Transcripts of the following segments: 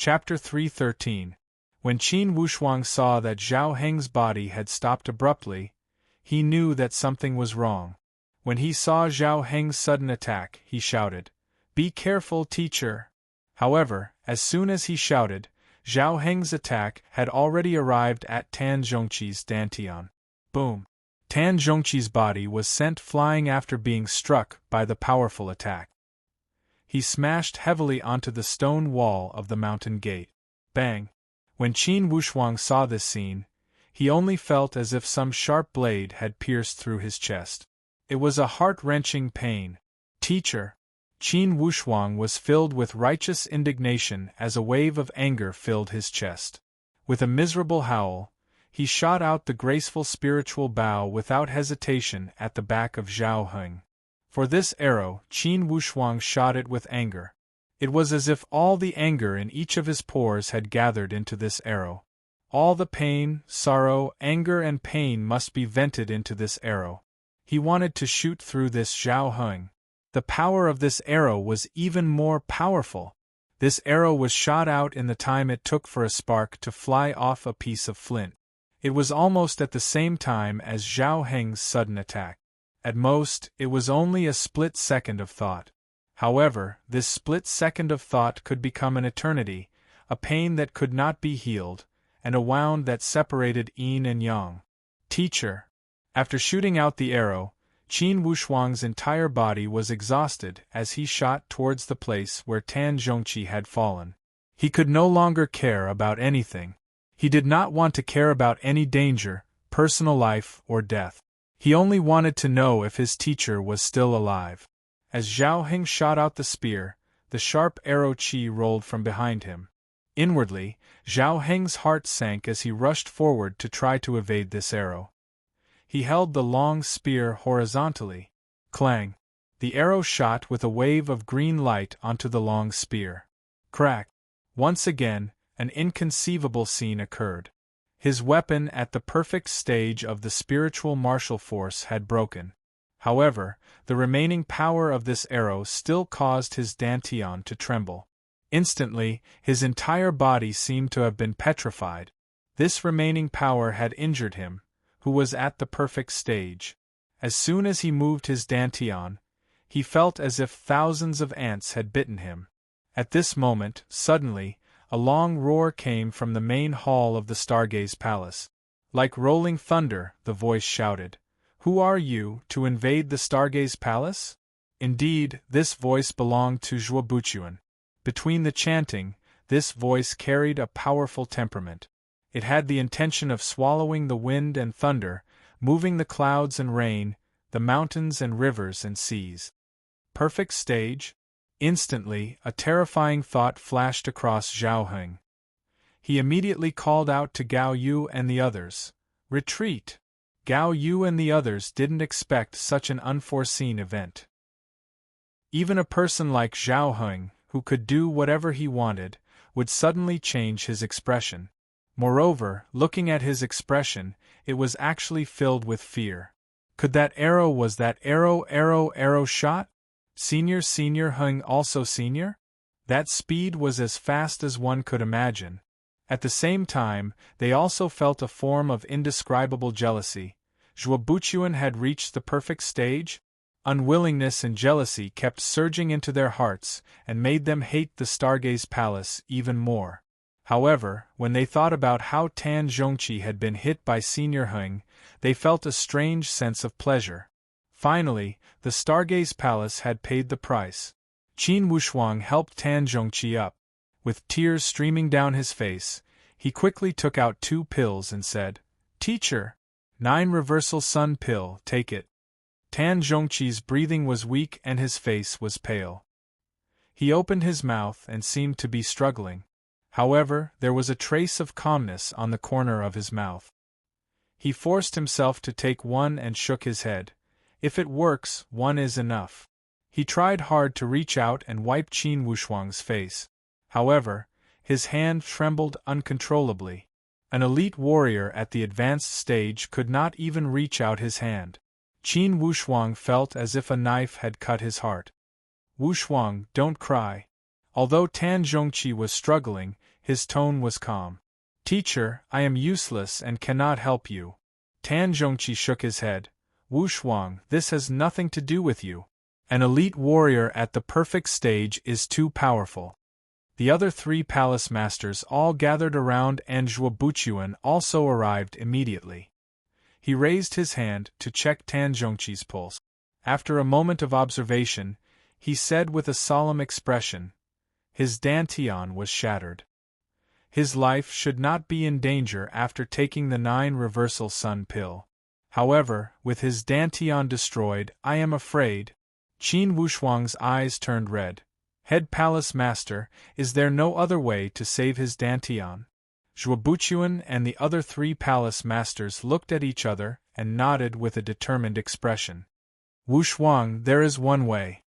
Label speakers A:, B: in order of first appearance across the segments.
A: Chapter 313. When Qin Wushuang saw that Zhao Heng's body had stopped abruptly, he knew that something was wrong. When he saw Zhao Heng's sudden attack, he shouted, "Be careful, teacher!" However, as soon as he shouted, Zhao Heng's attack had already arrived at Tan Zhongqi's dantian. Boom! Tan Zhongqi's body was sent flying after being struck by the powerful attack. He smashed heavily onto the stone wall of the mountain gate. Bang! When Qin Wushuang saw this scene, he only felt as if some sharp blade had pierced through his chest. It was a heart-wrenching pain. "Teacher!" Qin Wushuang was filled with righteous indignation as a wave of anger filled his chest. With a miserable howl, he shot out the graceful spiritual bow without hesitation at the back of Zhao Heng. For this arrow, Qin Wushuang shot it with anger. It was as if all the anger in each of his pores had gathered into this arrow. All the pain, sorrow, anger and pain must be vented into this arrow. He wanted to shoot through this Zhao Heng. The power of this arrow was even more powerful. This arrow was shot out in the time it took for a spark to fly off a piece of flint. It was almost at the same time as Zhao Heng's sudden attack. At most, it was only a split second of thought. However, this split second of thought could become an eternity, a pain that could not be healed, and a wound that separated yin and yang. "Teacher!" After shooting out the arrow, Qin Wushuang's entire body was exhausted as he shot towards the place where Tan Zhongqi had fallen. He could no longer care about anything. He did not want to care about any danger, personal life or death. He only wanted to know if his teacher was still alive. As Zhao Heng shot out the spear, the sharp arrow Qi rolled from behind him. Inwardly, Zhao Heng's heart sank as he rushed forward to try to evade this arrow. He held the long spear horizontally. Clang! The arrow shot with a wave of green light onto the long spear. Crack! Once again, an inconceivable scene occurred. His weapon at the perfect stage of the spiritual martial force had broken. However, the remaining power of this arrow still caused his dantian to tremble. Instantly, his entire body seemed to have been petrified. This remaining power had injured him, who was at the perfect stage. As soon as he moved his dantian, he felt as if thousands of ants had bitten him. At this moment, suddenly, a long roar came from the main hall of the Stargaze Palace. Like rolling thunder, the voice shouted, "Who are you, to invade the Stargaze Palace?" Indeed, this voice belonged to Zhuobuchuan. Between the chanting, this voice carried a powerful temperament. It had the intention of swallowing the wind and thunder, moving the clouds and rain, the mountains and rivers and seas. Perfect stage? Instantly, a terrifying thought flashed across Zhao Heng. He immediately called out to Gao Yu and the others, "Retreat!" Gao Yu and the others didn't expect such an unforeseen event. Even a person like Zhao Heng, who could do whatever he wanted, would suddenly change his expression. Moreover, looking at his expression, it was actually filled with fear. Could that arrow shot? Senior Heng also senior? That speed was as fast as one could imagine. At the same time, they also felt a form of indescribable jealousy. Zhuobuchuan had reached the perfect stage? Unwillingness and jealousy kept surging into their hearts and made them hate the Stargaze Palace even more. However, when they thought about how Tan Zhongqi had been hit by Senior Heng, they felt a strange sense of pleasure. Finally, the Stargaze Palace had paid the price. Qin Wushuang helped Tan Zhongqi up. With tears streaming down his face, he quickly took out 2 pills and said, "Teacher, 9 reversal sun pill, take it." Tan Zhongqi's breathing was weak and his face was pale. He opened his mouth and seemed to be struggling. However, there was a trace of calmness on the corner of his mouth. He forced himself to take one and shook his head. If it works, one is enough. He tried hard to reach out and wipe Qin Wushuang's face. However, his hand trembled uncontrollably. An elite warrior at the advanced stage could not even reach out his hand. Qin Wushuang felt as if a knife had cut his heart. "Wushuang, don't cry. Although Tan Zhongqi was struggling, his tone was calm. Teacher, I am useless and cannot help you. Tan Zhongqi shook his head. Wu Shuang, this has nothing to do with you. An elite warrior at the perfect stage is too powerful. The other 3 palace masters all gathered around and Zhuo Buchuan also arrived immediately. He raised his hand to check Tan Zhongqi's pulse. After a moment of observation, he said with a solemn expression, his dantian was shattered. His life should not be in danger after taking the 9 reversal sun pill. However, with his dantian destroyed, I am afraid. Qin Wushuang's eyes turned red. Head Palace Master, is there no other way to save his dantian? Zhuo Buchuan and the other 3 palace masters looked at each other and nodded with a determined expression. Wu Shuang, there is one way,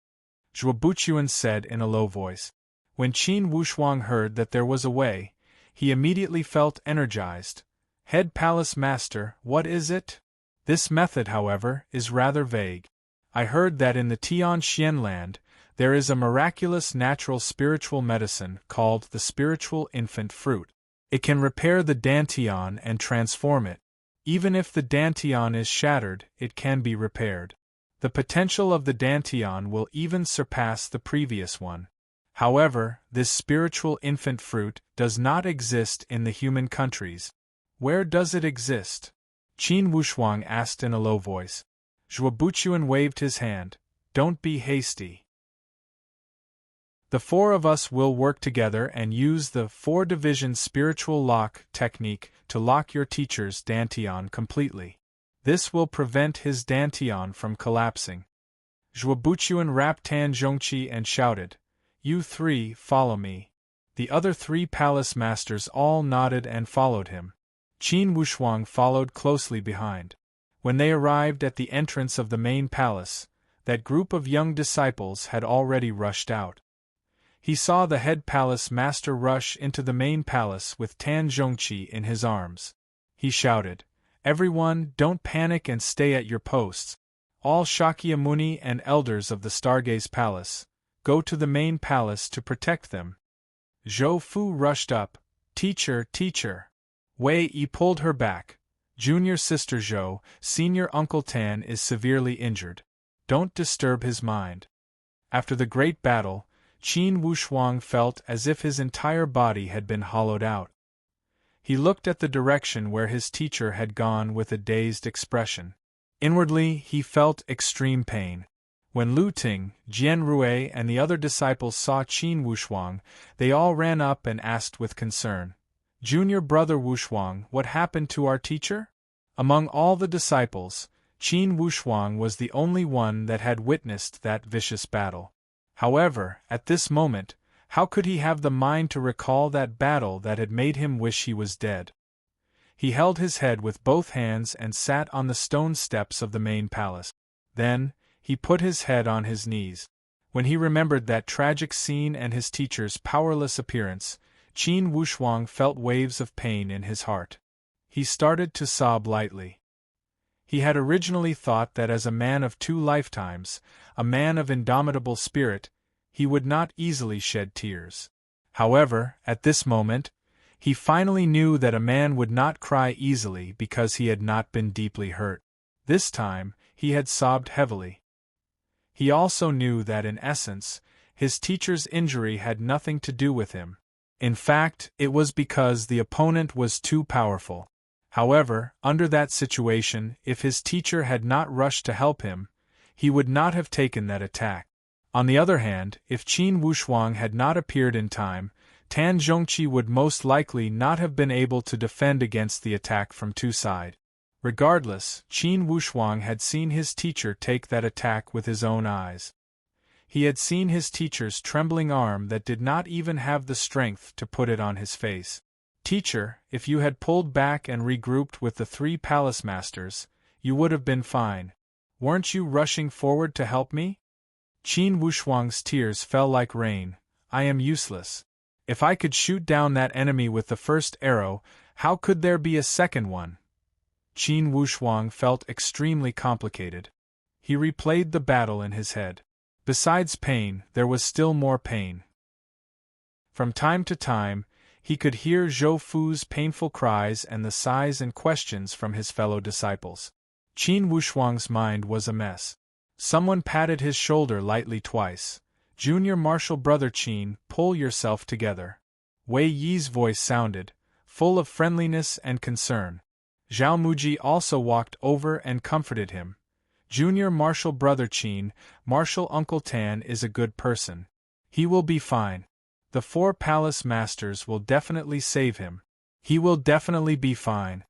A: Zhuo Buchuan said in a low voice. When Qin Wushuang heard that there was a way, he immediately felt energized. Head Palace Master, what is it? This method, however, is rather vague. I heard that in the Tian Xian land, there is a miraculous natural spiritual medicine called the spiritual infant fruit. It can repair the dantian and transform it. Even if the dantian is shattered, it can be repaired. The potential of the dantian will even surpass the previous one. However, this spiritual infant fruit does not exist in the human countries. Where does it exist? Qin Wushuang asked in a low voice. Zhuo Buchuan waved his hand. Don't be hasty. The 4 of us will work together and use the 4-division spiritual lock technique to lock your teacher's dantian completely. This will prevent his dantian from collapsing. Zhuo Buchuan rapped Tan Zhongqi and shouted, You 3, follow me. The other 3 palace masters all nodded and followed him. Qin Wushuang followed closely behind. When they arrived at the entrance of the main palace, that group of young disciples had already rushed out. He saw the head palace master rush into the main palace with Tan Zhongqi in his arms. He shouted, Everyone, don't panic and stay at your posts. All Shakyamuni and elders of the Stargaze Palace, go to the main palace to protect them. Zhou Fu rushed up. Teacher, teacher. Wei Yi pulled her back. Junior sister Zhou, senior uncle Tan is severely injured. Don't disturb his mind. After the great battle, Qin Wushuang felt as if his entire body had been hollowed out. He looked at the direction where his teacher had gone with a dazed expression. Inwardly, he felt extreme pain. When Lu Ting, Jian Rui and the other disciples saw Qin Wushuang, they all ran up and asked with concern, Junior brother Wushuang, what happened to our teacher? Among all the disciples, Qin Wushuang was the only one that had witnessed that vicious battle. However, at this moment, how could he have the mind to recall that battle that had made him wish he was dead? He held his head with both hands and sat on the stone steps of the main palace. Then, he put his head on his knees. When he remembered that tragic scene and his teacher's powerless appearance, Qin Wushuang felt waves of pain in his heart. He started to sob lightly. He had originally thought that as a man of 2 lifetimes, a man of indomitable spirit, he would not easily shed tears. However, at this moment, he finally knew that a man would not cry easily because he had not been deeply hurt. This time, he had sobbed heavily. He also knew that in essence, his teacher's injury had nothing to do with him. In fact, it was because the opponent was too powerful. However, under that situation, if his teacher had not rushed to help him, he would not have taken that attack. On the other hand, if Qin Wushuang had not appeared in time, Tan Zhongqi would most likely not have been able to defend against the attack from 2 sides. Regardless, Qin Wushuang had seen his teacher take that attack with his own eyes. He had seen his teacher's trembling arm that did not even have the strength to put it on his face. Teacher, if you had pulled back and regrouped with the 3 palace masters, you would have been fine. Weren't you rushing forward to help me? Qin Wushuang's tears fell like rain. I am useless. If I could shoot down that enemy with the first arrow, how could there be a second one? Qin Wushuang felt extremely complicated. He replayed the battle in his head. Besides pain, there was still more pain. From time to time, he could hear Zhou Fu's painful cries and the sighs and questions from his fellow disciples. Qin Wushuang's mind was a mess. Someone patted his shoulder lightly twice. "Junior Marshal Brother Qin, pull yourself together." Wei Yi's voice sounded, full of friendliness and concern. Zhao Muji also walked over and comforted him. "Junior Marshal Brother Qin, Marshal Uncle Tan is a good person. He will be fine. The 4 palace masters will definitely save him. He will definitely be fine."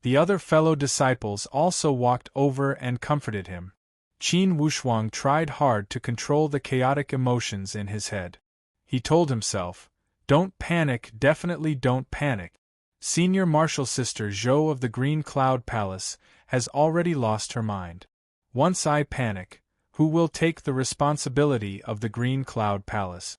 A: The other fellow disciples also walked over and comforted him. Qin Wushuang tried hard to control the chaotic emotions in his head. He told himself, "Don't panic, definitely don't panic. Senior Marshal Sister Zhou of the Green Cloud Palace has already lost her mind. Once I panic, who will take the responsibility of the Green Cloud Palace?"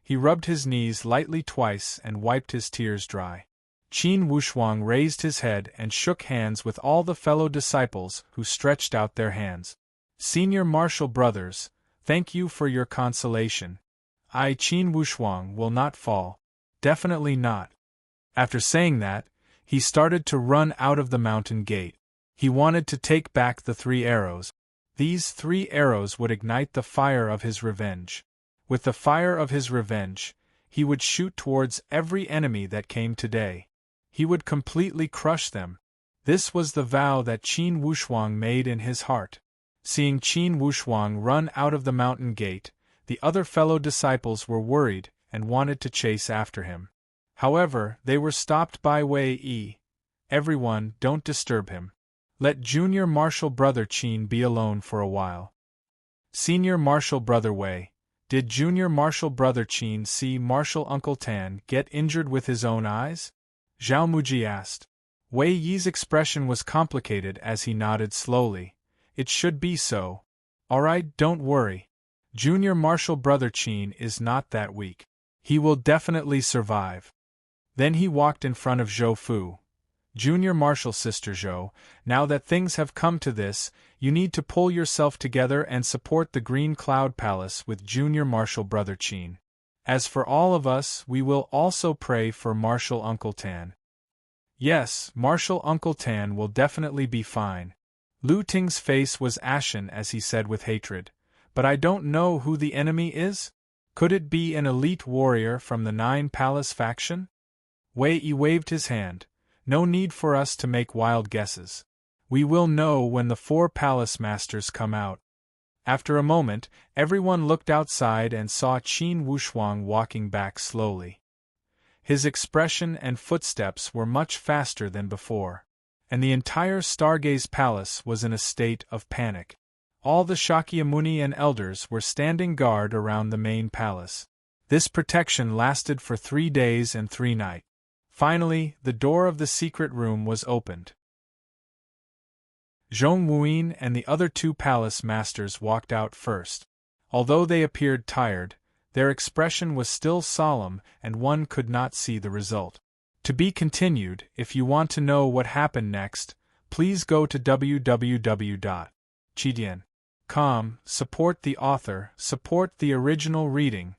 A: He rubbed his knees lightly twice and wiped his tears dry. Qin Wushuang raised his head and shook hands with all the fellow disciples who stretched out their hands. "Senior Marshal Brothers, thank you for your consolation. I, Qin Wushuang, will not fall. Definitely not." After saying that, he started to run out of the mountain gate. He wanted to take back the 3 arrows. These 3 arrows would ignite the fire of his revenge. With the fire of his revenge, he would shoot towards every enemy that came today. He would completely crush them. This was the vow that Qin Wushuang made in his heart. Seeing Qin Wushuang run out of the mountain gate, the other fellow disciples were worried and wanted to chase after him. However, they were stopped by Wei Yi. "Everyone, don't disturb him. Let Junior Marshal Brother Qin be alone for a while." "Senior Marshal Brother Wei, did Junior Marshal Brother Qin see Marshal Uncle Tan get injured with his own eyes?" Zhao Muji asked. Wei Yi's expression was complicated as he nodded slowly. "It should be so. Alright, don't worry. Junior Marshal Brother Qin is not that weak. He will definitely survive." Then he walked in front of Zhou Fu. "Junior Marshal Sister Zhou, now that things have come to this, you need to pull yourself together and support the Green Cloud Palace with Junior Marshal Brother Qin. As for all of us, we will also pray for Marshal Uncle Tan." "Yes, Marshal Uncle Tan will definitely be fine." Lu Ting's face was ashen as he said with hatred, "But I don't know who the enemy is? Could it be an elite warrior from the 9 Palace faction?" Wei Yi waved his hand. "No need for us to make wild guesses. We will know when the 4 Palace Masters come out." After a moment, everyone looked outside and saw Qin Wushuang walking back slowly. His expression and footsteps were much faster than before, and the entire Stargaze Palace was in a state of panic. All the Shakyamuni and elders were standing guard around the main palace. This protection lasted for 3 days and 3 nights. Finally, the door of the secret room was opened. Zhong Wuyin and the other 2 palace masters walked out first. Although they appeared tired, their expression was still solemn and one could not see the result. To be continued. If you want to know what happened next, please go to www.chidian.com. Support the author, support the original reading.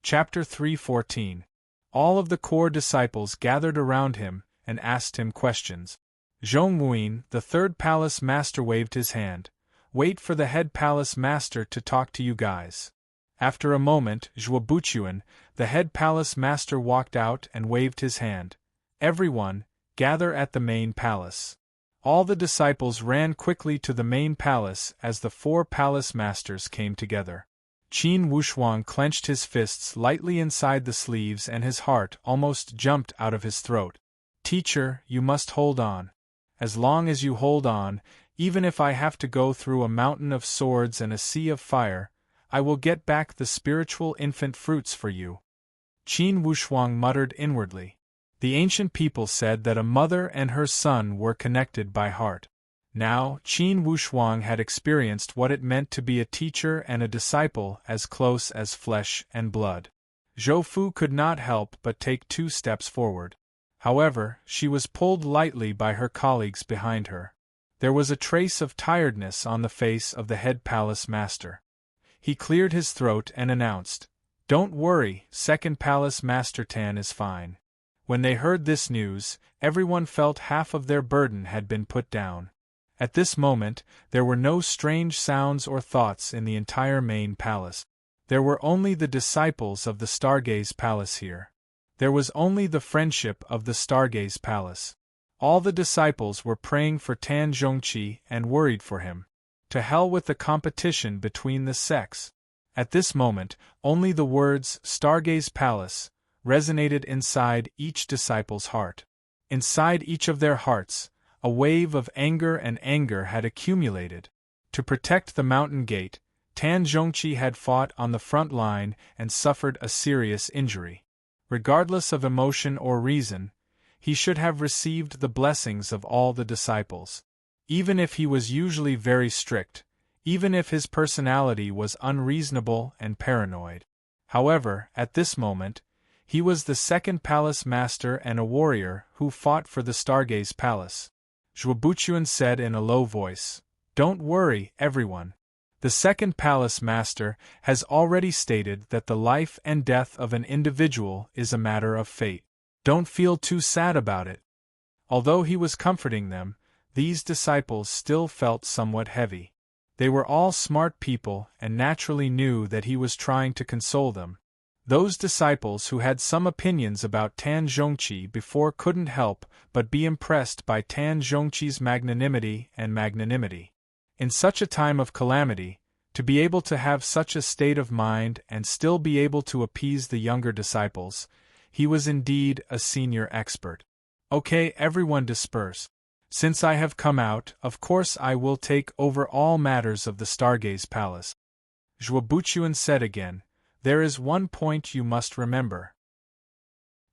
A: Chapter 3:14. All of the core disciples gathered around him and asked him questions. Zhong Wuyin, the 3rd palace master, waved his hand. "Wait for the head palace master to talk to you guys." After a moment, Zhuo Buchuan, the head palace master, walked out and waved his hand. "Everyone, gather at the main palace." All the disciples ran quickly to the main palace as the 4 palace masters came together. Qin Wushuang clenched his fists lightly inside the sleeves and his heart almost jumped out of his throat. "Teacher, you must hold on. As long as you hold on, even if I have to go through a mountain of swords and a sea of fire, I will get back the spiritual infant fruits for you." Qin Wushuang muttered inwardly. The ancient people said that a mother and her son were connected by heart. Now, Qin Wushuang had experienced what it meant to be a teacher and a disciple as close as flesh and blood. Zhou Fu could not help but take 2 steps forward. However, she was pulled lightly by her colleagues behind her. There was a trace of tiredness on the face of the head palace master. he cleared his throat and announced, "Don't worry, Second Palace Master Tan is fine." When they heard this news, everyone felt half of their burden had been put down. At this moment, there were no strange sounds or thoughts in the entire main palace. There were only the disciples of the Stargaze Palace here. There was only the friendship of the Stargaze Palace. All the disciples were praying for Tan Zhongqi and worried for him. To hell with the competition between the sects. At this moment, only the words Stargaze Palace resonated inside each disciple's heart. Inside each of their hearts, a wave of anger had accumulated. To protect the mountain gate, Tan Zhongqi had fought on the front line and suffered a serious injury. Regardless of emotion or reason, he should have received the blessings of all the disciples. Even if he was usually very strict, even if his personality was unreasonable and paranoid. However, at this moment, he was the second palace master and a warrior who fought for the Stargaze Palace. Zhuobuchuan said in a low voice, "Don't worry, everyone. The second palace master has already stated that the life and death of an individual is a matter of fate. Don't feel too sad about it." Although he was comforting them, these disciples still felt somewhat heavy. They were all smart people and naturally knew that he was trying to console them. Those disciples who had some opinions about Tan Zhongqi before couldn't help but be impressed by Tan Zhongqi's magnanimity. In such a time of calamity, to be able to have such a state of mind and still be able to appease the younger disciples, he was indeed a senior expert. "Okay, everyone disperse. Since I have come out, of course I will take over all matters of the Stargaze Palace." Zhuobuchuan said again, "There is one point you must remember.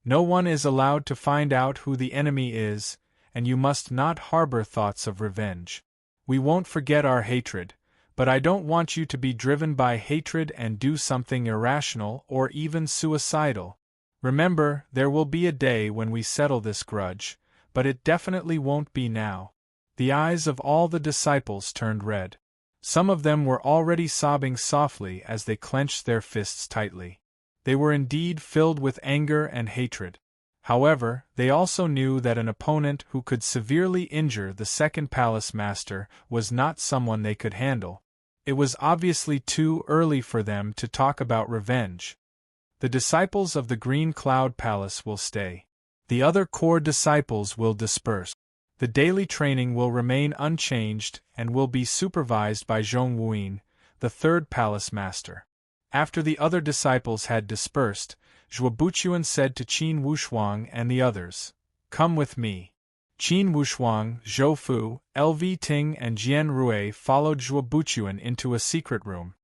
A: No one is allowed to find out who the enemy is, and you must not harbor thoughts of revenge. We won't forget our hatred, but I don't want you to be driven by hatred and do something irrational or even suicidal. Remember, there will be a day when we settle this grudge, but it definitely won't be now." The eyes of all the disciples turned red. Some of them were already sobbing softly as they clenched their fists tightly. They were indeed filled with anger and hatred. However, they also knew that an opponent who could severely injure the second palace master was not someone they could handle. It was obviously too early for them to talk about revenge. The disciples of the Green Cloud Palace will stay. The other core disciples will disperse. The daily training will remain unchanged and will be supervised by Zhong Wuyin, the third palace master. After the other disciples had dispersed, Zhuobuchuan said to Qin Wushuang and the others, "Come with me." Qin Wushuang, Zhou Fu, Lv Ting and Jian Rui followed Zhuobuchuan into a secret room.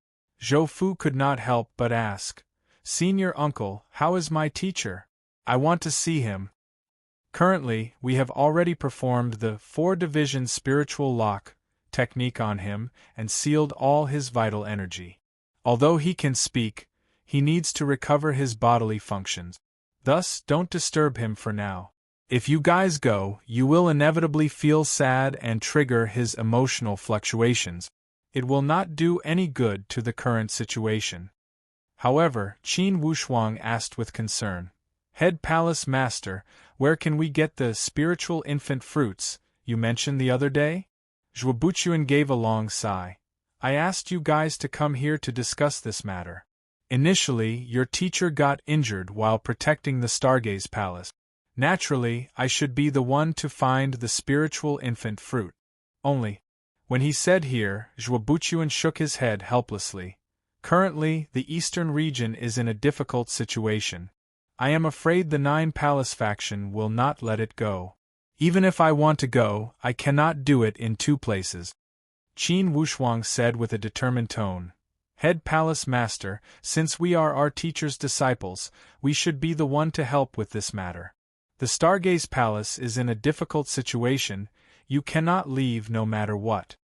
A: Zhou Fu could not help but ask, "Senior uncle, how is my teacher? I want to see him." "Currently, we have already performed the 4-division spiritual lock technique on him and sealed all his vital energy. Although he can speak, he needs to recover his bodily functions. Thus, don't disturb him for now. If you guys go, you will inevitably feel sad and trigger his emotional fluctuations. It will not do any good to the current situation." However, Qin Wushuang asked with concern, "Head Palace Master, where can we get the spiritual infant fruits you mentioned the other day?" Zhuobuchuan gave a long sigh. "I asked you guys to come here to discuss this matter. Initially, your teacher got injured while protecting the Stargaze Palace. Naturally, I should be the one to find the spiritual infant fruit. Only." When he said here, Zhuobuchuan shook his head helplessly. "Currently, the eastern region is in a difficult situation. I am afraid the 9 Palace faction will not let it go. Even if I want to go, I cannot do it in 2 places." Qin Wushuang said with a determined tone, "Head Palace Master, since we are our teacher's disciples, we should be the one to help with this matter. The Stargaze Palace is in a difficult situation, you cannot leave no matter what."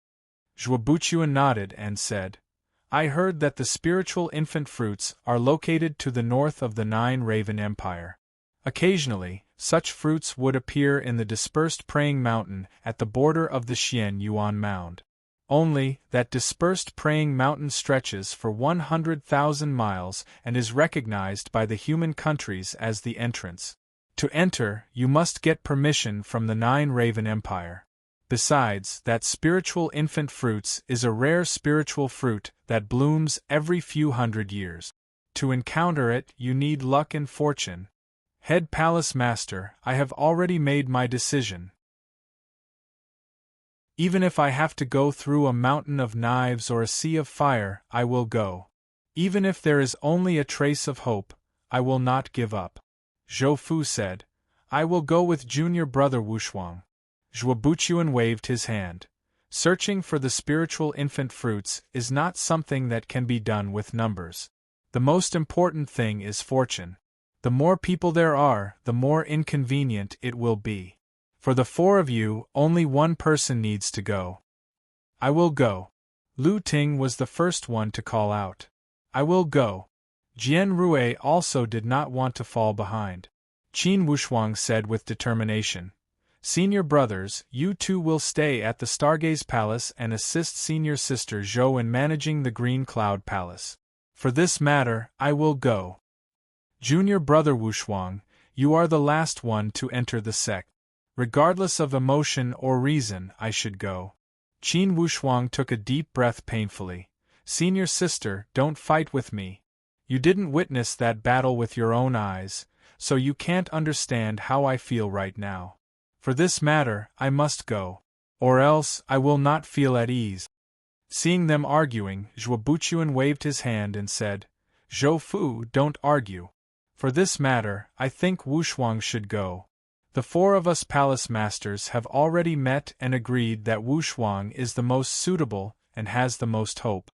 A: Zhuobuchuan nodded and said, "I heard that the spiritual infant fruits are located to the north of the 9 Raven Empire. Occasionally, such fruits would appear in the dispersed Praying Mountain at the border of the Xian Yuan Mound. Only, that dispersed praying mountain stretches for 100,000 miles and is recognized by the human countries as the entrance. To enter, you must get permission from the Nine Raven Empire. Besides, that spiritual infant fruits is a rare spiritual fruit that blooms every few hundred years. To encounter it, you need luck and fortune. Head Palace Master, I have already made my decision. Even if I have to go through a mountain of knives or a sea of fire, I will go. Even if there is only a trace of hope, I will not give up. Zhou Fu said, I will go with junior brother Wushuang. Zhuobuchuan waved his hand. Searching for the spiritual infant fruits is not something that can be done with numbers. The most important thing is fortune. The more people there are, the more inconvenient it will be. For the four of you, only one person needs to go. I will go. Lu Ting was the first one to call out. I will go. Jian Rui also did not want to fall behind. Qin Wushuang said with determination, Senior brothers, you two will stay at the Stargaze Palace and assist senior sister Zhou in managing the Green Cloud Palace. For this matter, I will go. Junior brother Wushuang, you are the last one to enter the sect. Regardless of emotion or reason, I should go. Qin Wushuang took a deep breath painfully. Senior sister, don't fight with me. You didn't witness that battle with your own eyes, so you can't understand how I feel right now. For this matter, I must go. Or else, I will not feel at ease. Seeing them arguing, Zhuobuchuan waved his hand and said, Zhou Fu, don't argue. For this matter, I think Wushuang should go. The four of us palace masters have already met and agreed that Wushuang is the most suitable and has the most hope.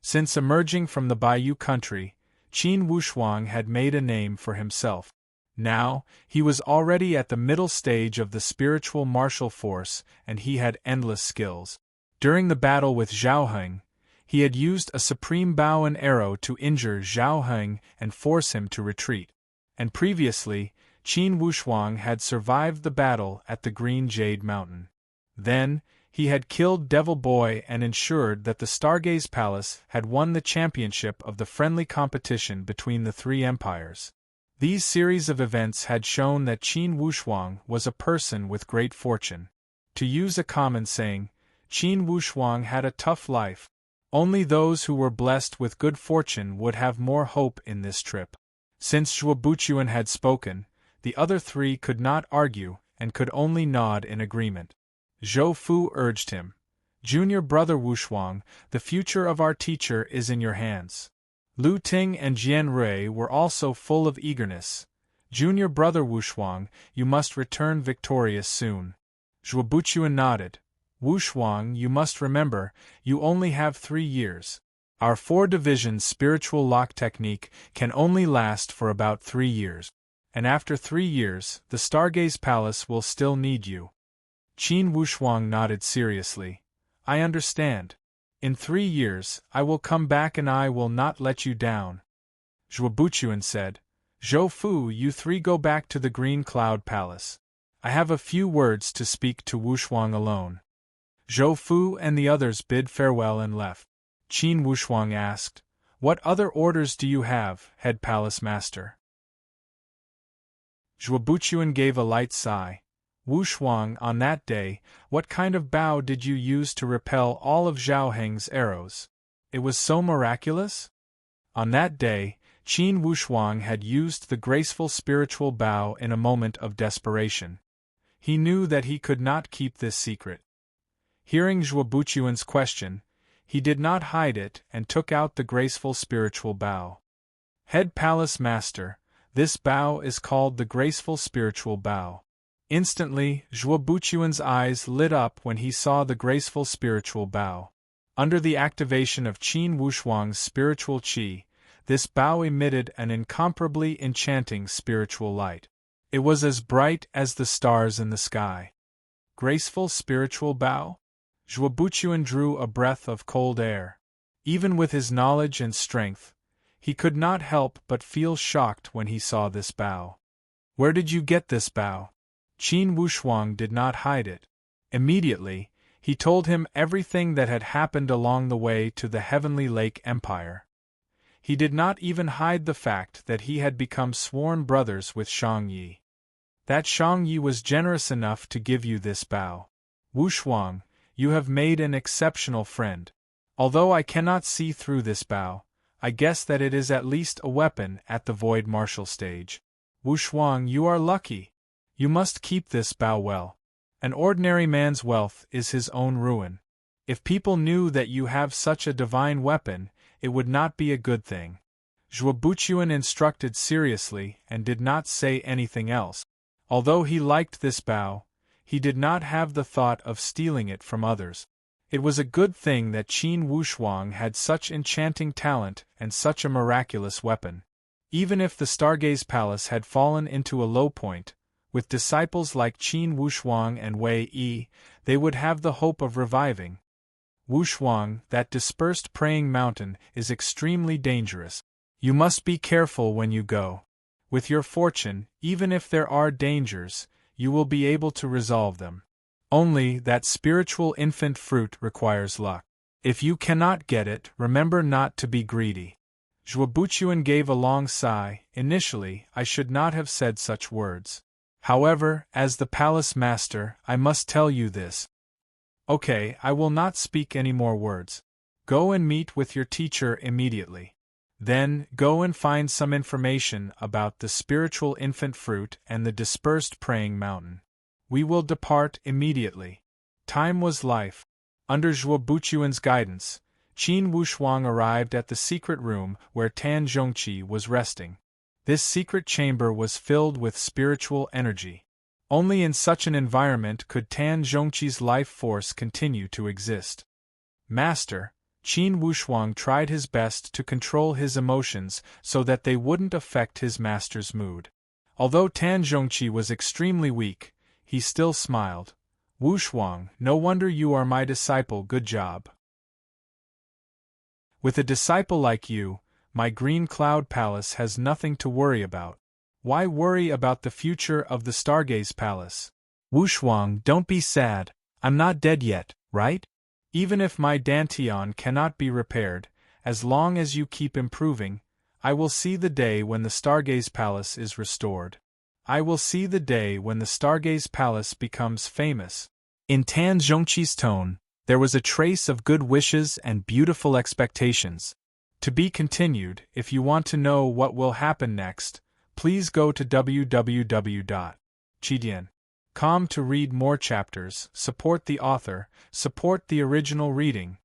A: Since emerging from the Bayou country, Qin Wushuang had made a name for himself. Now, he was already at the middle stage of the spiritual martial force, and he had endless skills. During the battle with Zhao Heng, he had used a supreme bow and arrow to injure Zhao Heng and force him to retreat. And previously, Qin Wushuang had survived the battle at the Green Jade Mountain. Then, he had killed Devil Boy and ensured that the Stargaze Palace had won the championship of the friendly competition between the three empires. These series of events had shown that Qin Wushuang was a person with great fortune. To use a common saying, Qin Wushuang had a tough life. Only those who were blessed with good fortune would have more hope in this trip. Since Zhuobuchuan had spoken, the other three could not argue and could only nod in agreement. Zhou Fu urged him, Junior brother Wushuang, the future of our teacher is in your hands. Lu Ting and Jian Rui were also full of eagerness. Junior brother Wushuang, you must return victorious soon. Zhuobuchuan nodded. Wushuang, you must remember, you only have 3 years. Our 4-division spiritual lock technique can only last for about 3 years. And after 3 years, the Stargaze Palace will still need you. Qin Wushuang nodded seriously. I understand. In 3 years, I will come back and I will not let you down. Zhuobuchuan said, Zhou Fu, you three go back to the Green Cloud Palace. I have a few words to speak to Wushuang alone. Zhou Fu and the others bid farewell and left. Qin Wushuang asked, What other orders do you have, head palace master? Zhuobuchuan gave a light sigh. Wushuang, on that day, what kind of bow did you use to repel all of Zhao Heng's arrows? It was so miraculous? On that day, Qin Wushuang had used the graceful spiritual bow in a moment of desperation. He knew that he could not keep this secret. Hearing Zhuobuchuan's question, he did not hide it and took out the graceful spiritual bow. Head Palace Master, this bow is called the graceful spiritual bow. Instantly, Zhuobuchuan's eyes lit up when he saw the graceful spiritual bow. Under the activation of Qin Wushuang's spiritual qi, this bow emitted an incomparably enchanting spiritual light. It was as bright as the stars in the sky. Graceful spiritual bow? Zhuobuchuan drew a breath of cold air. Even with his knowledge and strength, he could not help but feel shocked when he saw this bow. Where did you get this bow? Qin Wushuang did not hide it. Immediately, He told him everything that had happened along the way to the Heavenly Lake Empire. He did not even hide the fact that he had become sworn brothers with Shang Yi. That Shang Yi was generous enough to give you this bow. Wu Shuang, you have made an exceptional friend. Although I cannot see through this bow, I guess that it is at least a weapon at the void martial stage. Wu Shuang, you are lucky. You must keep this bow well. An ordinary man's wealth is his own ruin. If people knew that you have such a divine weapon, it would not be a good thing. Zhuo Buchuan instructed seriously and did not say anything else. Although he liked this bow, he did not have the thought of stealing it from others. It was a good thing that Qin Wushuang had such enchanting talent and such a miraculous weapon. Even if the Stargaze Palace had fallen into a low point, with disciples like Qin Wushuang and Wei Yi, they would have the hope of reviving. Wushuang, that dispersed praying mountain, is extremely dangerous. You must be careful when you go. With your fortune, even if there are dangers, you will be able to resolve them. Only that spiritual infant fruit requires luck. If you cannot get it, remember not to be greedy. Zhuo Buchuan gave a long sigh. Initially, I should not have said such words. However, as the palace master, I must tell you this. Okay, I will not speak any more words. Go and meet with your teacher immediately. Then, go and find some information about the spiritual infant fruit and the dispersed praying mountain. We will depart immediately. Time was life. Under Zhuo Buchuan's guidance, Qin Wushuang arrived at the secret room where Tan Zhongqi was resting. This secret chamber was filled with spiritual energy. Only in such an environment could Tan Zhongqi's life force continue to exist. Master, Qin Wushuang tried his best to control his emotions so that they wouldn't affect his master's mood. Although Tan Zhongqi was extremely weak, he still smiled. Wushuang, no wonder you are my disciple, good job. With a disciple like you, my Green Cloud Palace has nothing to worry about. Why worry about the future of the Stargaze Palace? Wushuang, don't be sad. I'm not dead yet, right? Even if my Dantian cannot be repaired, as long as you keep improving, I will see the day when the Stargaze Palace is restored. I will see the day when the Stargaze Palace becomes famous. In Tan Zhongqi's tone, there was a trace of good wishes and beautiful expectations. To be continued. If you want to know what will happen next, please go to www.chidian.com to read more chapters, support the author, support the original reading.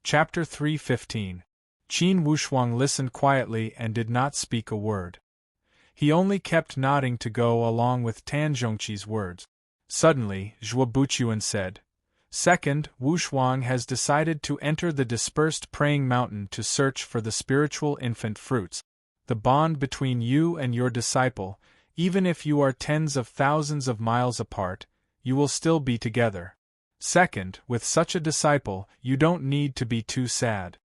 A: Chapter 3:15. Qin Wushuang listened quietly and did not speak a word. He only kept nodding to go along with Tan Zhongqi's words. Suddenly, Zhuo Buchuan said, Second, Wushuang has decided to enter the dispersed praying mountain to search for the spiritual infant fruits. The bond between you and your disciple, even if you are tens of thousands of miles apart, you will still be together. Second, with such a disciple, you don't need to be too sad.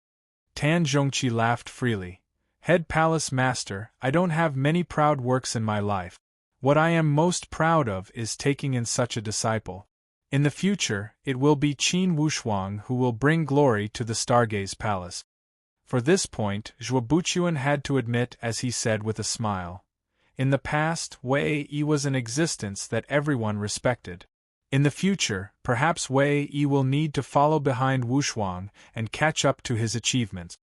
A: Tan Zhongqi laughed freely. Head Palace Master, I don't have many proud works in my life. What I am most proud of is taking in such a disciple. In the future, it will be Qin Wushuang who will bring glory to the Stargaze Palace. For this point, Zhuo Buchuan had to admit, as he said with a smile. In the past, Wei Yi was an existence that everyone respected. In the future, perhaps Wei Yi will need to follow behind Wushuang and catch up to his achievements.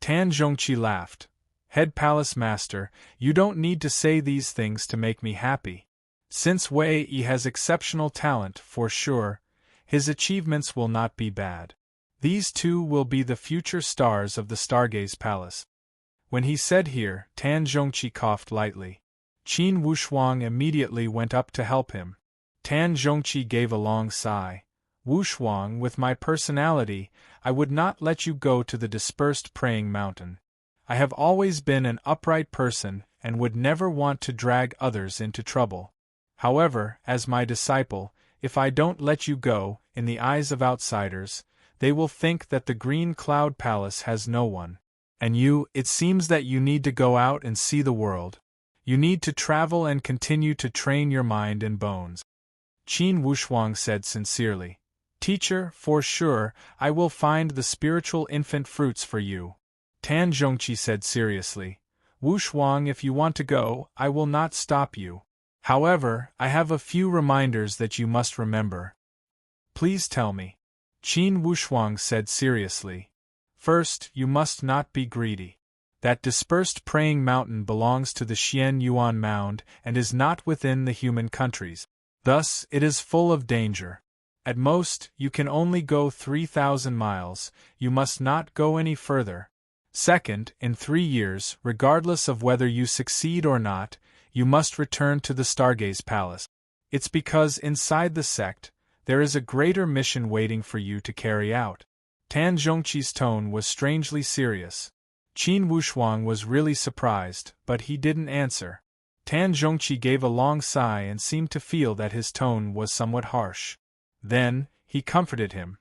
A: Tan Zhongqi laughed. Head Palace Master, you don't need to say these things to make me happy. Since Wei Yi has exceptional talent, for sure, his achievements will not be bad. These two will be the future stars of the Stargaze Palace. When he said here, Tan Zhongqi coughed lightly. Qin Wushuang immediately went up to help him. Tan Zhongqi gave a long sigh. Wushuang, with my personality, I would not let you go to the dispersed praying mountain. I have always been an upright person and would never want to drag others into trouble. However, as my disciple, if I don't let you go, in the eyes of outsiders, they will think that the Green Cloud Palace has no one. And you, it seems that you need to go out and see the world. You need to travel and continue to train your mind and bones. Qin Wushuang said sincerely. Teacher, for sure, I will find the spiritual infant fruits for you. Tan Zhongqi said seriously. Wushuang, if you want to go, I will not stop you. However, I have a few reminders that you must remember. Please tell me. Qin Wushuang said seriously. First, you must not be greedy. That dispersed praying mountain belongs to the Xian Yuan Mound and is not within the human countries. Thus, it is full of danger. At most, you can only go 3,000 miles, you must not go any further. Second, in 3 years, regardless of whether you succeed or not, you must return to the Stargaze Palace. It's because inside the sect, there is a greater mission waiting for you to carry out. Tan Zhongqi's tone was strangely serious. Qin Wushuang was really surprised, but he didn't answer. Tan Zhongqi gave a long sigh and seemed to feel that his tone was somewhat harsh. Then, he comforted him.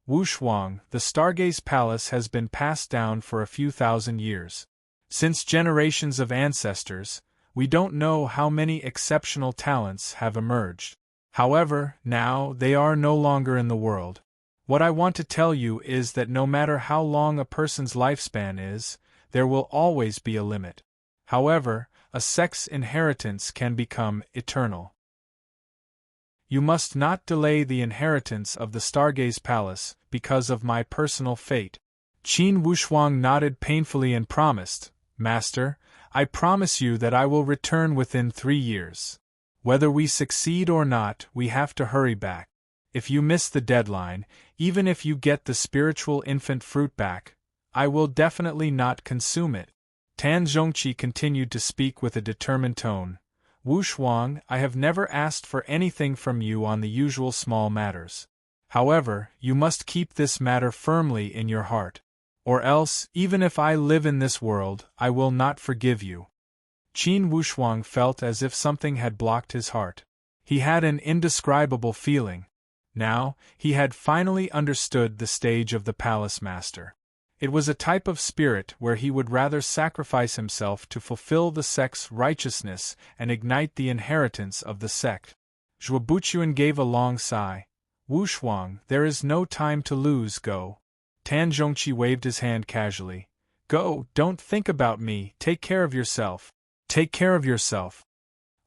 A: Wushuang, the Stargaze Palace has been passed down for a few thousand years. Since generations of ancestors, we don't know how many exceptional talents have emerged. However, now they are no longer in the world. What I want to tell you is that no matter how long a person's lifespan is, there will always be a limit. However, a sect's inheritance can become eternal. You must not delay the inheritance of the Stargaze Palace because of my personal fate. Qin Wushuang nodded painfully and promised, Master, I promise you that I will return within 3 years. Whether we succeed or not, we have to hurry back. If you miss the deadline, even if you get the spiritual infant fruit back, I will definitely not consume it. Tan Zhongqi continued to speak with a determined tone. Wushuang, I have never asked for anything from you on the usual small matters. However, you must keep this matter firmly in your heart. Or else, even if I live in this world, I will not forgive you. Qin Wushuang felt as if something had blocked his heart. He had an indescribable feeling. Now, he had finally understood the stage of the palace master. It was a type of spirit where he would rather sacrifice himself to fulfill the sect's righteousness and ignite the inheritance of the sect. Zhuobuchuan gave a long sigh. Wushuang, there is no time to lose, go. Tan Zhongqi waved his hand casually. Go, don't think about me, take care of yourself. Take care of yourself.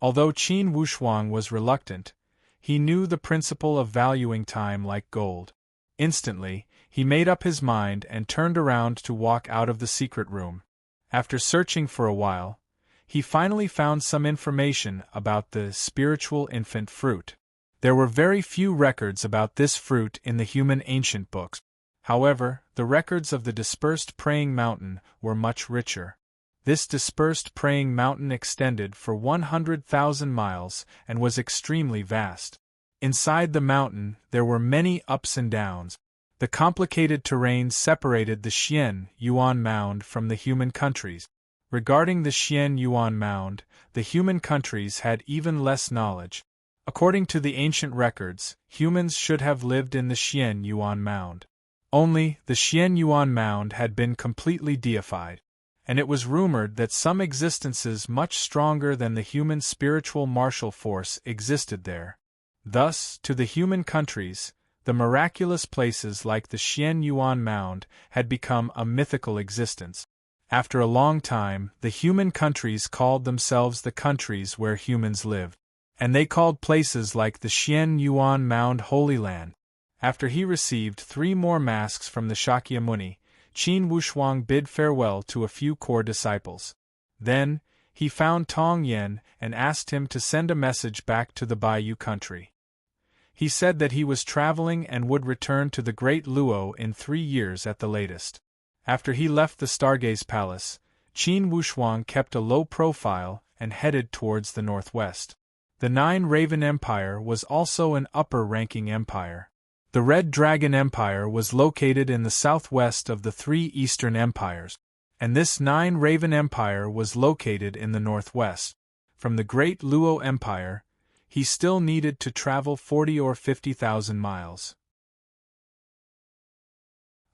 A: Although Qin Wushuang was reluctant, he knew the principle of valuing time like gold. Instantly, he made up his mind and turned around to walk out of the secret room. After searching for a while, he finally found some information about the spiritual infant fruit. There were very few records about this fruit in the human ancient books. However, the records of the dispersed praying mountain were much richer. This dispersed praying mountain extended for 100,000 miles and was extremely vast. Inside the mountain, there were many ups and downs. The complicated terrain separated the Xian Yuan Mound from the human countries. Regarding the Xian Yuan Mound, the human countries had even less knowledge. According to the ancient records, humans should have lived in the Xian Yuan Mound. Only, the Xian Yuan Mound had been completely deified, and it was rumored that some existences much stronger than the human spiritual martial force existed there. Thus, to the human countries, the miraculous places like the Xian Yuan Mound had become a mythical existence. After a long time, the human countries called themselves the countries where humans lived, and they called places like the Xian Yuan Mound Holy Land. After he received 3 more masks from the Shakyamuni, Qin Wushuang bid farewell to a few core disciples. Then, he found Tong Yen and asked him to send a message back to the Baiyu country. He said that he was traveling and would return to the Great Luo in 3 years at the latest. After he left the Stargaze Palace, Qin Wushuang kept a low profile and headed towards the northwest. The Nine Raven Empire was also an upper-ranking empire. The Red Dragon Empire was located in the southwest of the 3 Eastern Empires, and this Nine Raven Empire was located in the northwest. From the Great Luo Empire, he still needed to travel 40 or 50,000 miles.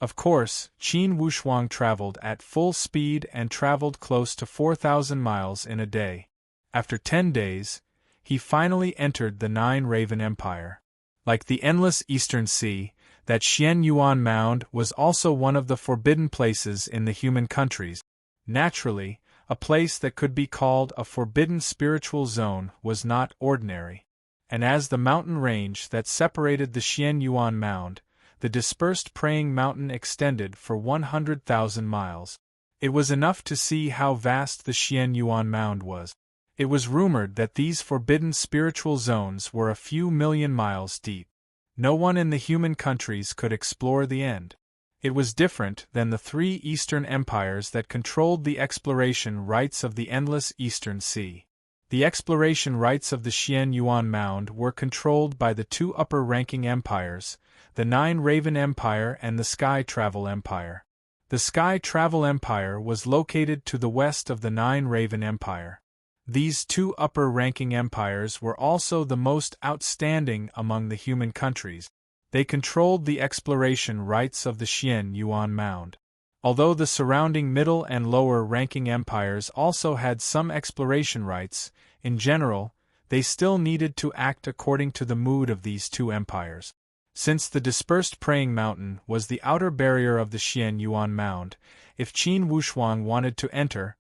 A: Of course, Qin Wushuang traveled at full speed and traveled close to 4,000 miles in a day. After 10 days, he finally entered the Nine-Raven Empire. Like the endless Eastern Sea, that Xian Yuan Mound was also one of the forbidden places in the human countries. Naturally, a place that could be called a forbidden spiritual zone was not ordinary. And as the mountain range that separated the Xian Yuan Mound, the dispersed praying mountain extended for 100,000 miles. It was enough to see how vast the Xian Yuan Mound was. It was rumored that these forbidden spiritual zones were a few million miles deep. No one in the human countries could explore the end. It was different than the three Eastern empires that controlled the exploration rights of the endless Eastern Sea. The exploration rights of the Xian Yuan Mound were controlled by the two upper-ranking empires, the Nine-Raven Empire and the Sky Travel Empire. The Sky Travel Empire was located to the west of the Nine-Raven Empire. These two upper-ranking empires were also the most outstanding among the human countries. They controlled the exploration rights of the Xian Yuan Mound. Although the surrounding middle and lower-ranking empires also had some exploration rights, in general, they still needed to act according to the mood of these two empires. Since the dispersed praying mountain was the outer barrier of the Xian Yuan Mound, if Qin Wushuang wanted to enter,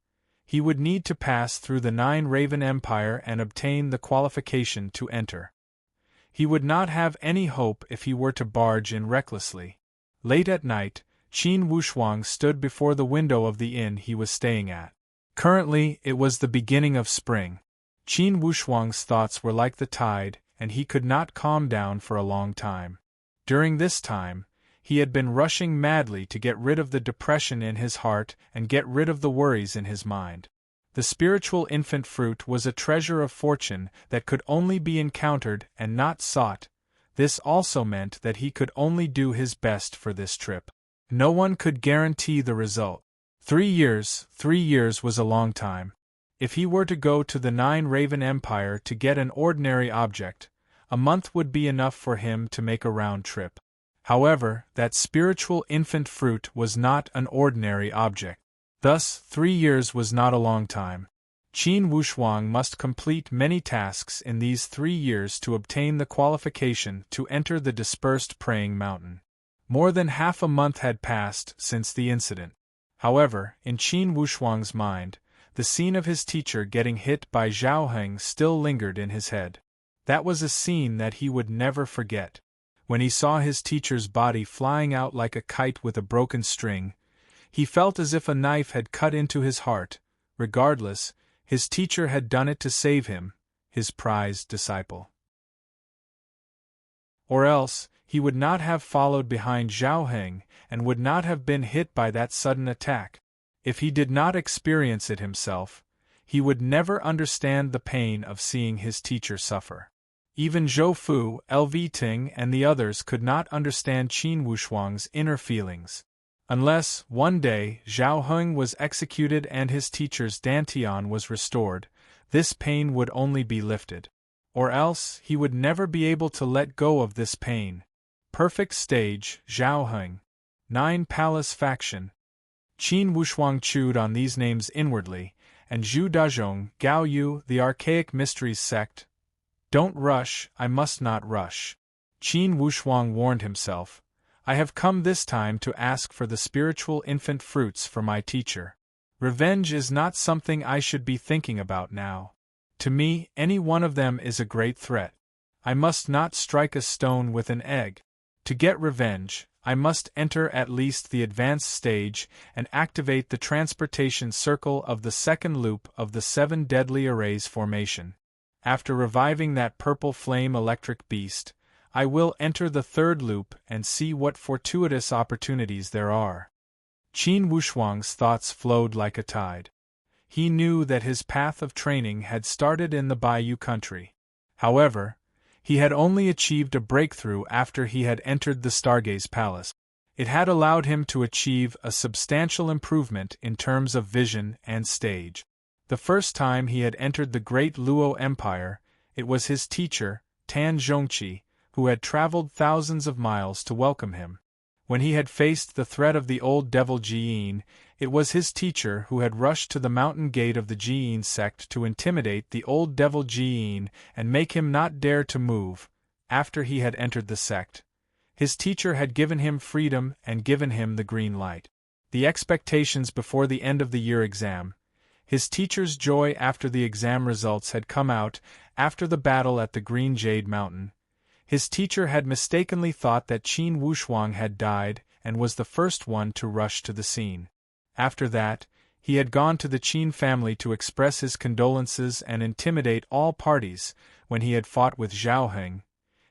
A: he would need to pass through the Nine-Raven Empire and obtain the qualification to enter. He would not have any hope if he were to barge in recklessly. Late at night, Qin Wushuang stood before the window of the inn he was staying at. Currently, it was the beginning of spring. Qin Wushuang's thoughts were like the tide, and he could not calm down for a long time. During this time, he had been rushing madly to get rid of the depression in his heart and get rid of the worries in his mind. The spiritual infant fruit was a treasure of fortune that could only be encountered and not sought. This also meant that he could only do his best for this trip. No one could guarantee the result. 3 years was a long time. If he were to go to the Nine-Raven Empire to get an ordinary object, a month would be enough for him to make a round trip. However, that spiritual infant fruit was not an ordinary object. Thus, 3 years was not a long time. Qin Wushuang must complete many tasks in these 3 years to obtain the qualification to enter the dispersed praying mountain. More than half a month had passed since the incident. However, in Qin Wushuang's mind, the scene of his teacher getting hit by Zhao Heng still lingered in his head. That was a scene that he would never forget. When he saw his teacher's body flying out like a kite with a broken string, he felt as if a knife had cut into his heart. Regardless, his teacher had done it to save him, his prized disciple. Or else, he would not have followed behind Zhao Heng and would not have been hit by that sudden attack. If he did not experience it himself, he would never understand the pain of seeing his teacher suffer. Even Zhou Fu, Lv Ting and the others could not understand Qin Wushuang's inner feelings. Unless, one day, Zhao Heng was executed and his teacher's dantian was restored, this pain would only be lifted. Or else, he would never be able to let go of this pain. Perfect stage, Zhao Heng. 9 Palace Faction. Qin Wushuang chewed on these names inwardly, and Zhu Dazhong, Gao Yu, the Archaic Mysteries Sect. Don't rush, I must not rush. Qin Wushuang warned himself. I have come this time to ask for the spiritual infant fruits for my teacher. Revenge is not something I should be thinking about now. To me, any one of them is a great threat. I must not strike a stone with an egg. To get revenge, I must enter at least the advanced stage and activate the transportation circle of the second loop of the 7 deadly arrays formation. After reviving that purple flame electric beast, I will enter the 3rd loop and see what fortuitous opportunities there are. Qin Wushuang's thoughts flowed like a tide. He knew that his path of training had started in the Bayou country. However, he had only achieved a breakthrough after he had entered the Stargaze Palace. It had allowed him to achieve a substantial improvement in terms of vision and stage. The first time he had entered the Great Luo Empire, it was his teacher, Tan Zhongqi, who had traveled thousands of miles to welcome him. When he had faced the threat of the old devil Jiyin, It was his teacher who had rushed to the mountain gate of the Jiyin sect to intimidate the old devil Jiyin and make him not dare to move. After he had entered the sect, his teacher had given him freedom and given him the green light. The expectations before the end of the year exam, his teacher's joy after the exam results had come out, after the battle at the Green Jade Mountain. His teacher had mistakenly thought that Qin Wushuang had died and was the first one to rush to the scene. After that, he had gone to the Qin family to express his condolences and intimidate all parties. When he had fought with Zhao Heng,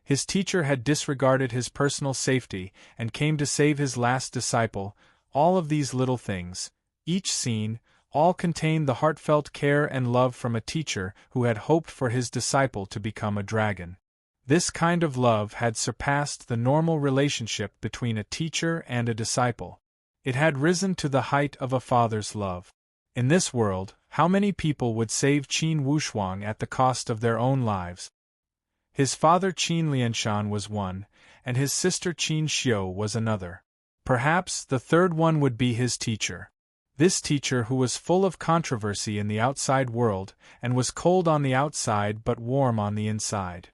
A: his teacher had disregarded his personal safety and came to save his last disciple. All of these little things, each scene, all contained the heartfelt care and love from a teacher who had hoped for his disciple to become a dragon. This kind of love had surpassed the normal relationship between a teacher and a disciple. It had risen to the height of a father's love. In this world, how many people would save Qin Wushuang at the cost of their own lives? His father Qin Lianshan was one, and his sister Qin Xiu was another. Perhaps the third one would be his teacher. This teacher who was full of controversy in the outside world, and was cold on the outside but warm on the inside.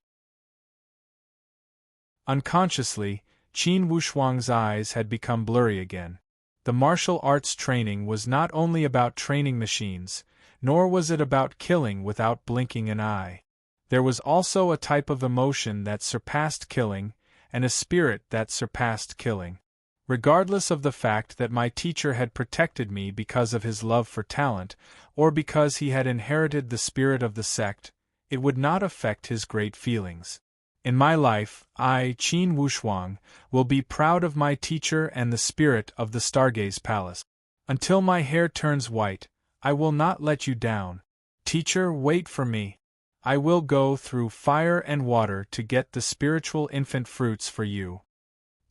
A: Unconsciously, Qin Wushuang's eyes had become blurry again. The martial arts training was not only about training machines, nor was it about killing without blinking an eye. There was also a type of emotion that surpassed killing, and a spirit that surpassed killing. Regardless of the fact that my teacher had protected me because of his love for talent, or because he had inherited the spirit of the sect, it would not affect his great feelings. In my life, I, Qin Wushuang, will be proud of my teacher and the spirit of the Stargaze Palace. Until my hair turns white, I will not let you down. Teacher, wait for me. I will go through fire and water to get the spiritual infant fruits for you.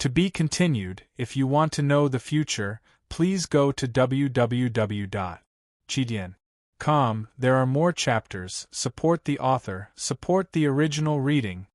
A: To be continued. If you want to know the future, please go to www.chidian.com. There are more chapters. Support the author, support the original reading.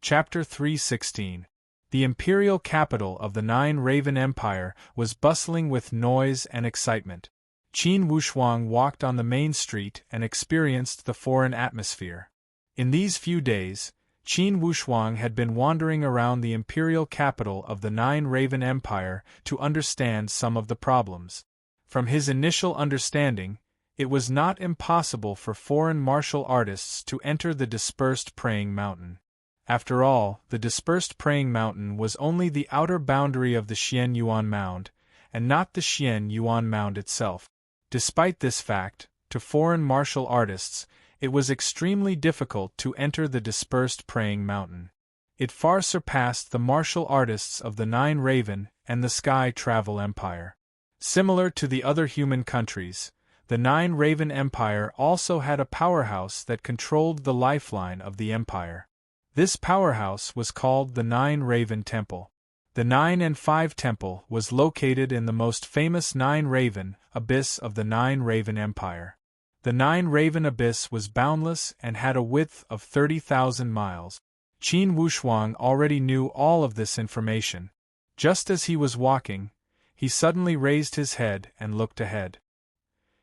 A: Chapter 316. The imperial capital of the Nine Raven Empire was bustling with noise and excitement. Qin Wushuang walked on the main street and experienced the foreign atmosphere. In these few days, Qin Wushuang had been wandering around the imperial capital of the Nine Raven Empire to understand some of the problems. From his initial understanding, it was not impossible for foreign martial artists to enter the dispersed praying mountain. After all, the dispersed praying mountain was only the outer boundary of the Xian Yuan Mound, and not the Xian Yuan Mound itself. Despite this fact, to foreign martial artists, it was extremely difficult to enter the dispersed praying mountain. It far surpassed the martial artists of the Nine Raven and the Sky Travel Empire. Similar to the other human countries, the Nine Raven Empire also had a powerhouse that controlled the lifeline of the empire. This powerhouse was called the Nine Raven Temple. The 9 and 5 Temple was located in the most famous Nine Raven Abyss of the Nine Raven Empire. The Nine Raven Abyss was boundless and had a width of 30,000 miles. Qin Wushuang already knew all of this information. Just as he was walking, he suddenly raised his head and looked ahead.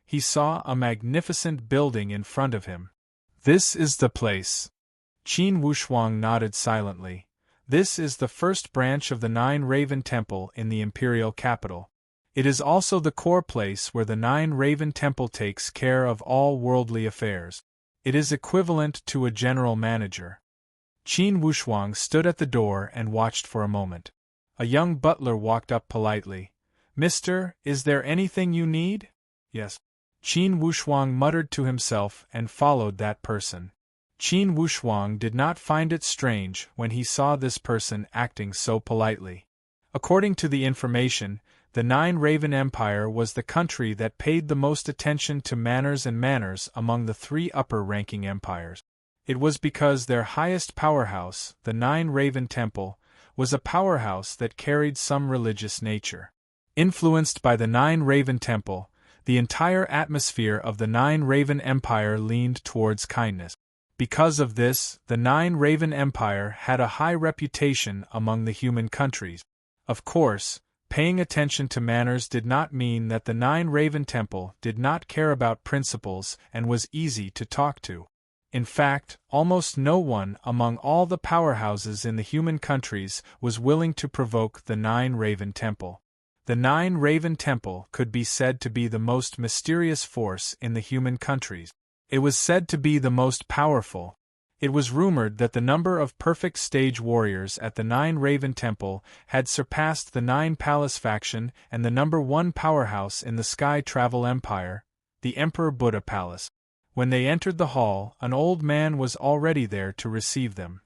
A: He saw a magnificent building in front of him. This is the place. Qin Wushuang nodded silently. This is the first branch of the Nine Raven Temple in the imperial capital. It is also the core place where the Nine Raven Temple takes care of all worldly affairs. It is equivalent to a general manager. Qin Wushuang stood at the door and watched for a moment. A young butler walked up politely. "Mister, is there anything you need?" "Yes." Qin Wushuang muttered to himself and followed that person. Qin Wushuang did not find it strange when he saw this person acting so politely. According to the information, the Nine Raven Empire was the country that paid the most attention to manners among the 3 upper-ranking empires. It was because their highest powerhouse, the Nine Raven Temple, was a powerhouse that carried some religious nature. Influenced by the Nine Raven Temple, the entire atmosphere of the Nine Raven Empire leaned towards kindness. Because of this, the Nine Raven Empire had a high reputation among the human countries. Of course, paying attention to manners did not mean that the Nine Raven Temple did not care about principles and was easy to talk to. In fact, almost no one among all the powerhouses in the human countries was willing to provoke the Nine Raven Temple. The Nine Raven Temple could be said to be the most mysterious force in the human countries. It was said to be the most powerful. It was rumored that the number of perfect stage warriors at the Nine Raven Temple had surpassed the Nine Palace faction and the #1 powerhouse in the Sky Travel Empire, the Emperor Buddha Palace. When they entered the hall, an old man was already there to receive them.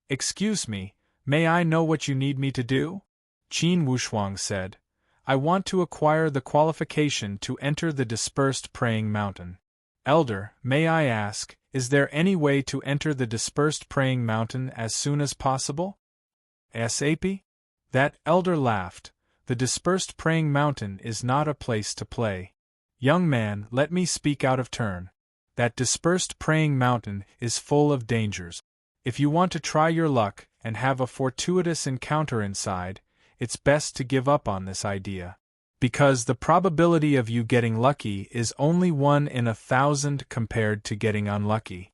A: "Excuse me, may I know what you need me to do?" Qin Wushuang said. "I want to acquire the qualification to enter the Dispersed Praying Mountain. Elder, may I ask, is there any way to enter the Dispersed Praying Mountain as soon as possible?" "SAP?" That elder laughed. "The Dispersed Praying Mountain is not a place to play. Young man, let me speak out of turn. That Dispersed Praying Mountain is full of dangers. If you want to try your luck and have a fortuitous encounter inside, it's best to give up on this idea. Because the probability of you getting lucky is only 1 in 1,000 compared to getting unlucky.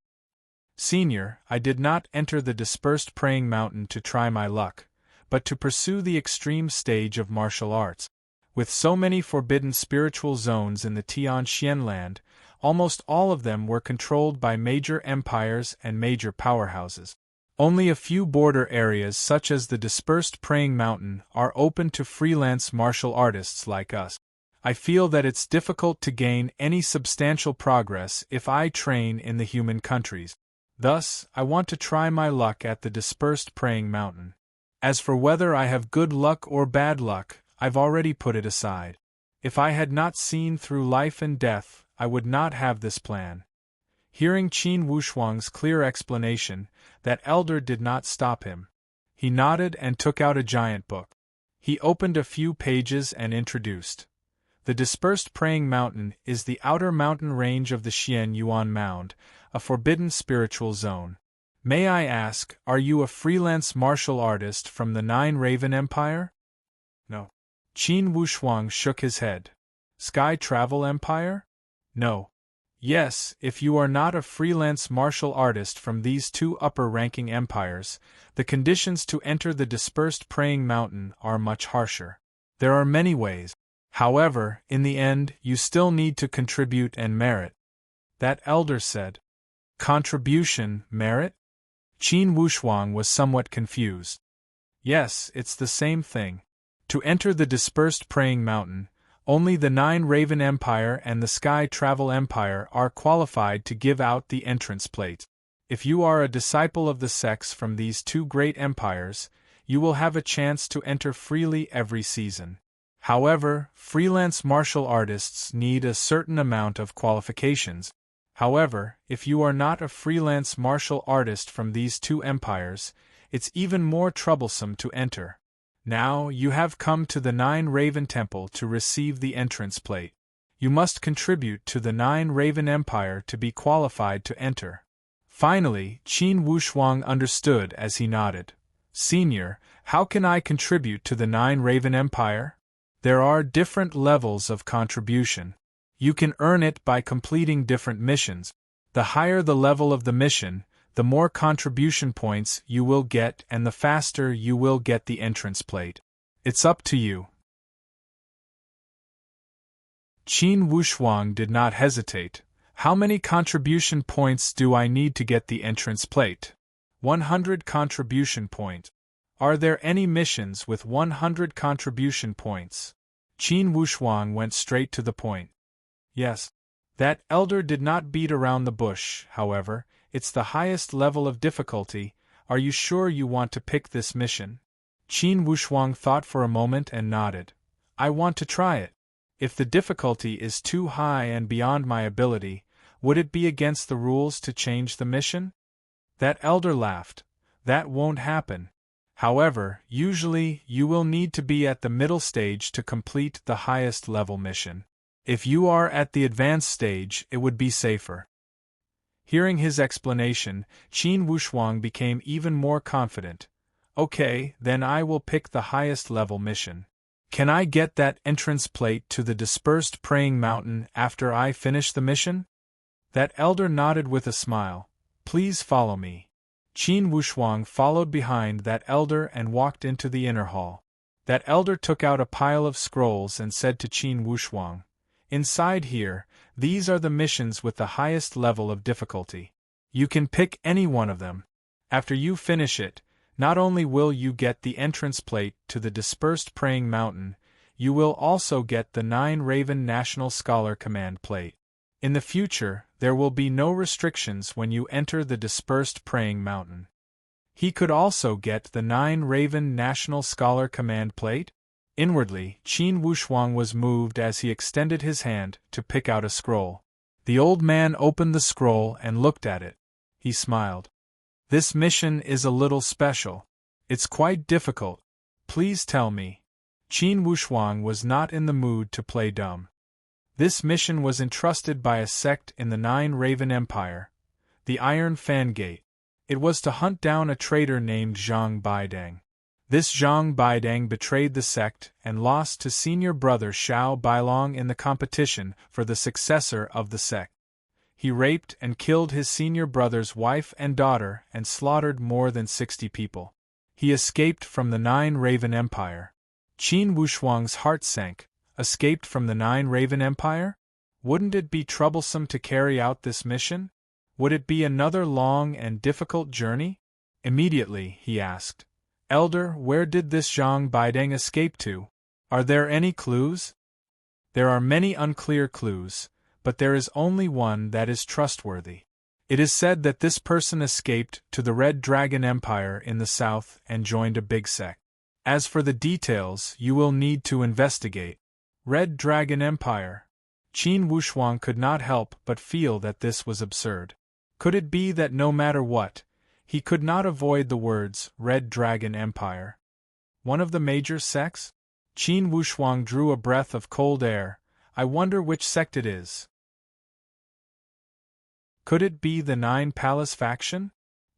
A: Senior, I did not enter the Dispersed Praying Mountain to try my luck, but to pursue the extreme stage of martial arts. With so many forbidden spiritual zones in the Tianxian land, almost all of them were controlled by major empires and major powerhouses. Only a few border areas such as the Dispersed Praying Mountain are open to freelance martial artists like us. I feel that it's difficult to gain any substantial progress if I train in the human countries. Thus, I want to try my luck at the Dispersed Praying Mountain. As for whether I have good luck or bad luck, I've already put it aside. If I had not seen through life and death, I would not have this plan." Hearing Qin Wushuang's clear explanation, that elder did not stop him. He nodded and took out a giant book. He opened a few pages and introduced. "The Dispersed Praying Mountain is the outer mountain range of the Xian Yuan Mound, a forbidden spiritual zone. May I ask, are you a freelance martial artist from the Nine Raven Empire?" "No." Qin Wushuang shook his head. "Sky Travel Empire?" "No." "Yes, if you are not a freelance martial artist from these two upper-ranking empires, the conditions to enter the Dispersed Praying Mountain are much harsher. There are many ways. However, in the end, you still need to contribute and merit." That elder said. "Contribution, merit?" Qin Wushuang was somewhat confused. "Yes, it's the same thing. To enter the Dispersed Praying Mountain, only the Nine Raven Empire and the Sky Travel Empire are qualified to give out the entrance plate. If you are a disciple of the sects from these two great empires, you will have a chance to enter freely every season. However, freelance martial artists need a certain amount of qualifications. However, if you are not a freelance martial artist from these two empires, it's even more troublesome to enter. Now, you have come to the Nine Raven Temple to receive the entrance plate. You must contribute to the Nine Raven Empire to be qualified to enter." Finally, Qin Wushuang understood as he nodded. "Senior, how can I contribute to the Nine Raven Empire?" "There are different levels of contribution. You can earn it by completing different missions. The higher the level of the mission, the more contribution points you will get and the faster you will get the entrance plate. It's up to you." Qin Wushuang did not hesitate. "How many contribution points do I need to get the entrance plate?" 100 contribution point. "Are there any missions with 100 contribution points?" Qin Wushuang went straight to the point. "Yes." That elder did not beat around the bush, however. "It's the highest level of difficulty. Are you sure you want to pick this mission?" Qin Wushuang thought for a moment and nodded. "I want to try it. If the difficulty is too high and beyond my ability, would it be against the rules to change the mission?" That elder laughed. "That won't happen. However, usually you will need to be at the middle stage to complete the highest level mission. If you are at the advanced stage, it would be safer." Hearing his explanation, Qin Wushuang became even more confident. Okay, then I will pick the highest level mission. Can I get that entrance plate to the dispersed praying mountain after I finish the mission? That elder nodded with a smile. Please follow me. Qin Wushuang followed behind that elder and walked into the inner hall. That elder took out a pile of scrolls and said to Qin Wushuang, "Inside here, these are the missions with the highest level of difficulty. You can pick any one of them. After you finish it, not only will you get the entrance plate to the dispersed praying mountain, you will also get the 9 Raven National Scholar Command plate. In the future, there will be no restrictions when you enter the dispersed praying mountain." He could also get the 9 Raven National Scholar Command plate? Inwardly, Qin Wushuang was moved as he extended his hand to pick out a scroll. The old man opened the scroll and looked at it. He smiled. "This mission is a little special. It's quite difficult. Please tell me." Qin Wushuang was not in the mood to play dumb. This mission was entrusted by a sect in the 9 Raven Empire, the Iron Fan Gate. It was to hunt down a traitor named Zhang Baidang. This Zhang Baidang betrayed the sect and lost to senior brother Xiao Bailong in the competition for the successor of the sect. He raped and killed his senior brother's wife and daughter and slaughtered more than 60 people. He escaped from the 9 Raven Empire. Qin Wushuang's heart sank. Escaped from the 9 Raven Empire? Wouldn't it be troublesome to carry out this mission? Would it be another long and difficult journey? Immediately, he asked, "Elder, where did this Zhang Baidang escape to? Are there any clues?" "There are many unclear clues, but there is only one that is trustworthy. It is said that this person escaped to the Red Dragon Empire in the south and joined a big sect. As for the details, you will need to investigate." Red Dragon Empire. Qin Wushuang could not help but feel that this was absurd. Could it be that no matter what, he could not avoid the words Red Dragon Empire? One of the major sects? Qin Wushuang drew a breath of cold air. I wonder which sect it is. Could it be the 9 Palace faction?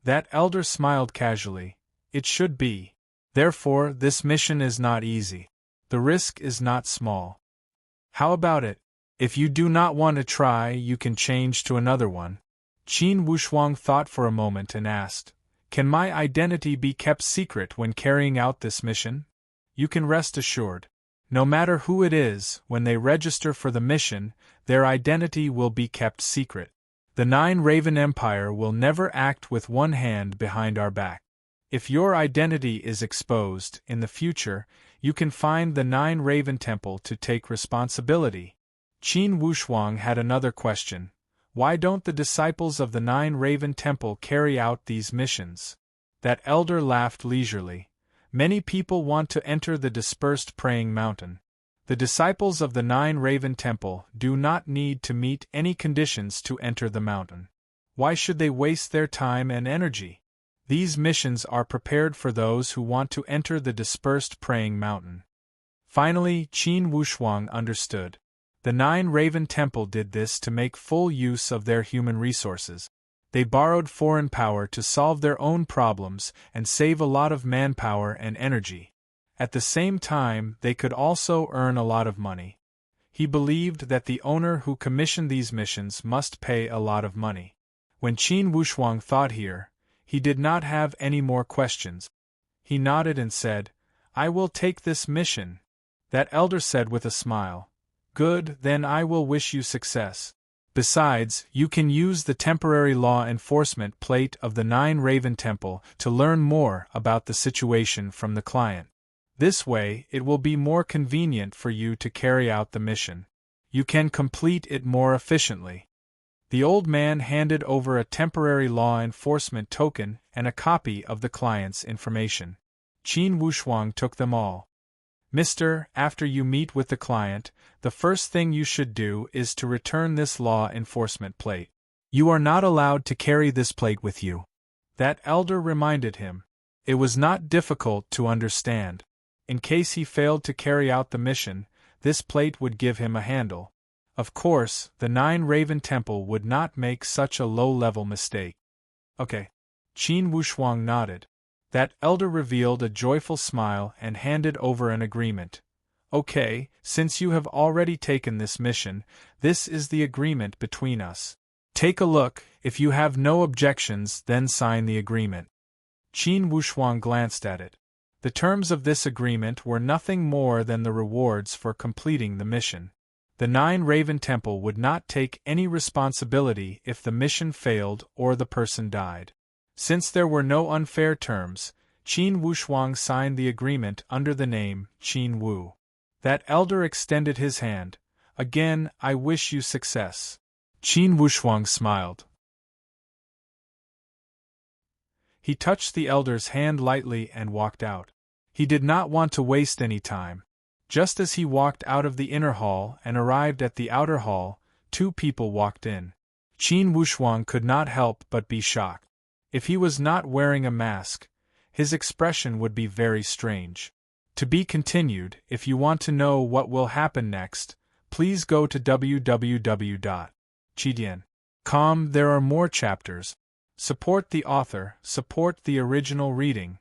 A: That elder smiled casually. It should be. Therefore, this mission is not easy. The risk is not small. How about it? If you do not want to try, you can change to another one. Qin Wushuang thought for a moment and asked, "Can my identity be kept secret when carrying out this mission?" "You can rest assured. No matter who it is, when they register for the mission, their identity will be kept secret. The 9 Raven Empire will never act with one hand behind our back. If your identity is exposed in the future, you can find the 9 Raven Temple to take responsibility." Qin Wushuang had another question. Why don't the disciples of the 9 Raven Temple carry out these missions? That elder laughed leisurely. Many people want to enter the dispersed praying mountain. The disciples of the 9 Raven Temple do not need to meet any conditions to enter the mountain. Why should they waste their time and energy? These missions are prepared for those who want to enter the dispersed praying mountain. Finally, Qin Wushuang understood. The 9 Raven Temple did this to make full use of their human resources. They borrowed foreign power to solve their own problems and save a lot of manpower and energy. At the same time, they could also earn a lot of money. He believed that the owner who commissioned these missions must pay a lot of money. When Qin Wushuang thought here, he did not have any more questions. He nodded and said, "I will take this mission." That elder said with a smile, "Good, then I will wish you success. Besides, you can use the temporary law enforcement plate of the 9 Raven Temple to learn more about the situation from the client. This way, it will be more convenient for you to carry out the mission. You can complete it more efficiently." The old man handed over a temporary law enforcement token and a copy of the client's information. Qin Wushuang took them all. "Mister, after you meet with the client, the first thing you should do is to return this law enforcement plate. You are not allowed to carry this plate with you." That elder reminded him. It was not difficult to understand. In case he failed to carry out the mission, this plate would give him a handle. Of course, the 9 Raven Temple would not make such a low-level mistake. Okay. Qin Wushuang nodded. That elder revealed a joyful smile and handed over an agreement. Okay, since you have already taken this mission, this is the agreement between us. Take a look, if you have no objections, then sign the agreement. Qin Wushuang glanced at it. The terms of this agreement were nothing more than the rewards for completing the mission. The Nine Raven Temple would not take any responsibility if the mission failed or the person died. Since there were no unfair terms, Qin Wushuang signed the agreement under the name Qin Wu. That elder extended his hand. Again, I wish you success. Qin Wushuang smiled. He touched the elder's hand lightly and walked out. He did not want to waste any time. Just as he walked out of the inner hall and arrived at the outer hall, two people walked in. Qin Wushuang could not help but be shocked. If he was not wearing a mask, his expression would be very strange. To be continued. If you want to know what will happen next, please go to www.chidian.com. There are more chapters. Support the author, support the original reading.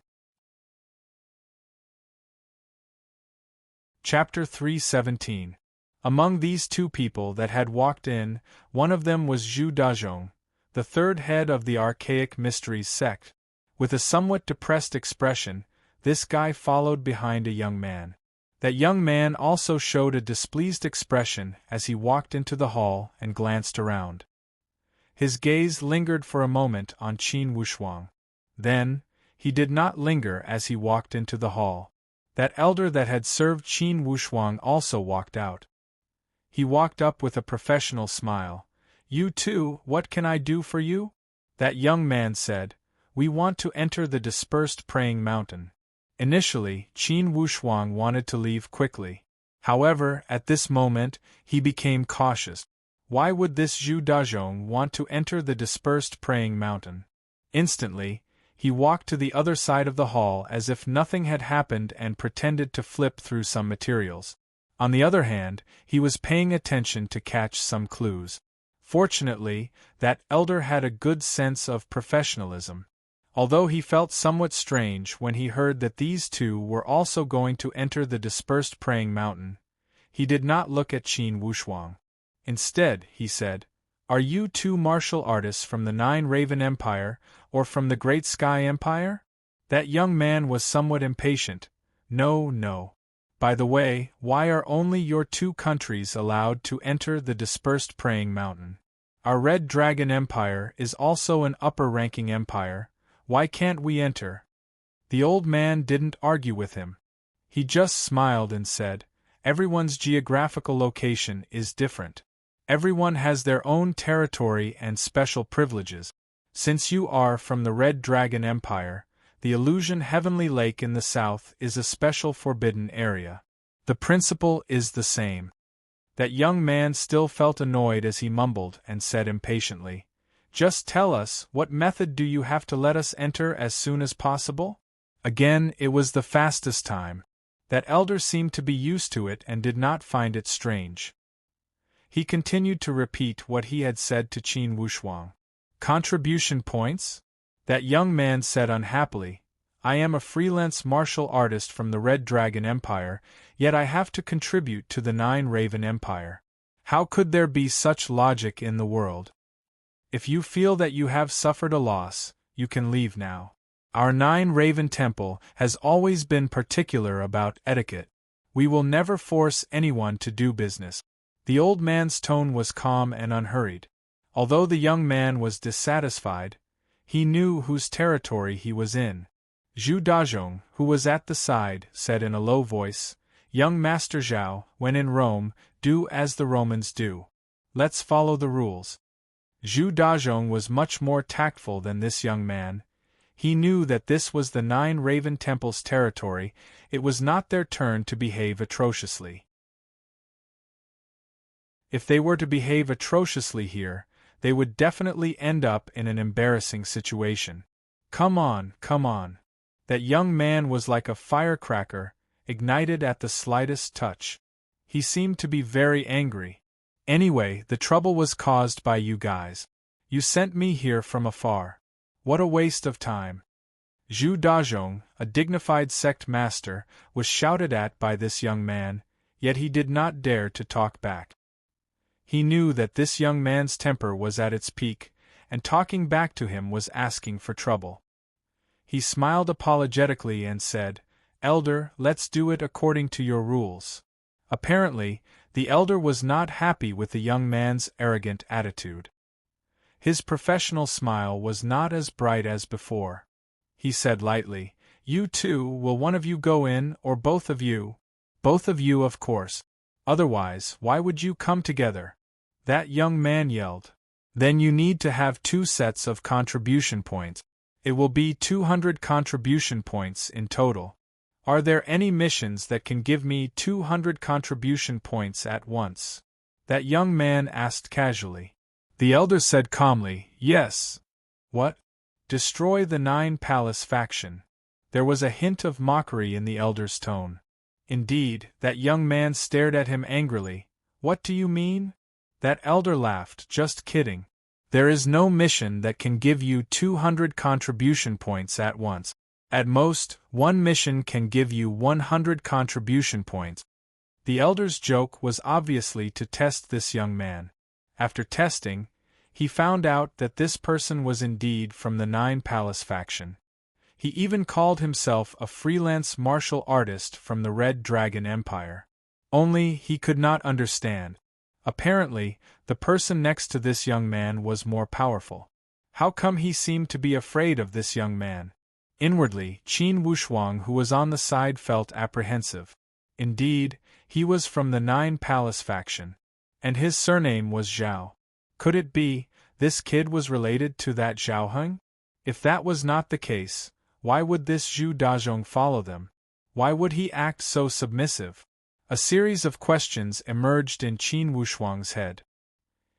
A: Chapter 317. Among these two people that had walked in, one of them was Zhu Dazhong, the third head of the Archaic Mysteries sect. With a somewhat depressed expression, this guy followed behind a young man. That young man also showed a displeased expression as he walked into the hall and glanced around. His gaze lingered for a moment on Qin Wushuang. Then, he did not linger as he walked into the hall. That elder that had served Qin Wushuang also walked out. He walked up with a professional smile. You too, what can I do for you? That young man said, We want to enter the dispersed praying mountain. Initially, Qin Wushuang wanted to leave quickly. However, at this moment, he became cautious. Why would this Zhu Dazhong want to enter the dispersed praying mountain? Instantly, he walked to the other side of the hall as if nothing had happened and pretended to flip through some materials. On the other hand, he was paying attention to catch some clues. Fortunately, that elder had a good sense of professionalism. Although he felt somewhat strange when he heard that these two were also going to enter the dispersed praying mountain, he did not look at Qin Wushuang. Instead, he said, Are you two martial artists from the Nine Raven Empire, or from the Great Sky Empire? That young man was somewhat impatient. No. By the way, why are only your two countries allowed to enter the dispersed praying mountain? Our Red Dragon Empire is also an upper-ranking empire. Why can't we enter? The old man didn't argue with him. He just smiled and said, Everyone's geographical location is different. Everyone has their own territory and special privileges. Since you are from the Red Dragon Empire, the Illusion Heavenly Lake in the south is a special forbidden area. The principle is the same. That young man still felt annoyed as he mumbled and said impatiently, Just tell us, what method do you have to let us enter as soon as possible? Again, it was the fastest time. That elder seemed to be used to it and did not find it strange. He continued to repeat what he had said to Qin Wushuang. Contribution points? That young man said unhappily, I am a freelance martial artist from the Red Dragon Empire, yet I have to contribute to the Nine Raven Empire. How could there be such logic in the world? If you feel that you have suffered a loss, you can leave now. Our Nine Raven Temple has always been particular about etiquette. We will never force anyone to do business. The old man's tone was calm and unhurried. Although the young man was dissatisfied, he knew whose territory he was in. Zhu Dazhong, who was at the side, said in a low voice, Young Master Zhao, when in Rome, do as the Romans do. Let's follow the rules. Zhu Dazhong was much more tactful than this young man. He knew that this was the Nine Raven Temple's territory. It was not their turn to behave atrociously. If they were to behave atrociously here, they would definitely end up in an embarrassing situation. Come on. That young man was like a firecracker, ignited at the slightest touch. He seemed to be very angry. Anyway, the trouble was caused by you guys. You sent me here from afar. What a waste of time. Zhu Dazhong, a dignified sect master, was shouted at by this young man, yet he did not dare to talk back. He knew that this young man's temper was at its peak, and talking back to him was asking for trouble. He smiled apologetically and said, "Elder, let's do it according to your rules." Apparently, the elder was not happy with the young man's arrogant attitude. His professional smile was not as bright as before. He said lightly, "You two, will one of you go in, or both of you?" "Both of you, of course. Otherwise, why would you come together?" that young man yelled. "Then you need to have 2 sets of contribution points. It will be 200 contribution points in total. Are there any missions that can give me 200 contribution points at once?" that young man asked casually. The elder said calmly, "Yes." "What?" "Destroy the 9 Palace faction." There was a hint of mockery in the elder's tone. Indeed, that young man stared at him angrily. "What do you mean?" That elder laughed. "Just kidding. There is no mission that can give you 200 contribution points at once. At most, one mission can give you 100 contribution points." The elder's joke was obviously to test this young man. After testing, he found out that this person was indeed from the 9 Palace faction. He even called himself a freelance martial artist from the Red Dragon Empire. Only, he could not understand. Apparently, the person next to this young man was more powerful. How come he seemed to be afraid of this young man? Inwardly, Qin Wushuang, who was on the side, felt apprehensive. Indeed, he was from the 9 Palace faction. And his surname was Zhao. Could it be, this kid was related to that Zhao Heng? If that was not the case, why would this Zhu Dazhong follow them? Why would he act so submissive? A series of questions emerged in Qin Wushuang's head.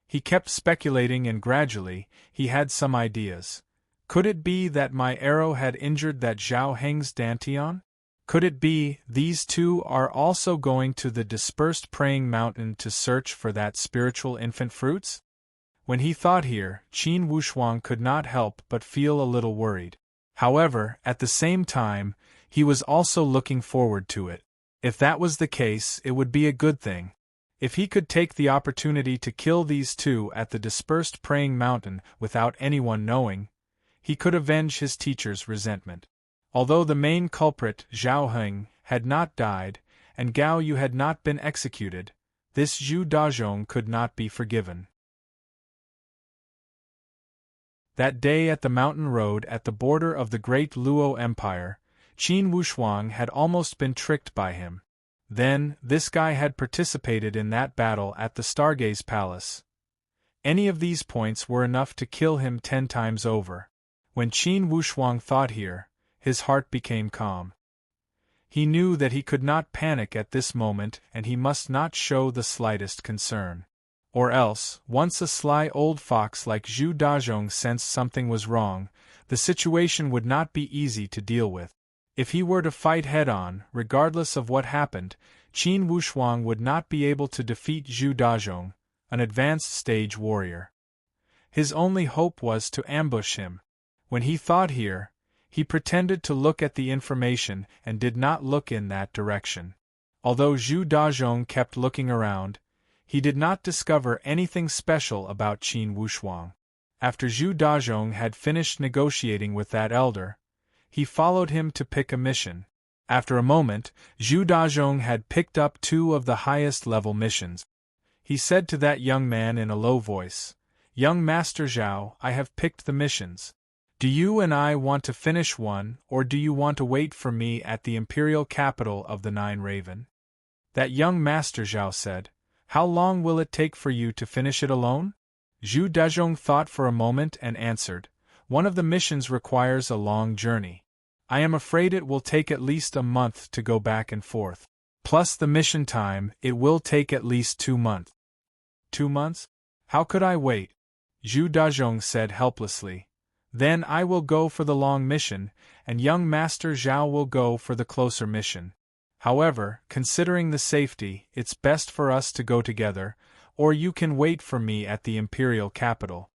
A: He kept speculating and gradually, he had some ideas. Could it be that my arrow had injured that Zhao Heng's Dantian? Could it be, these two are also going to the dispersed praying mountain to search for that spiritual infant fruits? When he thought here, Qin Wushuang could not help but feel a little worried. However, at the same time, he was also looking forward to it. If that was the case, it would be a good thing. If he could take the opportunity to kill these two at the dispersed praying mountain without anyone knowing, he could avenge his teacher's resentment. Although the main culprit, Zhao Heng, had not died, and Gao Yu had not been executed, this Zhu Dazhong could not be forgiven. That day at the mountain road at the border of the great Luo Empire, Qin Wushuang had almost been tricked by him. Then, this guy had participated in that battle at the Stargaze Palace. Any of these points were enough to kill him 10 times over. When Qin Wushuang thought here, his heart became calm. He knew that he could not panic at this moment and he must not show the slightest concern. Or else, once a sly old fox like Zhu Dazhong sensed something was wrong, the situation would not be easy to deal with. If he were to fight head-on, regardless of what happened, Qin Wushuang would not be able to defeat Zhu Dazhong, an advanced stage warrior. His only hope was to ambush him. When he thought here, he pretended to look at the information and did not look in that direction. Although Zhu Dazhong kept looking around, he did not discover anything special about Qin Wushuang. After Zhu Dazhong had finished negotiating with that elder, he followed him to pick a mission. After a moment, Zhu Dazhong had picked up 2 of the highest-level missions. He said to that young man in a low voice, "Young Master Zhao, I have picked the missions. Do you and I want to finish one, or do you want to wait for me at the imperial capital of the 9 Raven?" That young Master Zhao said, "How long will it take for you to finish it alone?" Zhu Dazhong thought for a moment and answered, "One of the missions requires a long journey. I am afraid it will take at least a month to go back and forth. Plus the mission time, it will take at least 2 months. 2 months? How could I wait?" Zhu Dazhong said helplessly. "Then I will go for the long mission, and young Master Zhao will go for the closer mission. However, considering the safety, it's best for us to go together, or you can wait for me at the imperial capital."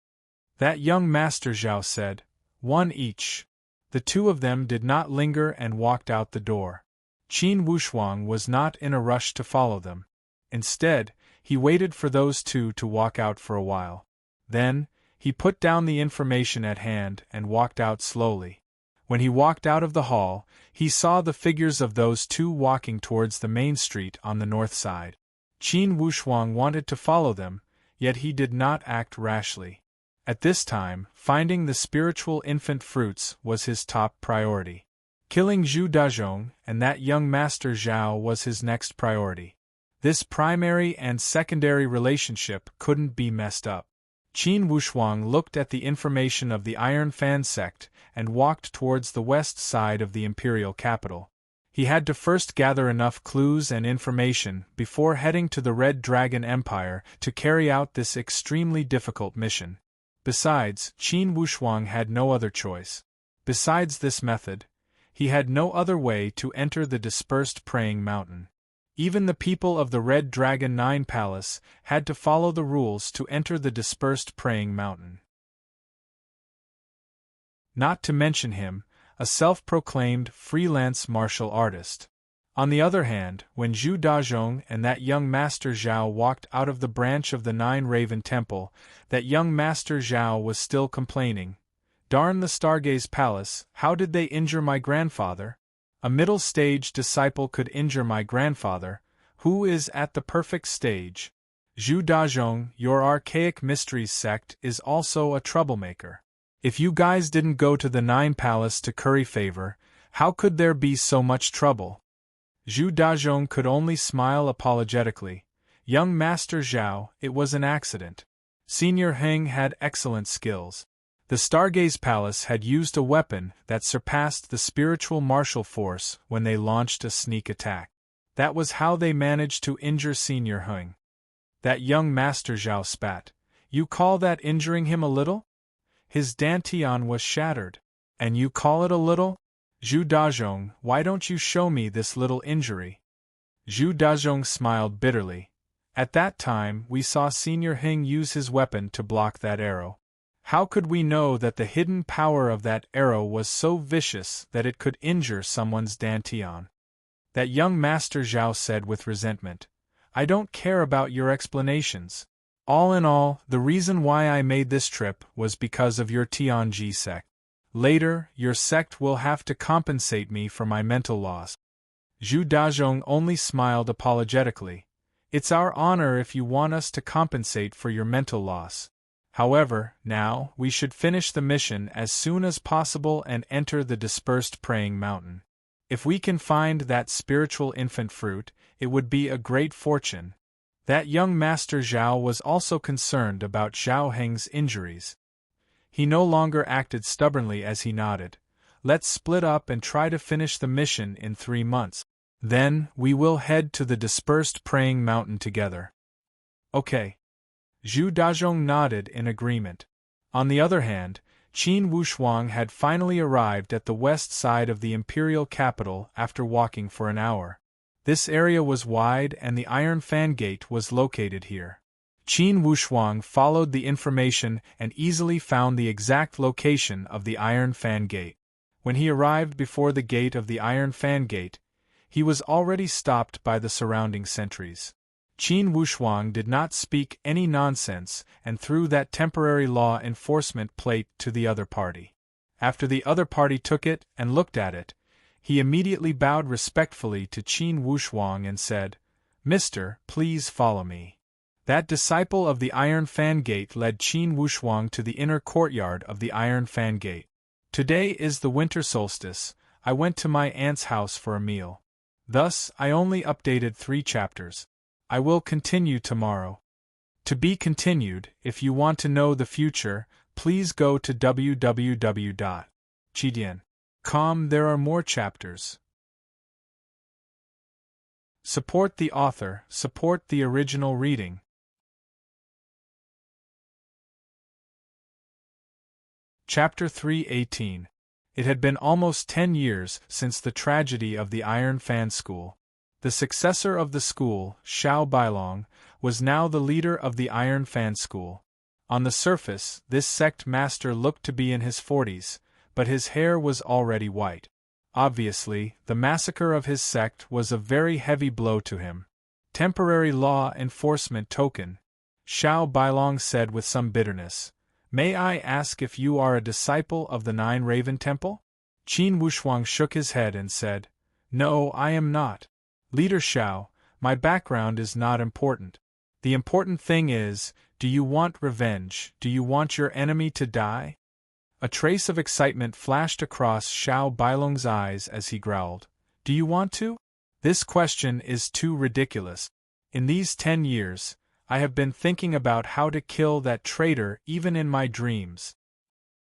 A: That young Master Zhao said, "One each." The two of them did not linger and walked out the door. Qin Wushuang was not in a rush to follow them. Instead, he waited for those two to walk out for a while. Then, he put down the information at hand and walked out slowly. When he walked out of the hall, he saw the figures of those two walking towards the main street on the north side. Qin Wushuang wanted to follow them, yet he did not act rashly. At this time, finding the spiritual infant fruits was his top priority. Killing Zhu Dazhong and that young master Zhao was his next priority. This primary and secondary relationship couldn't be messed up. Qin Wushuang looked at the information of the Iron Fan sect and walked towards the west side of the imperial capital. He had to first gather enough clues and information before heading to the Red Dragon Empire to carry out this extremely difficult mission. Besides, Qin Wushuang had no other choice. Besides this method, he had no other way to enter the dispersed praying mountain. Even the people of the Red Dragon 9 Palace had to follow the rules to enter the dispersed praying mountain. Not to mention him, a self-proclaimed freelance martial artist. On the other hand, when Zhu Dazhong and that young Master Zhao walked out of the branch of the Nine Raven Temple, that young Master Zhao was still complaining. Darn the Stargaze Palace, how did they injure my grandfather? A middle-stage disciple could injure my grandfather, who is at the perfect stage. Zhu Dazhong, your archaic mysteries sect is also a troublemaker. If you guys didn't go to the Nine Palace to curry favor, how could there be so much trouble? Zhu Dazhong could only smile apologetically. Young Master Zhao, it was an accident. Senior Heng had excellent skills. The Stargaze Palace had used a weapon that surpassed the spiritual martial force when they launched a sneak attack. That was how they managed to injure Senior Heng. That young Master Zhao spat. You call that injuring him a little? His dantian was shattered. And you call it a little? Zhu Dazhong, why don't you show me this little injury? Zhu Dazhong smiled bitterly. At that time we saw Senior Heng use his weapon to block that arrow. How could we know that the hidden power of that arrow was so vicious that it could injure someone's dantian? That young Master Zhao said with resentment. I don't care about your explanations. All in all, the reason why I made this trip was because of your Tianji sect. Later, your sect will have to compensate me for my mental loss. Zhu Dazhong only smiled apologetically. It's our honor if you want us to compensate for your mental loss. However, now, we should finish the mission as soon as possible and enter the dispersed praying mountain. If we can find that spiritual infant fruit, it would be a great fortune. That young Master Zhao was also concerned about Zhao Heng's injuries. He no longer acted stubbornly as he nodded. Let's split up and try to finish the mission in 3 months. Then, we will head to the dispersed praying mountain together. Okay. Zhu Dazhong nodded in agreement. On the other hand, Qin Wushuang had finally arrived at the west side of the imperial capital after walking for an hour. This area was wide and the Iron Fan Gate was located here. Qin Wushuang followed the information and easily found the exact location of the Iron Fan Gate. When he arrived before the gate of the Iron Fan Gate, he was already stopped by the surrounding sentries. Qin Wushuang did not speak any nonsense and threw that temporary law enforcement plate to the other party. After the other party took it and looked at it, he immediately bowed respectfully to Qin Wushuang and said, Mister, please follow me. That disciple of the Iron Fan Gate led Qin Wushuang to the inner courtyard of the Iron Fan Gate. Today is the winter solstice. I went to my aunt's house for a meal. Thus, I only updated 3 chapters. I will continue tomorrow. To be continued, if you want to know the future, please go to www.chidian.com. There are more chapters. Support the author, support the original reading. Chapter 3:18. It had been almost 10 years since the tragedy of the Iron Fan School. The successor of the school, Xiao Bailong, was now the leader of the Iron Fan School. On the surface, this sect master looked to be in his 40s, but his hair was already white. Obviously, the massacre of his sect was a very heavy blow to him. Temporary law enforcement token, Xiao Bailong said with some bitterness. May I ask if you are a disciple of the Nine Raven Temple? Qin Wushuang shook his head and said, No, I am not. Leader Xiao, my background is not important. The important thing is, do you want revenge? Do you want your enemy to die? A trace of excitement flashed across Xiao Bailong's eyes as he growled. Do you want to? This question is too ridiculous. In these 10 years, I have been thinking about how to kill that traitor even in my dreams.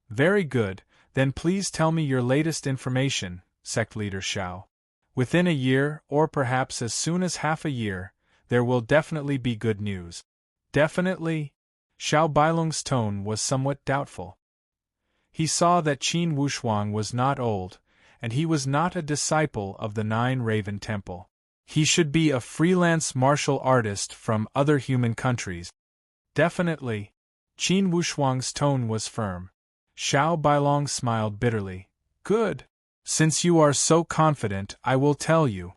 A: Very good, then please tell me your latest information, sect leader Xiao. Within a year, or perhaps as soon as half a year, there will definitely be good news. Definitely? Xiao Bailong's tone was somewhat doubtful. He saw that Qin Wushuang was not old, and he was not a disciple of the Nine Raven Temple. He should be a freelance martial artist from other human countries. Definitely. Qin Wushuang's tone was firm. Xiao Bailong smiled bitterly. Good. Since you are so confident, I will tell you.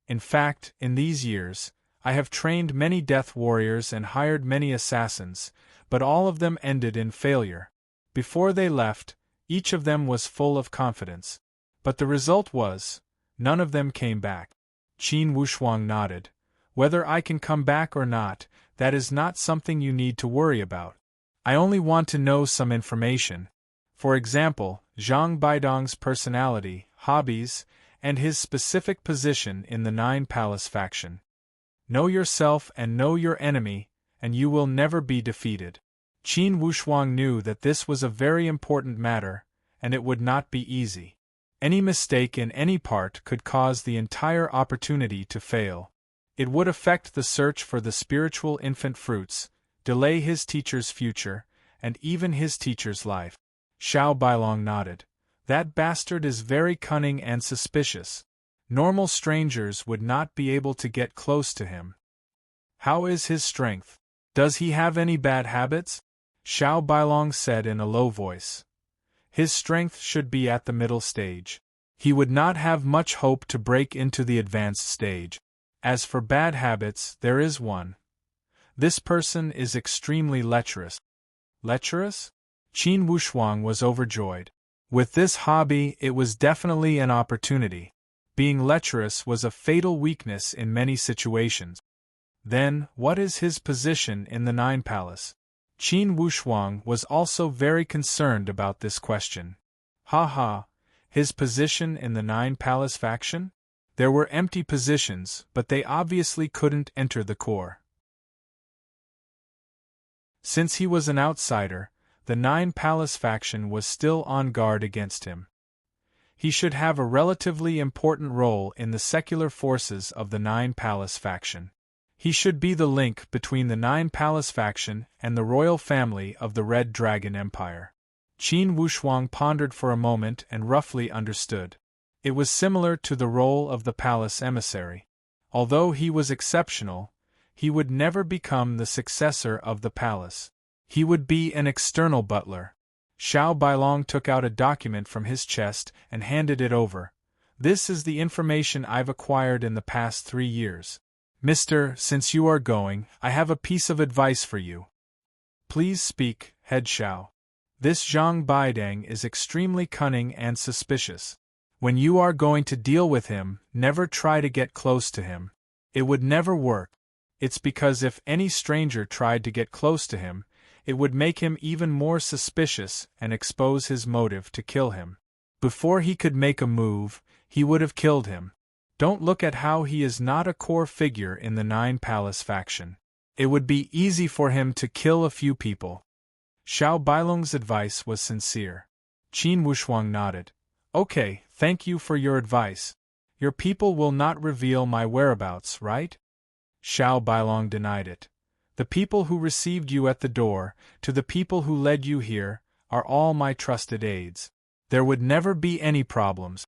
A: In fact, in these years, I have trained many death warriors and hired many assassins, but all of them ended in failure. Before they left, each of them was full of confidence. But the result was, none of them came back. Qin Wushuang nodded. Whether I can come back or not, that is not something you need to worry about. I only want to know some information. For example, Zhang Baidong's personality, hobbies, and his specific position in the Nine Palace faction. Know yourself and know your enemy, and you will never be defeated. Qin Wushuang knew that this was a very important matter, and it would not be easy. Any mistake in any part could cause the entire opportunity to fail. It would affect the search for the spiritual infant fruits, delay his teacher's future, and even his teacher's life. Xiao Bailong nodded. That bastard is very cunning and suspicious. Normal strangers would not be able to get close to him. How is his strength? Does he have any bad habits? Xiao Bailong said in a low voice. His strength should be at the middle stage. He would not have much hope to break into the advanced stage. As for bad habits, there is one. This person is extremely lecherous. Lecherous? Qin Wushuang was overjoyed. With this hobby, it was definitely an opportunity. Being lecherous was a fatal weakness in many situations. Then, what is his position in the Nine Palace? Qin Wushuang was also very concerned about this question. His position in the Nine Palace faction? There were empty positions, but they obviously couldn't enter the core. Since he was an outsider, the Nine Palace faction was still on guard against him. He should have a relatively important role in the secular forces of the Nine Palace faction. He should be the link between the Nine Palace faction and the royal family of the Red Dragon Empire. Qin Wushuang pondered for a moment and roughly understood. It was similar to the role of the palace emissary. Although he was exceptional, he would never become the successor of the palace. He would be an external butler. Xiao Bailong took out a document from his chest and handed it over. This is the information I've acquired in the past 3 years. Mister, since you are going, I have a piece of advice for you. Please speak, head Xiao. This Zhang Baidong is extremely cunning and suspicious. When you are going to deal with him, never try to get close to him. It would never work. It's because if any stranger tried to get close to him, it would make him even more suspicious and expose his motive to kill him. Before he could make a move, he would have killed him. Don't look at how he is not a core figure in the Nine Palace faction. It would be easy for him to kill a few people. Xiao Bailong's advice was sincere. Qin Wushuang nodded. Okay, thank you for your advice. Your people will not reveal my whereabouts, right? Xiao Bailong denied it. The people who received you at the door, to the people who led you here, are all my trusted aides. There would never be any problems.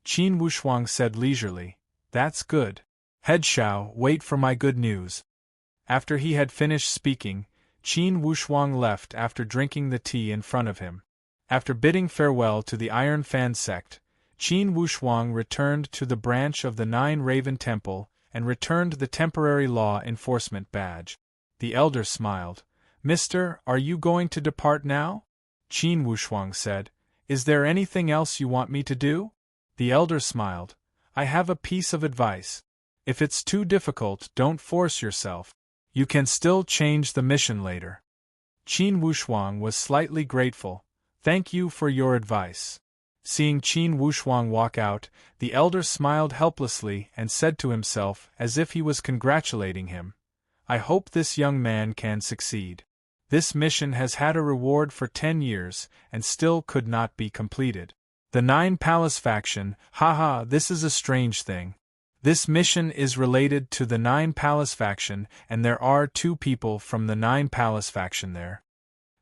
A: Qin Wushuang said leisurely, That's good. Head Xiao, wait for my good news. After he had finished speaking, Qin Wushuang left after drinking the tea in front of him. After bidding farewell to the Iron Fan sect, Qin Wushuang returned to the branch of the Nine Raven Temple and returned the temporary law enforcement badge. The elder smiled. "Mister, are you going to depart now?" Qin Wushuang said. "Is there anything else you want me to do?" The elder smiled. "I have a piece of advice. If it's too difficult, don't force yourself. You can still change the mission later." Qin Wushuang was slightly grateful. "Thank you for your advice." Seeing Qin Wushuang walk out, the elder smiled helplessly and said to himself, as if he was congratulating him, "I hope this young man can succeed. This mission has had a reward for 10 years, and still could not be completed. The Nine Palace faction, haha, this is a strange thing. This mission is related to the Nine Palace faction, and there are 2 people from the Nine Palace faction there.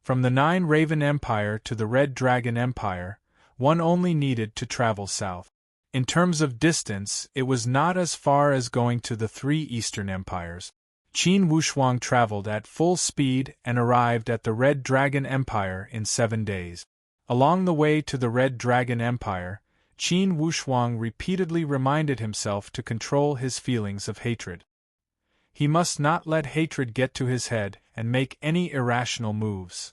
A: From the Nine Raven Empire to the Red Dragon Empire, one only needed to travel south. In terms of distance, it was not as far as going to the 3 Eastern Empires. Qin Wushuang traveled at full speed and arrived at the Red Dragon Empire in 7 days. Along the way to the Red Dragon Empire, Qin Wushuang repeatedly reminded himself to control his feelings of hatred. He must not let hatred get to his head and make any irrational moves.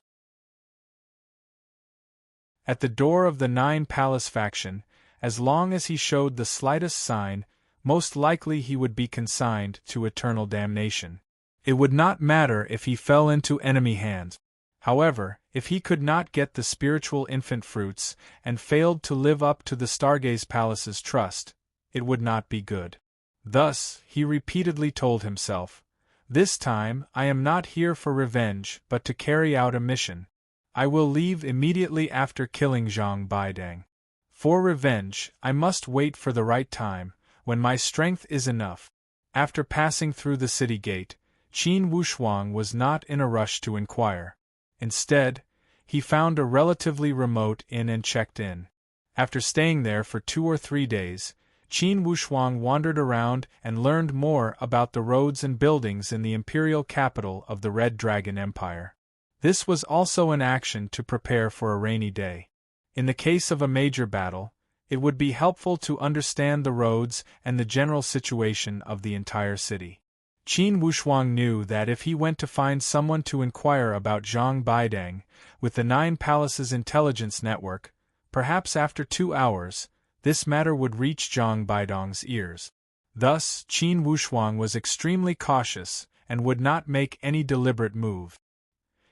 A: At the door of the Nine Palace faction, as long as he showed the slightest sign, most likely he would be consigned to eternal damnation. It would not matter if he fell into enemy hands. However, if he could not get the spiritual infant fruits and failed to live up to the Stargaze Palace's trust, it would not be good. Thus, he repeatedly told himself, "This time I am not here for revenge but to carry out a mission. I will leave immediately after killing Zhang Baidang. For revenge, I must wait for the right time, when my strength is enough." After passing through the city gate, Qin Wushuang was not in a rush to inquire. Instead, he found a relatively remote inn and checked in. After staying there for 2 or 3 days, Qin Wushuang wandered around and learned more about the roads and buildings in the imperial capital of the Red Dragon Empire. This was also an action to prepare for a rainy day. In the case of a major battle, it would be helpful to understand the roads and the general situation of the entire city. Qin Wushuang knew that if he went to find someone to inquire about Zhang Baidang, with the Nine Palaces intelligence network, perhaps after 2 hours, this matter would reach Zhang Baidang's ears. Thus, Qin Wushuang was extremely cautious and would not make any deliberate move.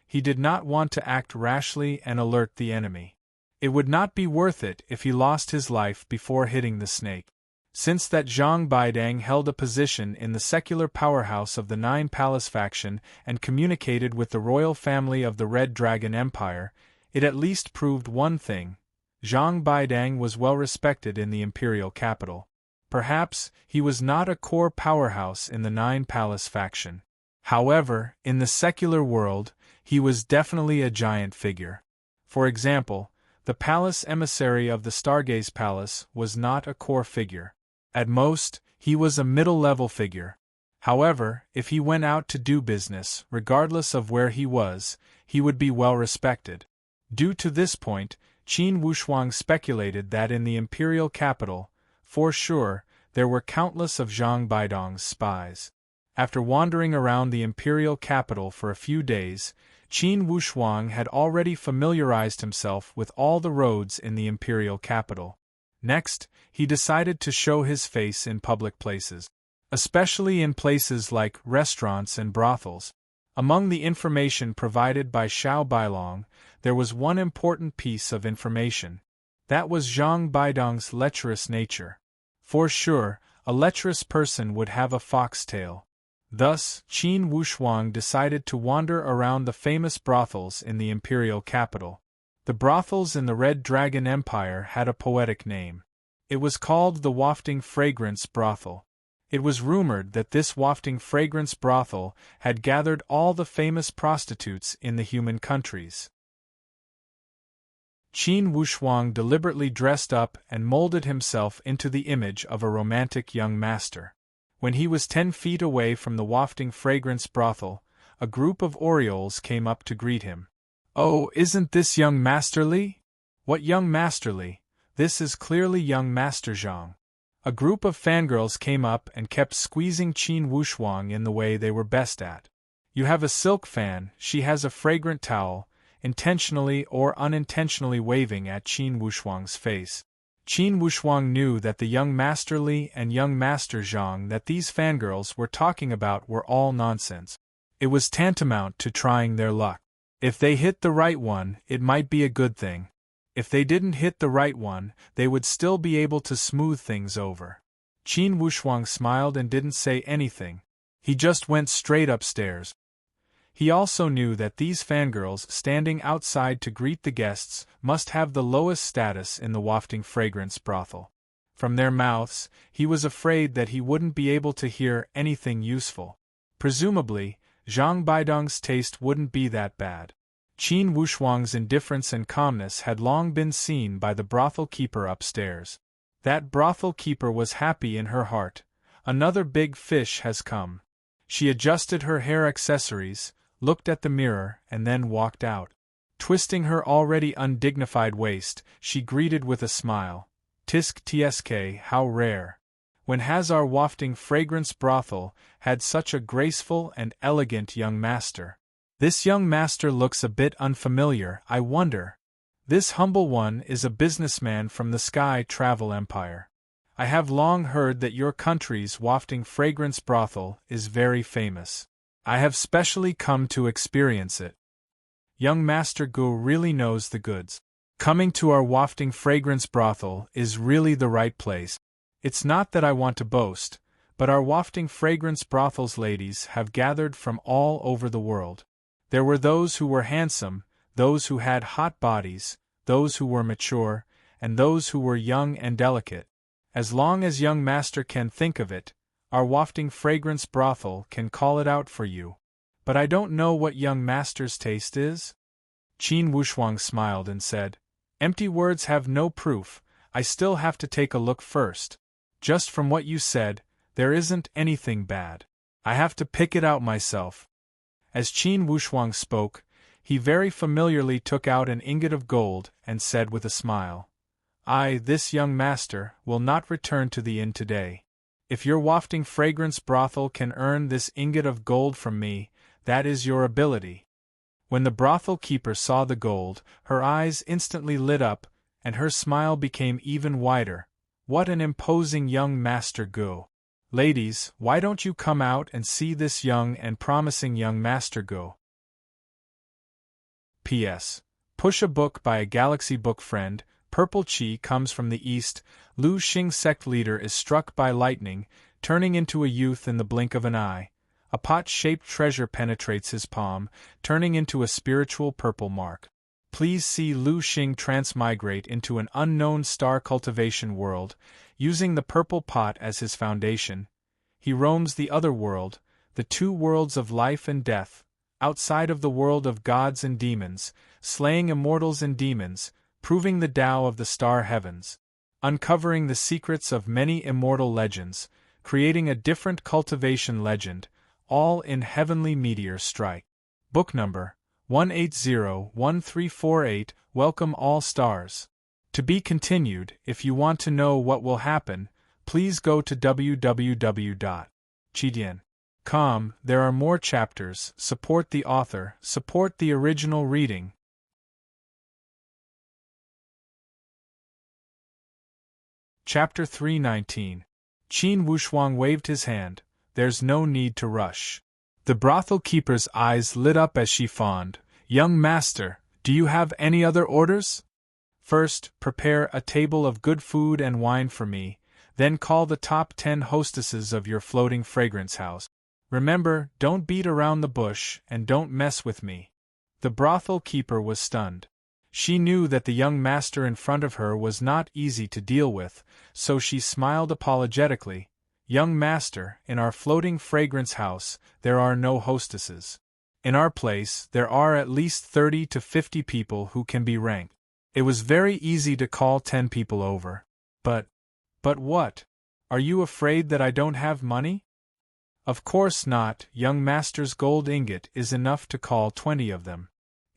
A: He did not want to act rashly and alert the enemy. It would not be worth it if he lost his life before hitting the snake. Since that Zhang Baidang held a position in the secular powerhouse of the Nine Palace faction and communicated with the royal family of the Red Dragon Empire, it at least proved one thing: Zhang Baidang was well respected in the imperial capital. Perhaps he was not a core powerhouse in the Nine Palace faction. However, in the secular world, he was definitely a giant figure. For example, the palace emissary of the Stargaze Palace was not a core figure. At most, he was a middle-level figure. However, if he went out to do business, regardless of where he was, he would be well respected. Due to this point, Qin Wushuang speculated that in the imperial capital, for sure, there were countless of Zhang Baidang's spies. After wandering around the imperial capital for a few days, Qin Wushuang had already familiarized himself with all the roads in the imperial capital. Next, he decided to show his face in public places, especially in places like restaurants and brothels. Among the information provided by Xiao Bailong, there was one important piece of information. That was Zhang Baidang's lecherous nature. For sure, a lecherous person would have a fox tail. Thus, Qin Wushuang decided to wander around the famous brothels in the imperial capital. The brothels in the Red Dragon Empire had a poetic name. It was called the Wafting Fragrance Brothel. It was rumored that this Wafting Fragrance Brothel had gathered all the famous prostitutes in the human countries. Qin Wushuang deliberately dressed up and molded himself into the image of a romantic young master. When he was 10 feet away from the Wafting Fragrance Brothel, a group of orioles came up to greet him. "Oh, isn't this young masterly?" What young masterly? This is clearly young Master Zhang. A group of fangirls came up and kept squeezing Qin Wuxuang in the way they were best at. You have a silk fan, she has a fragrant towel, intentionally or unintentionally waving at Qin Wuxuang's face. Qin Wuxuang knew that the young Master Li and young Master Zhang that these fangirls were talking about were all nonsense. It was tantamount to trying their luck. If they hit the right one, it might be a good thing. If they didn't hit the right one, they would still be able to smooth things over. Qin Wuxuang smiled and didn't say anything. He just went straight upstairs. He also knew that these fangirls standing outside to greet the guests must have the lowest status in the wafting fragrance brothel. From their mouths, he was afraid that he wouldn't be able to hear anything useful. Presumably, Zhang Baidong's taste wouldn't be that bad. Qin Wuxuang's indifference and calmness had long been seen by the brothel keeper upstairs. That brothel keeper was happy in her heart. Another big fish has come. She adjusted her hair accessories, looked at the mirror, and then walked out. Twisting her already undignified waist, she greeted with a smile. Tisk tsk, how rare. When has our wafting fragrance brothel had such a graceful and elegant young master? This young master looks a bit unfamiliar, I wonder. This humble one is a businessman from the Sky Travel Empire. I have long heard that your country's wafting fragrance brothel is very famous. I have specially come to experience it. Young Master Gu really knows the goods. Coming to our wafting fragrance brothel is really the right place. It's not that I want to boast, but our wafting fragrance brothel's ladies have gathered from all over the world. There were those who were handsome, those who had hot bodies, those who were mature, and those who were young and delicate. As long as young master can think of it, our wafting fragrance brothel can call it out for you. But I don't know what young master's taste is? Qin Wuxuang smiled and said, Empty words have no proof, I still have to take a look first. Just from what you said, there isn't anything bad. I have to pick it out myself. As Qin Wuxuang spoke, he very familiarly took out an ingot of gold and said with a smile, this young master, will not return to the inn today. If your wafting fragrance brothel can earn this ingot of gold from me, that is your ability. When the brothel keeper saw the gold, her eyes instantly lit up, and her smile became even wider. What an imposing young Master Gu! Ladies, why don't you come out and see this young and promising young Master Gu? P.S. Push a book by a Galaxy book friend. Purple Chi comes from the east. Lu Xing sect leader is struck by lightning, turning into a youth in the blink of an eye. A pot-shaped treasure penetrates his palm, turning into a spiritual purple mark. Please see Lu Xing transmigrate into an unknown star cultivation world, using the purple pot as his foundation. He roams the other world, the two worlds of life and death, outside of the world of gods and demons, slaying immortals and demons, proving the Tao of the star heavens, uncovering the secrets of many immortal legends, creating a different cultivation legend, all in Heavenly Meteor Strike. Book number 1801348. Welcome all stars. To be continued. If you want to know what will happen, please go to www.chidian.com. There are more chapters. Support the author, support the original reading. Chapter 319. Qin Wuxuang waved his hand. There's no need to rush. The brothel keeper's eyes lit up as she fawned. Young master, do you have any other orders? First, prepare a table of good food and wine for me, then call the top 10 hostesses of your floating fragrance house. Remember, don't beat around the bush and don't mess with me. The brothel keeper was stunned. She knew that the young master in front of her was not easy to deal with, so she smiled apologetically. Young master, in our floating fragrance house, there are no hostesses. In our place, there are at least 30 to 50 people who can be ranked. It was very easy to call 10 people over. But what? Are you afraid that I don't have money? Of course not, young master's gold ingot is enough to call 20 of them.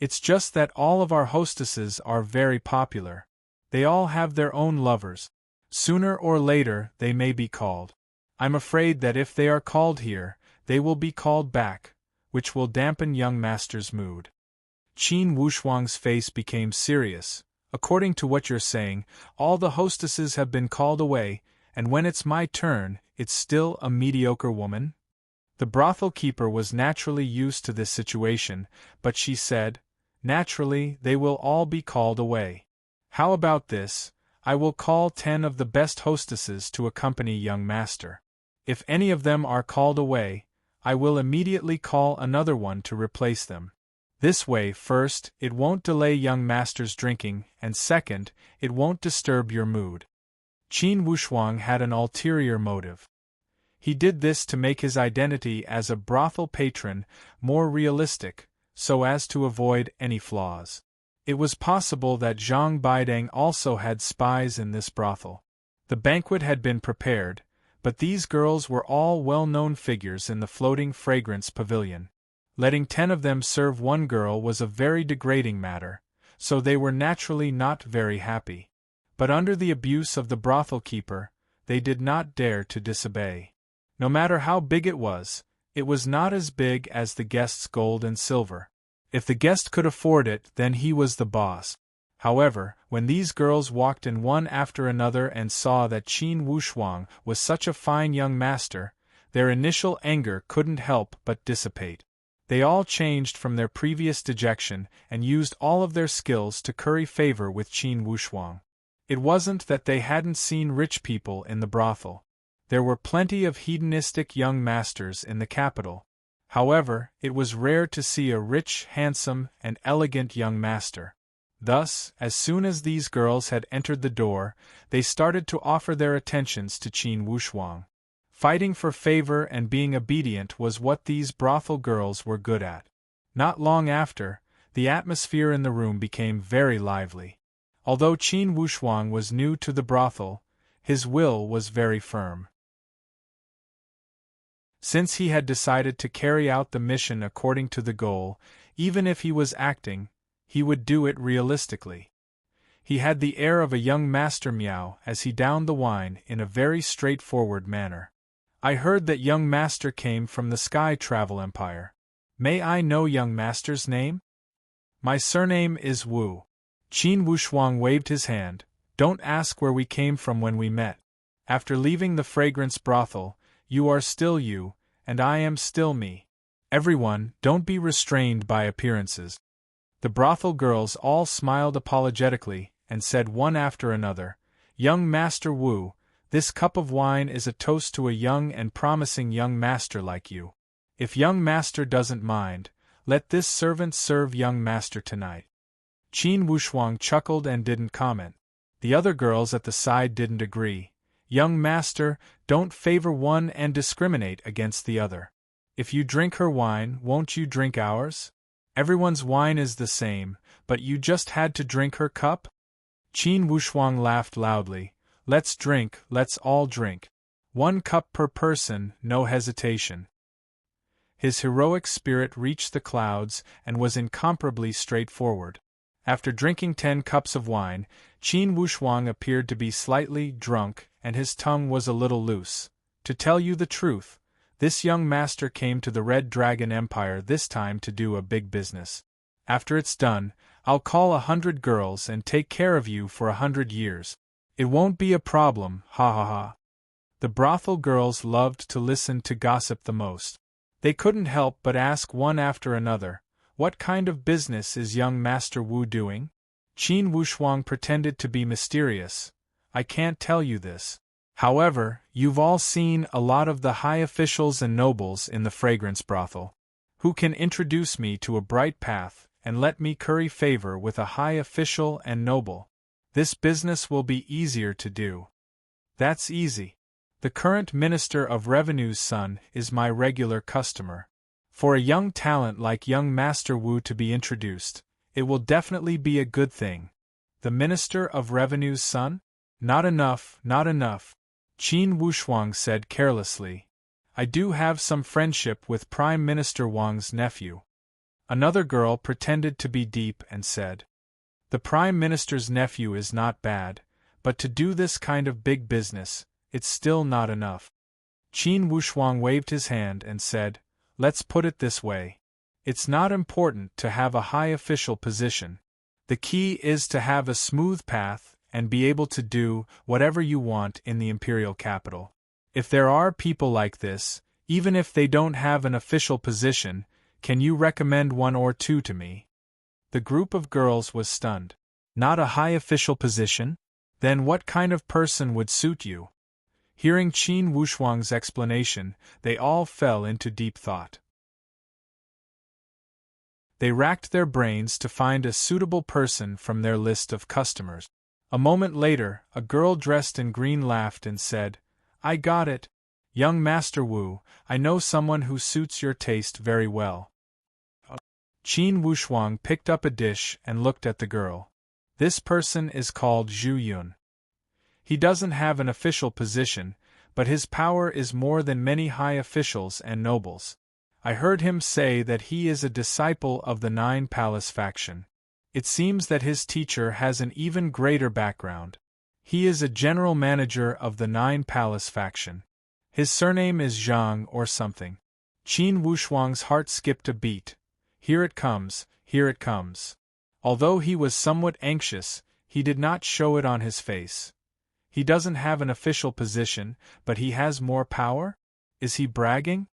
A: It's just that all of our hostesses are very popular. They all have their own lovers. Sooner or later they may be called. I'm afraid that if they are called here, they will be called back, which will dampen young master's mood." Qin Wushuang's face became serious. "According to what you're saying, all the hostesses have been called away, and when it's my turn, it's still a mediocre woman?" The brothel keeper was naturally used to this situation, but she said, "Naturally, they will all be called away. How about this? I will call 10 of the best hostesses to accompany young master. If any of them are called away, I will immediately call another one to replace them. This way, first, it won't delay young master's drinking, and second, it won't disturb your mood." Qin Wushuang had an ulterior motive. He did this to make his identity as a brothel patron more realistic, so as to avoid any flaws. It was possible that Zhang Baidang also had spies in this brothel. The banquet had been prepared, but these girls were all well-known figures in the floating fragrance pavilion. Letting 10 of them serve one girl was a very degrading matter, so they were naturally not very happy. But under the abuse of the brothel keeper, they did not dare to disobey. No matter how big it was not as big as the guest's gold and silver. If the guest could afford it, then he was the boss. However, when these girls walked in one after another and saw that Qin Wushuang was such a fine young master, their initial anger couldn't help but dissipate. They all changed from their previous dejection and used all of their skills to curry favor with Qin Wushuang. It wasn't that they hadn't seen rich people in the brothel. There were plenty of hedonistic young masters in the capital. However, it was rare to see a rich, handsome, and elegant young master. Thus, as soon as these girls had entered the door, they started to offer their attentions to Qin Wushuang. Fighting for favor and being obedient was what these brothel girls were good at. Not long after, the atmosphere in the room became very lively. Although Qin Wushuang was new to the brothel, his will was very firm. Since he had decided to carry out the mission according to the goal, even if he was acting, he would do it realistically. He had the air of a young master Miao as he downed the wine in a very straightforward manner. "I heard that young master came from the Sky Travel Empire. May I know young master's name?" "My surname is Wu." Qin Wushuang waved his hand. "Don't ask where we came from when we met. After leaving the fragrance brothel, you are still you, and I am still me. Everyone, don't be restrained by appearances." The brothel girls all smiled apologetically, and said one after another, "Young Master Wu, this cup of wine is a toast to a young and promising young master like you. If young master doesn't mind, let this servant serve young master tonight." Qin Wushuang chuckled and didn't comment. The other girls at the side didn't agree. "Young master, don't favor one and discriminate against the other. If you drink her wine, won't you drink ours? Everyone's wine is the same, but you just had to drink her cup?" Qin Wushuang laughed loudly. "Let's drink, let's all drink. 1 cup per person, no hesitation." His heroic spirit reached the clouds and was incomparably straightforward. After drinking 10 cups of wine, Qin Wushuang appeared to be slightly drunk, and his tongue was a little loose. "To tell you the truth, this young master came to the Red Dragon Empire this time to do a big business. After it's done, I'll call 100 girls and take care of you for 100 years. It won't be a problem, ha ha ha." The brothel girls loved to listen to gossip the most. They couldn't help but ask one after another, "What kind of business is young Master Wu doing?" Qin Wushuang pretended to be mysterious. "I can't tell you this. However, you've all seen a lot of the high officials and nobles in the fragrance brothel. Who can introduce me to a bright path, and let me curry favor with a high official and noble? This business will be easier to do." "That's easy. The current Minister of Revenue's son is my regular customer. For a young talent like young Master Wu to be introduced, it will definitely be a good thing." "The Minister of Revenue's son? Not enough, not enough," Qin Wushuang said carelessly. "I do have some friendship with Prime Minister Wang's nephew." Another girl pretended to be deep and said, "The Prime Minister's nephew is not bad, but to do this kind of big business, it's still not enough." Qin Wushuang waved his hand and said, "Let's put it this way. It's not important to have a high official position. The key is to have a smooth path and be able to do whatever you want in the imperial capital. If there are people like this, even if they don't have an official position, can you recommend one or two to me?" The group of girls was stunned. "Not a high official position? Then what kind of person would suit you?" Hearing Qin Wushuang's explanation, they all fell into deep thought. They racked their brains to find a suitable person from their list of customers. A moment later, a girl dressed in green laughed and said, "I got it! Young Master Wu, I know someone who suits your taste very well." Qin Wushuang picked up a dish and looked at the girl. "This person is called Zhu Yun. He doesn't have an official position, but his power is more than many high officials and nobles. I heard him say that he is a disciple of the Nine Palace faction. It seems that his teacher has an even greater background. He is a general manager of the Nine Palace faction. His surname is Zhang or something." Qin Wushuang's heart skipped a beat. Here it comes, here it comes. Although he was somewhat anxious, he did not show it on his face. He doesn't have an official position, but he has more power? Is he bragging?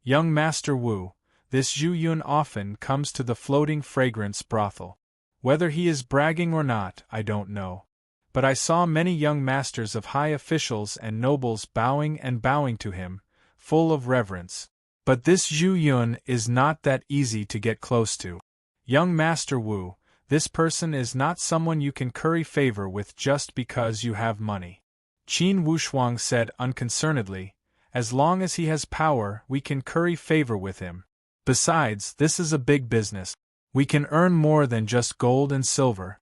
A: "Young Master Wu, this Zhu Yun often comes to the floating fragrance brothel. Whether he is bragging or not, I don't know. But I saw many young masters of high officials and nobles bowing and bowing to him, full of reverence. But this Zhu Yun is not that easy to get close to. Young Master Wu, this person is not someone you can curry favor with just because you have money." Qin Wushuang said unconcernedly, "As long as he has power, we can curry favor with him. Besides, this is a big business. We can earn more than just gold and silver."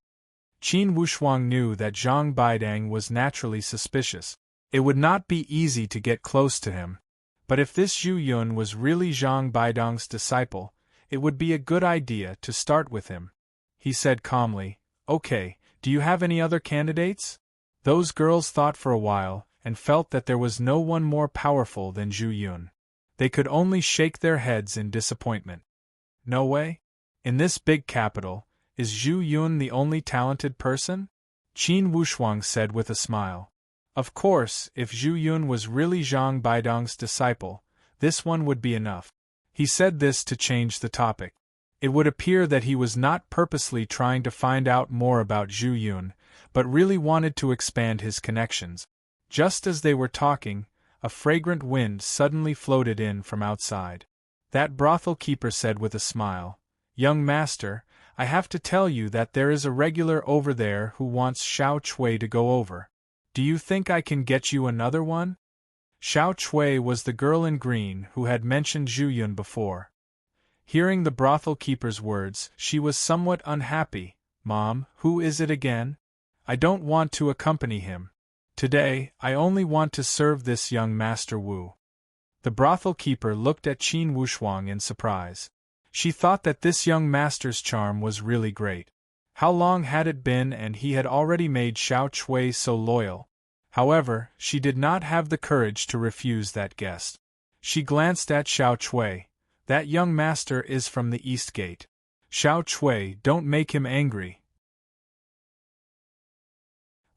A: Qin Wushuang knew that Zhang Baidang was naturally suspicious. It would not be easy to get close to him. But if this Zhu Yun was really Zhang Baidang's disciple, it would be a good idea to start with him. He said calmly, "Okay, do you have any other candidates?" Those girls thought for a while, and felt that there was no one more powerful than Zhu Yun. They could only shake their heads in disappointment. "No way? In this big capital, is Zhu Yun the only talented person?" Qin Wushuang said with a smile. "Of course, if Zhu Yun was really Zhang Baidang's disciple, this one would be enough." He said this to change the topic. It would appear that he was not purposely trying to find out more about Zhu Yun, but really wanted to expand his connections. Just as they were talking, a fragrant wind suddenly floated in from outside. That brothel keeper said with a smile, "Young master, I have to tell you that there is a regular over there who wants Xiao Chui to go over. Do you think I can get you another one?" Xiao Chui was the girl in green who had mentioned Zhu Yun before. Hearing the brothel keeper's words, she was somewhat unhappy. "Mom, who is it again? I don't want to accompany him. Today, I only want to serve this young Master Wu." The brothel keeper looked at Qin Wushuang in surprise. She thought that this young master's charm was really great. How long had it been and he had already made Xiao Chui so loyal? However, she did not have the courage to refuse that guest. She glanced at Xiao Chui. "That young master is from the East Gate. Xiao Chui, don't make him angry."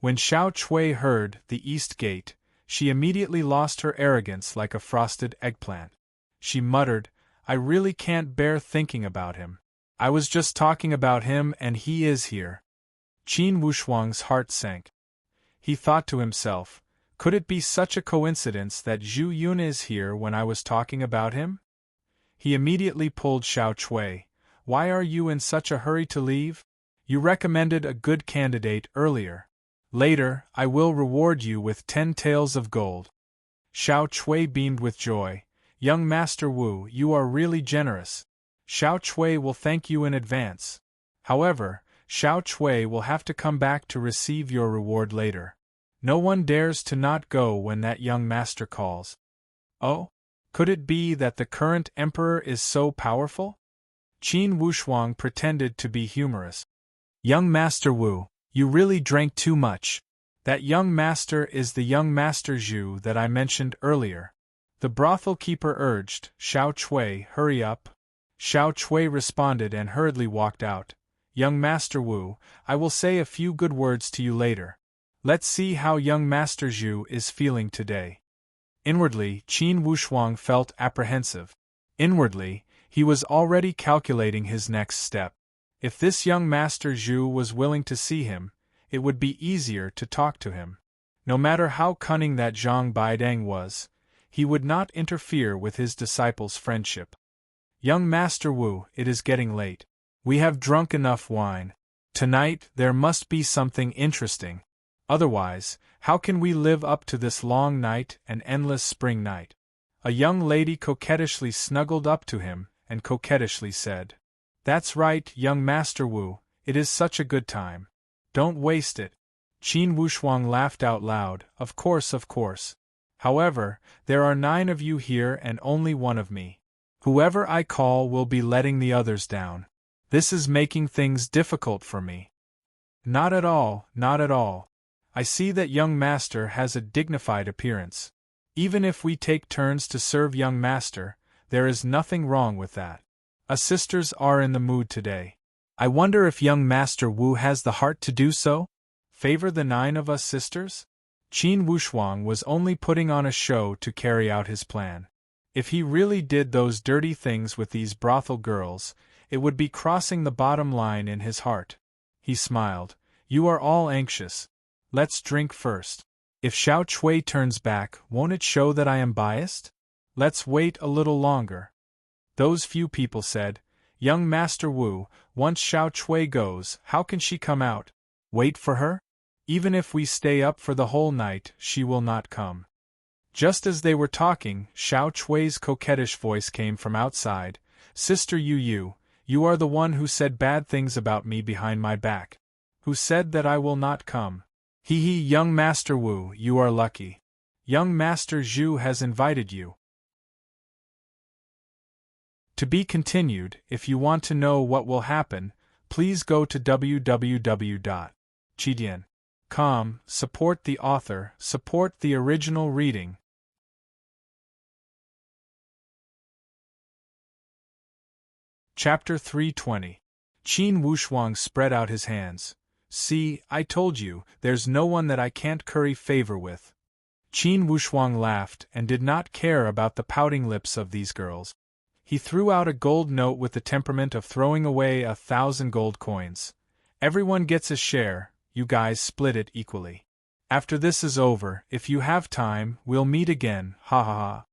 A: When Xiao Chui heard the East Gate, she immediately lost her arrogance like a frosted eggplant. She muttered, "I really can't bear thinking about him. I was just talking about him and he is here." Qin Wushuang's heart sank. He thought to himself, could it be such a coincidence that Zhu Yun is here when I was talking about him? He immediately pulled Xiao Chui. "Why are you in such a hurry to leave? You recommended a good candidate earlier. Later, I will reward you with 10 taels of gold." Xiao Chui beamed with joy. "Young Master Wu, you are really generous. Xiao Chui will thank you in advance. However, Xiao Chui will have to come back to receive your reward later. No one dares to not go when that young master calls." "Oh? Could it be that the current emperor is so powerful?" Qin Wushuang pretended to be humorous. Young Master Wu, you really drank too much. That young master is the young Master Zhu that I mentioned earlier. The brothel keeper urged. Xiao Chui, hurry up. Xiao Chui responded and hurriedly walked out. Young Master Wu, I will say a few good words to you later. Let's see how young Master Zhu is feeling today. Inwardly, Qin Wushuang felt apprehensive. Inwardly, he was already calculating his next step. If this young Master Zhu was willing to see him, it would be easier to talk to him. No matter how cunning that Zhang Baidang was, he would not interfere with his disciple's friendship. Young Master Wu, it is getting late. We have drunk enough wine. Tonight there must be something interesting. Otherwise, how can we live up to this long night and endless spring night? A young lady coquettishly snuggled up to him and coquettishly said, That's right, young Master Wu, it is such a good time. Don't waste it. Qin Wushuang laughed out loud, Of course, of course. However, there are 9 of you here and only 1 of me. Whoever I call will be letting the others down. This is making things difficult for me. Not at all, not at all. I see that young master has a dignified appearance. Even if we take turns to serve young master, there is nothing wrong with that. Us sisters are in the mood today. I wonder if young Master Wu has the heart to do so? Favor the 9 of us sisters? Qin Wushuang was only putting on a show to carry out his plan. If he really did those dirty things with these brothel girls, it would be crossing the bottom line in his heart. He smiled. You are all anxious. Let's drink first. If Xiao Chui turns back, won't it show that I am biased? Let's wait a little longer. Those few people said, Young Master Wu, once Xiao Chui goes, how can she come out? Wait for her? Even if we stay up for the whole night, she will not come. Just as they were talking, Xiao Chui's coquettish voice came from outside. Sister Yu, you are the one who said bad things about me behind my back. Who said that I will not come? Hee, young Master Wu, you are lucky. Young Master Zhu has invited you. To be continued. If you want to know what will happen, please go to www.chidian.com, support the author, support the original reading. Chapter 320. Qin Wushuang spread out his hands. See, I told you, there's no one that I can't curry favor with. Qin Wushuang laughed and did not care about the pouting lips of these girls. He threw out a gold note with the temperament of throwing away 1,000 gold coins. Everyone gets a share, you guys split it equally. After this is over, if you have time, we'll meet again, ha ha ha.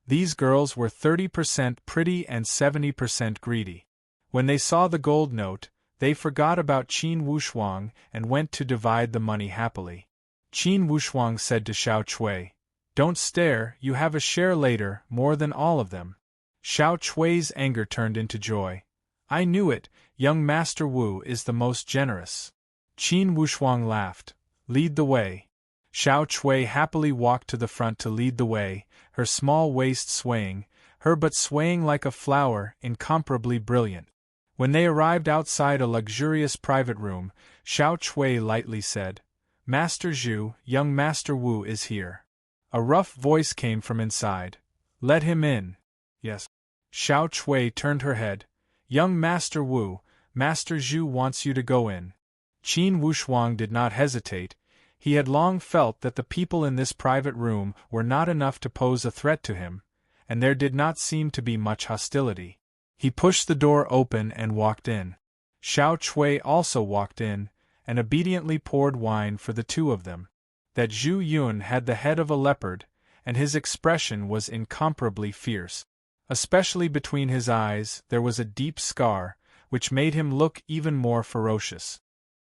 A: These girls were 30% pretty and 70% greedy. When they saw the gold note, they forgot about Qin Wushuang and went to divide the money happily. Qin Wushuang said to Xiao Chui, Don't stare, you have a share later, more than all of them. Xiao Chui's anger turned into joy. I knew it, young Master Wu is the most generous. Qin Wushuang laughed. Lead the way. Xiao Chui happily walked to the front to lead the way, her small waist swaying, her butt swaying like a flower, incomparably brilliant. When they arrived outside a luxurious private room, Xiao Chui lightly said, Master Zhu, young Master Wu is here. A rough voice came from inside. Let him in. Yes. Xiao Chui turned her head. Young Master Wu, Master Zhu wants you to go in. Qin Wushuang did not hesitate. He had long felt that the people in this private room were not enough to pose a threat to him, and there did not seem to be much hostility. He pushed the door open and walked in. Xiao Chui also walked in, and obediently poured wine for the 2 of them. That Zhu Yun had the head of a leopard, and his expression was incomparably fierce. Especially between his eyes there was a deep scar, which made him look even more ferocious.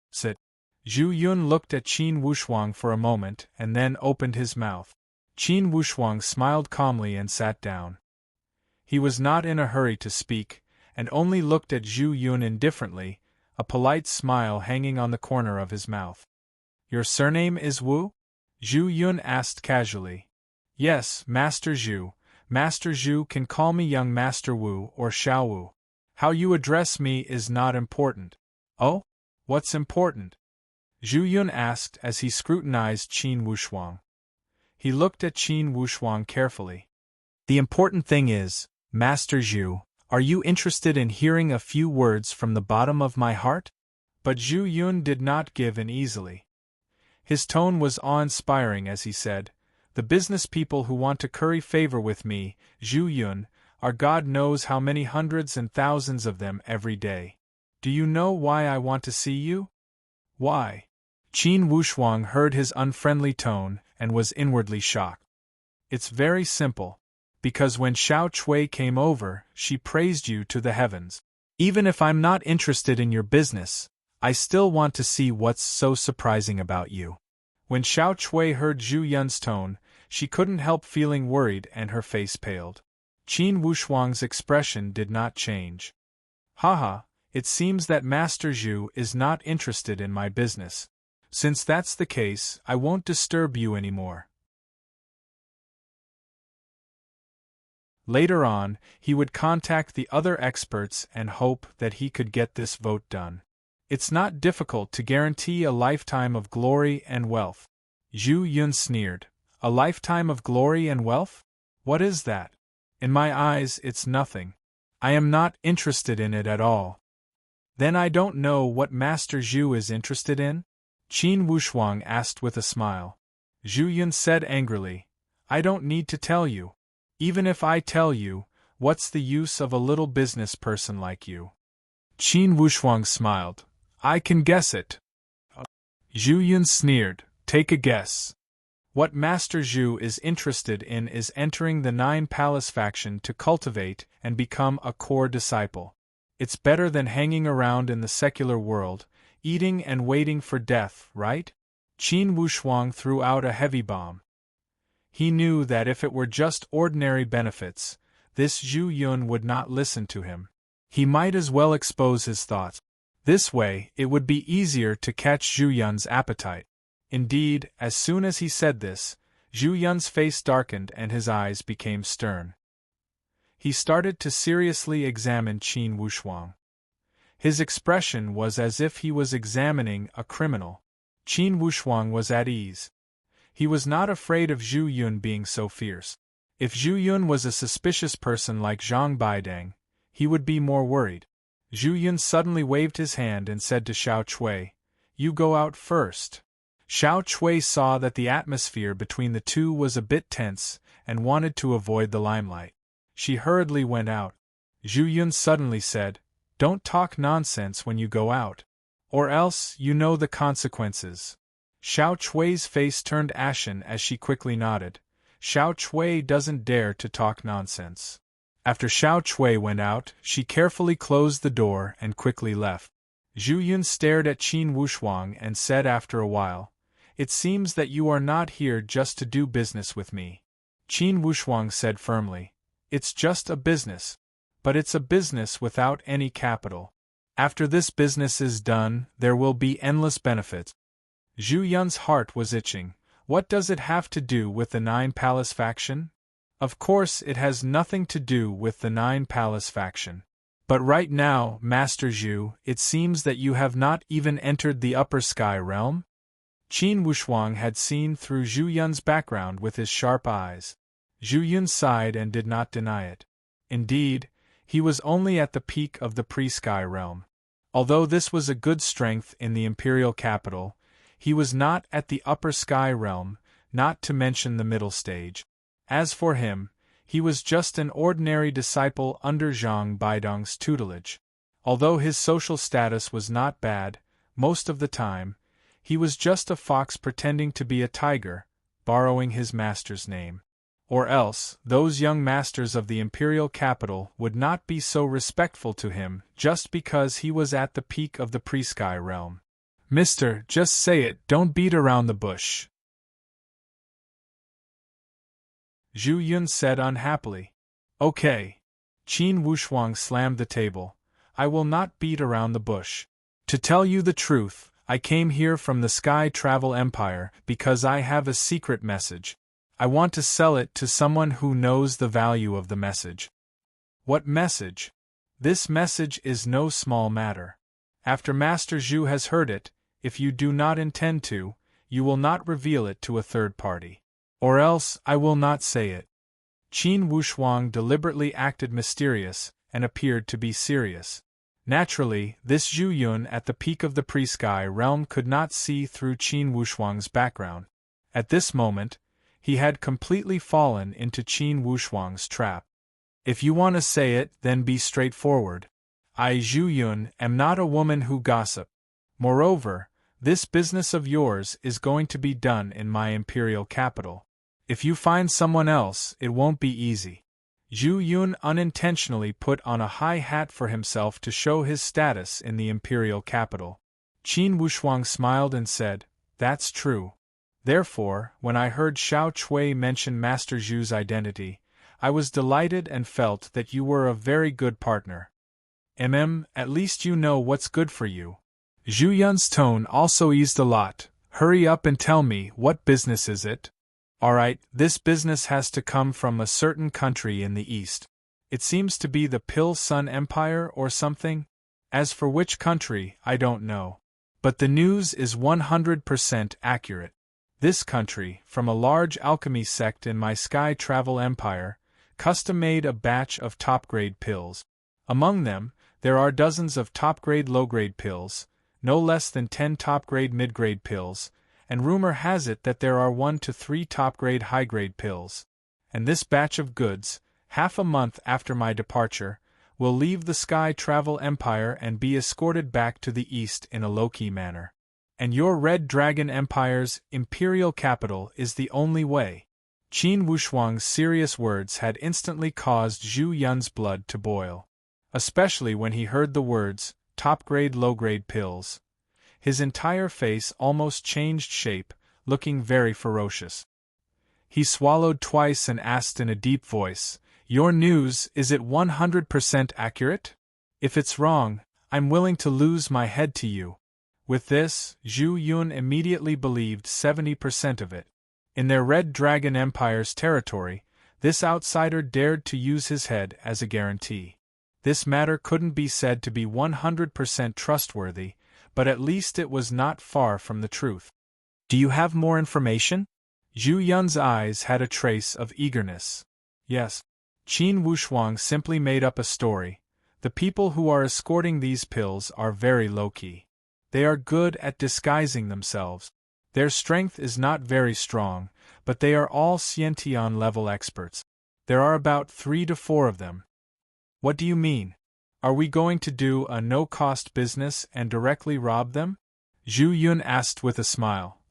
A: Sit. Zhu Yun looked at Qin Wushuang for a moment and then opened his mouth. Qin Wushuang smiled calmly and sat down. He was not in a hurry to speak, and only looked at Zhu Yun indifferently, a polite smile hanging on the corner of his mouth. Your surname is Wu? Zhu Yun asked casually. Yes, Master Zhu. Master Zhu can call me young Master Wu or Xiao Wu. How you address me is not important. Oh? What's important? Zhu Yun asked as he scrutinized Qin Wushuang. He looked at Qin Wushuang carefully. The important thing is, Master Zhu, are you interested in hearing a few words from the bottom of my heart? But Zhu Yun did not give in easily. His tone was awe-inspiring as he said, the business people who want to curry favor with me, Zhu Yun, are God knows how many hundreds and thousands of them every day. Do you know why I want to see you? Why? Qin Wushuang heard his unfriendly tone and was inwardly shocked. It's very simple. Because when Xiao Chui came over, she praised you to the heavens. Even if I'm not interested in your business, I still want to see what's so surprising about you. When Xiao Chui heard Zhu Yun's tone, she couldn't help feeling worried and her face paled. Qin Wushuang's expression did not change. Haha, it seems that Master Zhu is not interested in my business. Since that's the case, I won't disturb you anymore. Later on, he would contact the other experts and hope that he could get this vote done. It's not difficult to guarantee a lifetime of glory and wealth. Zhu Yun sneered. A lifetime of glory and wealth? What is that? In my eyes, it's nothing. I am not interested in it at all. Then I don't know what Master Zhu is interested in? Qin Wushuang asked with a smile. Zhu Yun said angrily, I don't need to tell you. Even if I tell you, what's the use of a little business person like you? Qin Wushuang smiled. I can guess it. Zhu Yun sneered. Take a guess. What Master Zhu is interested in is entering the Nine Palace faction to cultivate and become a core disciple. It's better than hanging around in the secular world, eating and waiting for death, right? Qin Wushuang threw out a heavy bomb. He knew that if it were just ordinary benefits, this Zhu Yun would not listen to him. He might as well expose his thoughts. This way, it would be easier to catch Zhu Yun's appetite. Indeed, as soon as he said this, Zhu Yun's face darkened and his eyes became stern. He started to seriously examine Qin Wushuang. His expression was as if he was examining a criminal. Qin Wushuang was at ease. He was not afraid of Zhu Yun being so fierce. If Zhu Yun was a suspicious person like Zhang Baidang, he would be more worried. Zhu Yun suddenly waved his hand and said to Xiao Chui, You go out first. Xiao Chui saw that the atmosphere between the two was a bit tense and wanted to avoid the limelight. She hurriedly went out. Zhu Yun suddenly said, Don't talk nonsense when you go out. Or else you know the consequences. Xiao Chui's face turned ashen as she quickly nodded. Xiao Chui doesn't dare to talk nonsense. After Xiao Chui went out, she carefully closed the door and quickly left. Zhu Yun stared at Qin Wushuang and said after a while, It seems that you are not here just to do business with me. Qin Wushuang said firmly, It's just a business. But it's a business without any capital. After this business is done, there will be endless benefits. Zhu Yun's heart was itching. What does it have to do with the Nine Palace faction? Of course it has nothing to do with the Nine Palace faction. But right now, Master Zhu, it seems that you have not even entered the upper sky realm? Qin Wushuang had seen through Zhu Yun's background with his sharp eyes. Zhu Yun sighed and did not deny it. Indeed, he was only at the peak of the pre-sky realm. Although this was a good strength in the imperial capital, he was not at the upper sky realm, not to mention the middle stage. As for him, he was just an ordinary disciple under Zhang Baidong's tutelage. Although his social status was not bad, most of the time, he was just a fox pretending to be a tiger, borrowing his master's name. Or else, those young masters of the imperial capital would not be so respectful to him just because he was at the peak of the pre-sky realm. Mister, just say it, don't beat around the bush. Zhu Yun said unhappily. Okay. Qin Wushuang slammed the table. I will not beat around the bush. To tell you the truth, I came here from the Sky Travel Empire because I have a secret message. I want to sell it to someone who knows the value of the message. What message? This message is no small matter. After Master Zhu has heard it, if you do not intend to, you will not reveal it to a third party. Or else I will not say it. Qin Wushuang deliberately acted mysterious, and appeared to be serious. Naturally, this Zhu Yun at the peak of the pre-sky realm could not see through Qin Wushuang's background. At this moment, he had completely fallen into Qin Wushuang's trap. If you want to say it, then be straightforward. I, Zhu Yun, am not a woman who gossip. Moreover, this business of yours is going to be done in my imperial capital. If you find someone else, it won't be easy. Zhu Yun unintentionally put on a high hat for himself to show his status in the imperial capital. Qin Wushuang smiled and said, "That's true. Therefore, when I heard Xiao Chui mention Master Zhu's identity, I was delighted and felt that you were a very good partner. At least you know what's good for you." Zhu Yun's tone also eased a lot. "Hurry up and tell me, what business is it?" "Alright, this business has to come from a certain country in the east. It seems to be the Pill Sun Empire or something. As for which country, I don't know. But the news is 100% accurate. This country, from a large alchemy sect in my Sky Travel Empire, custom-made a batch of top-grade pills. Among them, there are dozens of top-grade low-grade pills, no less than 10 top-grade mid-grade pills, and rumor has it that there are 1 to 3 top-grade high-grade pills. And this batch of goods, half a month after my departure, will leave the Sky Travel Empire and be escorted back to the east in a low-key manner. And your Red Dragon Empire's imperial capital is the only way." Qin Wushuang's serious words had instantly caused Zhu Yun's blood to boil. Especially when he heard the words, top-grade low-grade pills. His entire face almost changed shape, looking very ferocious. He swallowed twice and asked in a deep voice, "Your news, is it 100% accurate? If it's wrong, I'm willing to lose my head to you." With this, Zhu Yun immediately believed 70% of it. In their Red Dragon Empire's territory, this outsider dared to use his head as a guarantee. This matter couldn't be said to be 100% trustworthy, but at least it was not far from the truth. "Do you have more information?" Zhu Yun's eyes had a trace of eagerness. "Yes." Qin Wushuang simply made up a story. "The people who are escorting these pills are very low-key. They are good at disguising themselves. Their strength is not very strong, but they are all Xiantian-level experts. There are about 3 to 4 of them." "What do you mean? Are we going to do a no-cost business and directly rob them?" Zhu Yun asked with a smile.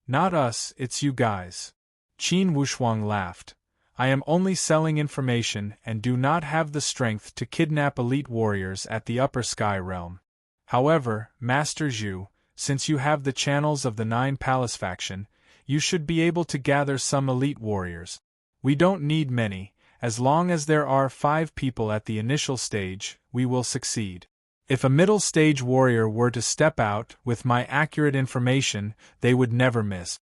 A: "Not us, it's you guys." Qin Wushuang laughed. "I am only selling information and do not have the strength to kidnap elite warriors at the upper sky realm. However, Master Zhu, since you have the channels of the 9 Palace faction, you should be able to gather some elite warriors. We don't need many, as long as there are 5 people at the initial stage, we will succeed. If a middle stage warrior were to step out, with my accurate information, they would never miss."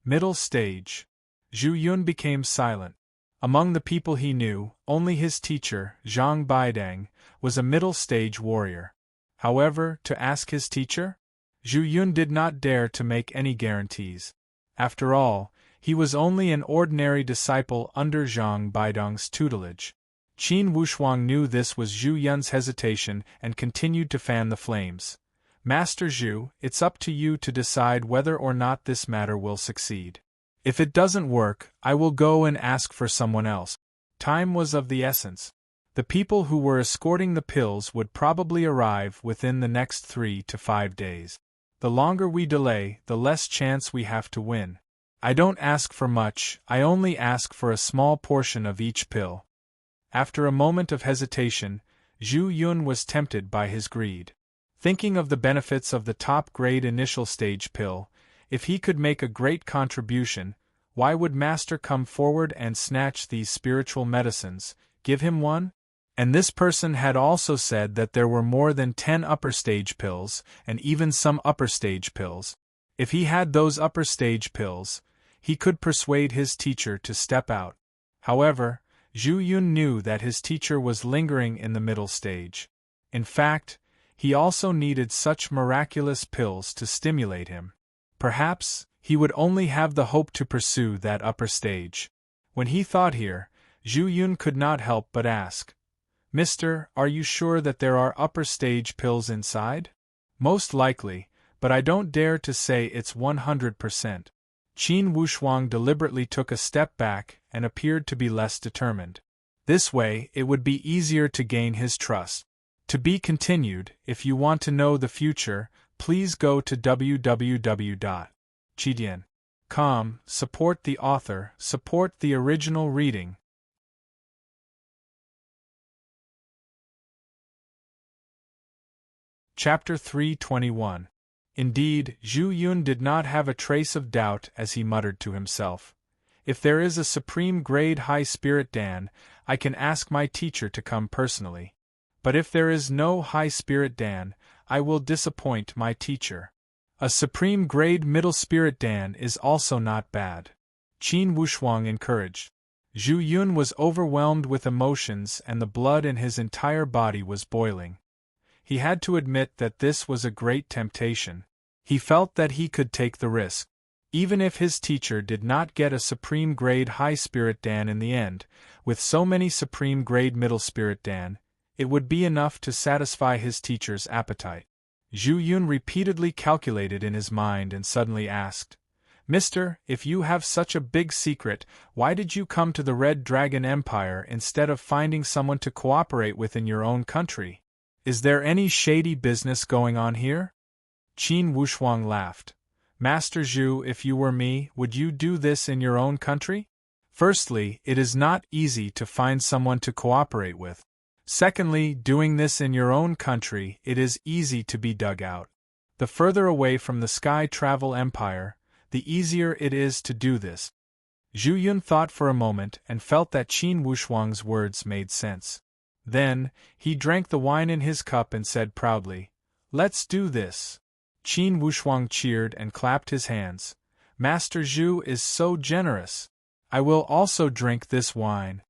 A: Middle stage. Zhu Yun became silent. Among the people he knew, only his teacher, Zhang Baidang, was a middle-stage warrior. However, to ask his teacher? Zhu Yun did not dare to make any guarantees. After all, he was only an ordinary disciple under Zhang Baidang's tutelage. Qin Wushuang knew this was Zhu Yun's hesitation and continued to fan the flames. "Master Zhu, it's up to you to decide whether or not this matter will succeed. If it doesn't work, I will go and ask for someone else." Time was of the essence. The people who were escorting the pills would probably arrive within the next 3 to 5 days. The longer we delay, the less chance we have to win. I don't ask for much, I only ask for a small portion of each pill. After a moment of hesitation, Zhu Yun was tempted by his greed. Thinking of the benefits of the top-grade initial stage pill, if he could make a great contribution, why would Master come forward and snatch these spiritual medicines, give him one? And this person had also said that there were more than 10 upper-stage pills, and even some upper-stage pills. If he had those upper-stage pills, he could persuade his teacher to step out. However, Zhu Yun knew that his teacher was lingering in the middle stage. In fact, he also needed such miraculous pills to stimulate him. Perhaps, he would only have the hope to pursue that upper stage. When he thought here, Zhu Yun could not help but ask, "Mister, are you sure that there are upper stage pills inside?" "Most likely, but I don't dare to say it's 100%. Qin Wushuang deliberately took a step back and appeared to be less determined. This way, it would be easier to gain his trust. To be continued. If you want to know the future, please go to www.chidian.com. Support the author, support the original reading. Chapter 321. Indeed, Zhu Yun did not have a trace of doubt as he muttered to himself. If there is a supreme grade high spirit Dan, I can ask my teacher to come personally. But if there is no high spirit Dan, I will disappoint my teacher. A supreme grade middle spirit Dan is also not bad. Qin Wushuang encouraged. Zhu Yun was overwhelmed with emotions and the blood in his entire body was boiling. He had to admit that this was a great temptation. He felt that he could take the risk. Even if his teacher did not get a supreme grade high spirit Dan in the end, with so many supreme grade middle spirit Dan, it would be enough to satisfy his teacher's appetite. Zhu Yun repeatedly calculated in his mind and suddenly asked, "Mister, if you have such a big secret, why did you come to the Red Dragon Empire instead of finding someone to cooperate with in your own country? Is there any shady business going on here?" Qin Wushuang laughed. "Master Zhu, if you were me, would you do this in your own country? Firstly, it is not easy to find someone to cooperate with. Secondly, doing this in your own country, it is easy to be dug out. The further away from the Sky Travel Empire, the easier it is to do this." Zhu Yun thought for a moment and felt that Qin Wushuang's words made sense. Then, he drank the wine in his cup and said proudly, "Let's do this." Qin Wushuang cheered and clapped his hands. "Master Zhu is so generous. I will also drink this wine."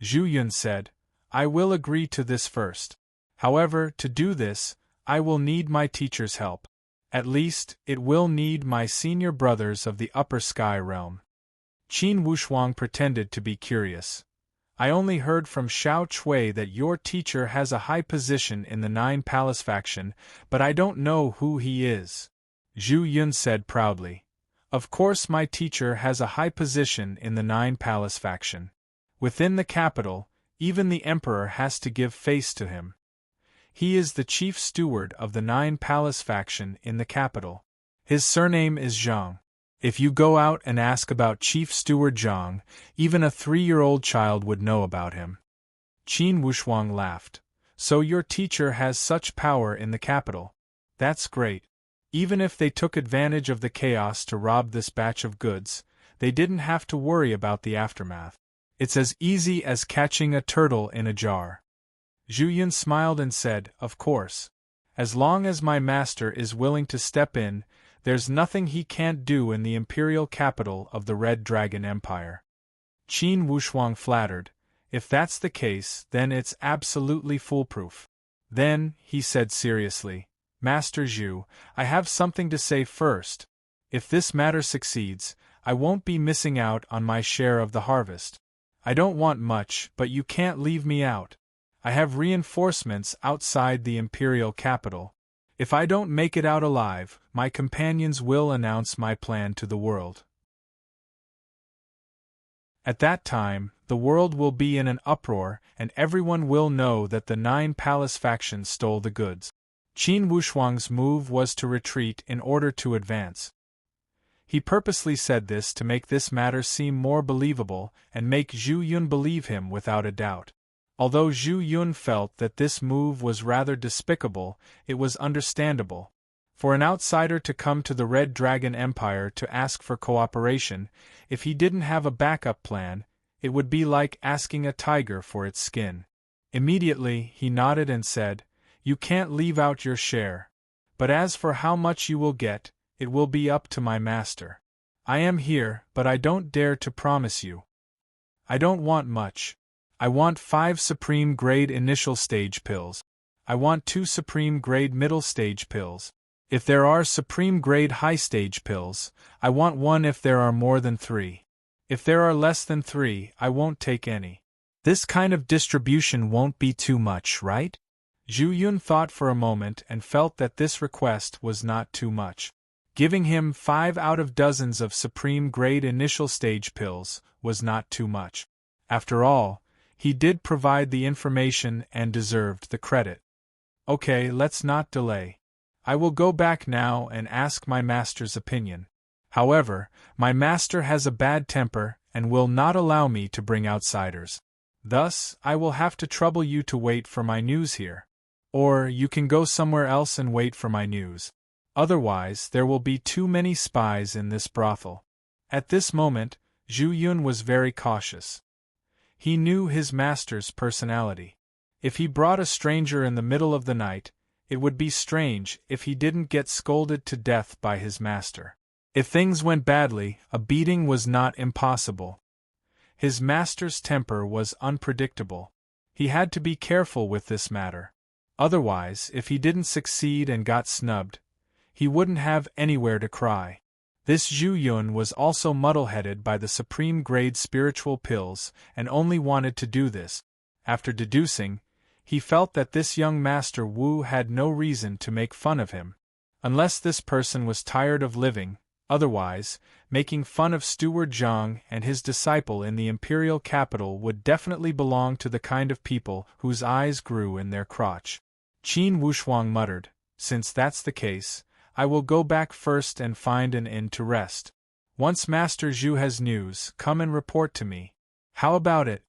A: Zhu Yun said, "I will agree to this first. However, to do this, I will need my teacher's help. At least, it will need my senior brothers of the upper sky realm." Qin Wushuang pretended to be curious. "I only heard from Xiao Chui that your teacher has a high position in the Nine Palace faction, but I don't know who he is." Zhu Yun said proudly, "Of course my teacher has a high position in the Nine Palace faction. Within the capital, even the emperor has to give face to him. He is the chief steward of the Nine Palace faction in the capital. His surname is Zhang. If you go out and ask about Chief Steward Zhang, even a 3-year-old child would know about him." Qin Wushuang laughed. "So your teacher has such power in the capital. That's great. Even if they took advantage of the chaos to rob this batch of goods, they didn't have to worry about the aftermath. It's as easy as catching a turtle in a jar." Zhu Yun smiled and said, "Of course. As long as my master is willing to step in, there's nothing he can't do in the imperial capital of the Red Dragon Empire." Qin Wushuang flattered, "If that's the case, then it's absolutely foolproof." Then, he said seriously, "Master Zhu, I have something to say first. If this matter succeeds, I won't be missing out on my share of the harvest. I don't want much, but you can't leave me out. I have reinforcements outside the imperial capital. If I don't make it out alive, my companions will announce my plan to the world. At that time, the world will be in an uproar and everyone will know that the Nine Palace faction stole the goods." Qin Wushuang's move was to retreat in order to advance. He purposely said this to make this matter seem more believable and make Zhu Yun believe him without a doubt. Although Zhu Yun felt that this move was rather despicable, it was understandable. For an outsider to come to the Red Dragon Empire to ask for cooperation, if he didn't have a backup plan, it would be like asking a tiger for its skin. Immediately, he nodded and said, "You can't leave out your share. But as for how much you will get, it will be up to my master. I am here, but I don't dare to promise you. I don't want much. I want 5 supreme grade initial stage pills. I want 2 supreme grade middle stage pills. If there are supreme grade high stage pills, I want 1 if there are more than 3. If there are less than 3, I won't take any. This kind of distribution won't be too much, right? Zhu Yun thought for a moment and felt that this request was not too much. Giving him 5 out of dozens of supreme grade initial stage pills was not too much. After all, he did provide the information and deserved the credit. Okay, let's not delay. I will go back now and ask my master's opinion. However, my master has a bad temper and will not allow me to bring outsiders. Thus, I will have to trouble you to wait for my news here. Or you can go somewhere else and wait for my news. Otherwise, there will be too many spies in this brothel. At this moment, Zhu Yun was very cautious. He knew his master's personality. If he brought a stranger in the middle of the night, it would be strange if he didn't get scolded to death by his master. If things went badly, a beating was not impossible. His master's temper was unpredictable. He had to be careful with this matter. Otherwise, if he didn't succeed and got snubbed, he wouldn't have anywhere to cry. This Zhu Yun was also muddle-headed by the supreme grade spiritual pills and only wanted to do this. After deducing, he felt that this young Master Wu had no reason to make fun of him. Unless this person was tired of living, otherwise, making fun of Steward Zhang and his disciple in the imperial capital would definitely belong to the kind of people whose eyes grew in their crotch. Qin Wushuang muttered, "Since that's the case, I will go back first and find an inn to rest. Once Master Zhu has news, come and report to me. How about it?"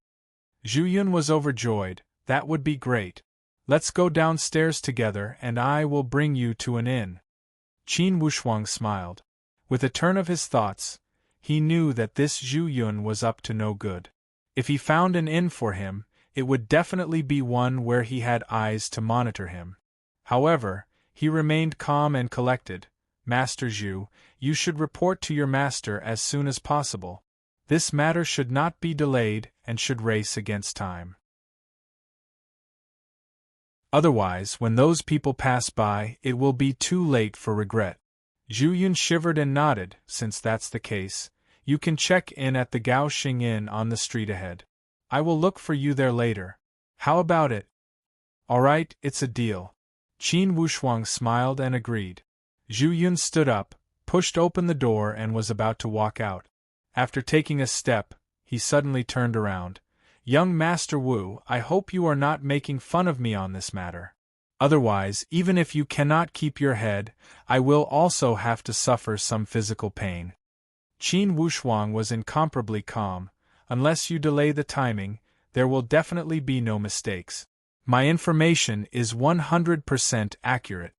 A: Zhu Yun was overjoyed. That would be great. Let's go downstairs together and I will bring you to an inn. Qin Wushuang smiled. With a turn of his thoughts, he knew that this Zhu Yun was up to no good. If he found an inn for him, it would definitely be one where he had eyes to monitor him. However, he remained calm and collected. "Master Zhu, you should report to your master as soon as possible. This matter should not be delayed and should race against time. Otherwise, when those people pass by, it will be too late for regret." Zhu Yun shivered and nodded. "Since that's the case, you can check in at the Gao Xing Inn on the street ahead. I will look for you there later. How about it?" "All right, it's a deal." Qin Wushuang smiled and agreed. Zhu Yun stood up, pushed open the door and was about to walk out. After taking a step, he suddenly turned around. "Young Master Wu, I hope you are not making fun of me on this matter. Otherwise, even if you cannot keep your head, I will also have to suffer some physical pain." Qin Wushuang was incomparably calm. "Unless you delay the timing, there will definitely be no mistakes. My information is 100% accurate."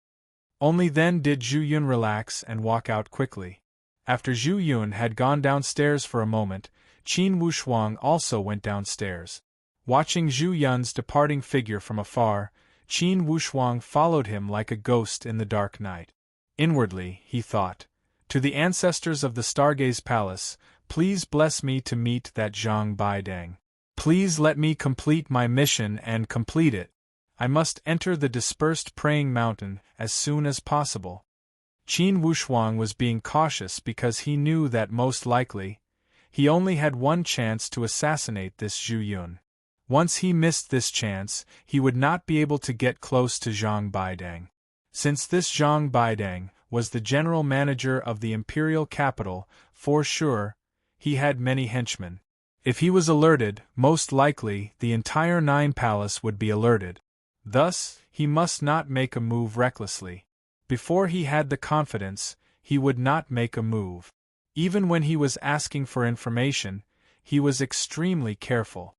A: Only then did Zhu Yun relax and walk out quickly. After Zhu Yun had gone downstairs for a moment, Qin Wushuang also went downstairs. Watching Zhu Yun's departing figure from afar, Qin Wushuang followed him like a ghost in the dark night. Inwardly, he thought, "To the ancestors of the Stargaze Palace, please bless me to meet that Zhang Baidang. Please let me complete my mission and complete it. I must enter the dispersed praying mountain as soon as possible." Qin Wushuang was being cautious because he knew that most likely, he only had one chance to assassinate this Zhu Yun. Once he missed this chance, he would not be able to get close to Zhang Baidang. Since this Zhang Baidang was the general manager of the imperial capital, for sure, he had many henchmen. If he was alerted, most likely the entire Nine Palace would be alerted. Thus, he must not make a move recklessly. Before he had the confidence, he would not make a move. Even when he was asking for information, he was extremely careful.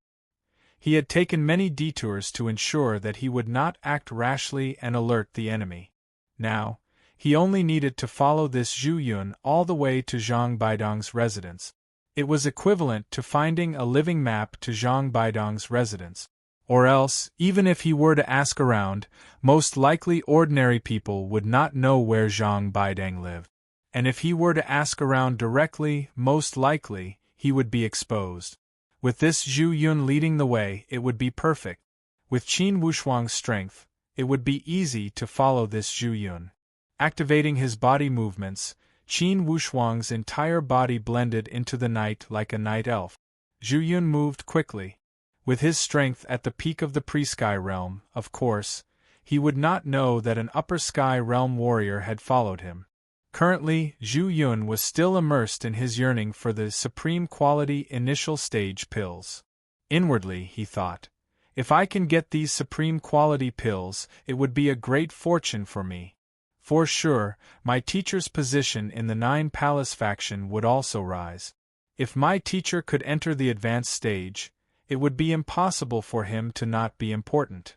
A: He had taken many detours to ensure that he would not act rashly and alert the enemy. Now, he only needed to follow this Zhu Yun all the way to Zhang Baidang's residence. It was equivalent to finding a living map to Zhang Baidang's residence. Or else, even if he were to ask around, most likely ordinary people would not know where Zhang Baidang lived. And if he were to ask around directly, most likely, he would be exposed. With this Zhu Yun leading the way, it would be perfect. With Qin Wushuang's strength, it would be easy to follow this Zhu Yun. Activating his body movements, Qin Wushuang's entire body blended into the night like a night elf. Zhu Yun moved quickly. With his strength at the peak of the pre-sky realm, of course, he would not know that an upper sky realm warrior had followed him. Currently, Zhu Yun was still immersed in his yearning for the supreme quality initial stage pills. Inwardly, he thought, if I can get these supreme quality pills, it would be a great fortune for me. For sure, my teacher's position in the Nine Palace faction would also rise. If my teacher could enter the advanced stage, it would be impossible for him to not be important.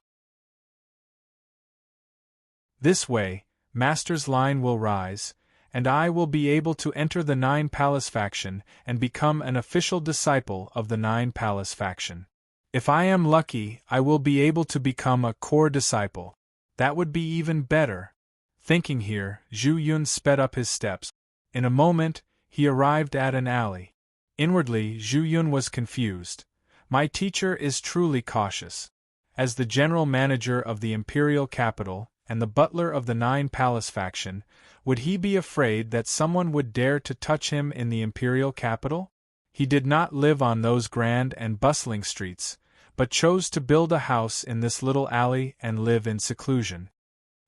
A: This way, Master's line will rise, and I will be able to enter the Nine Palace faction and become an official disciple of the Nine Palace faction. If I am lucky, I will be able to become a core disciple. That would be even better. Thinking here, Zhu Yun sped up his steps. In a moment, he arrived at an alley. Inwardly, Zhu Yun was confused. My teacher is truly cautious. As the general manager of the imperial capital and the butler of the Nine Palace faction, would he be afraid that someone would dare to touch him in the imperial capital? He did not live on those grand and bustling streets, but chose to build a house in this little alley and live in seclusion.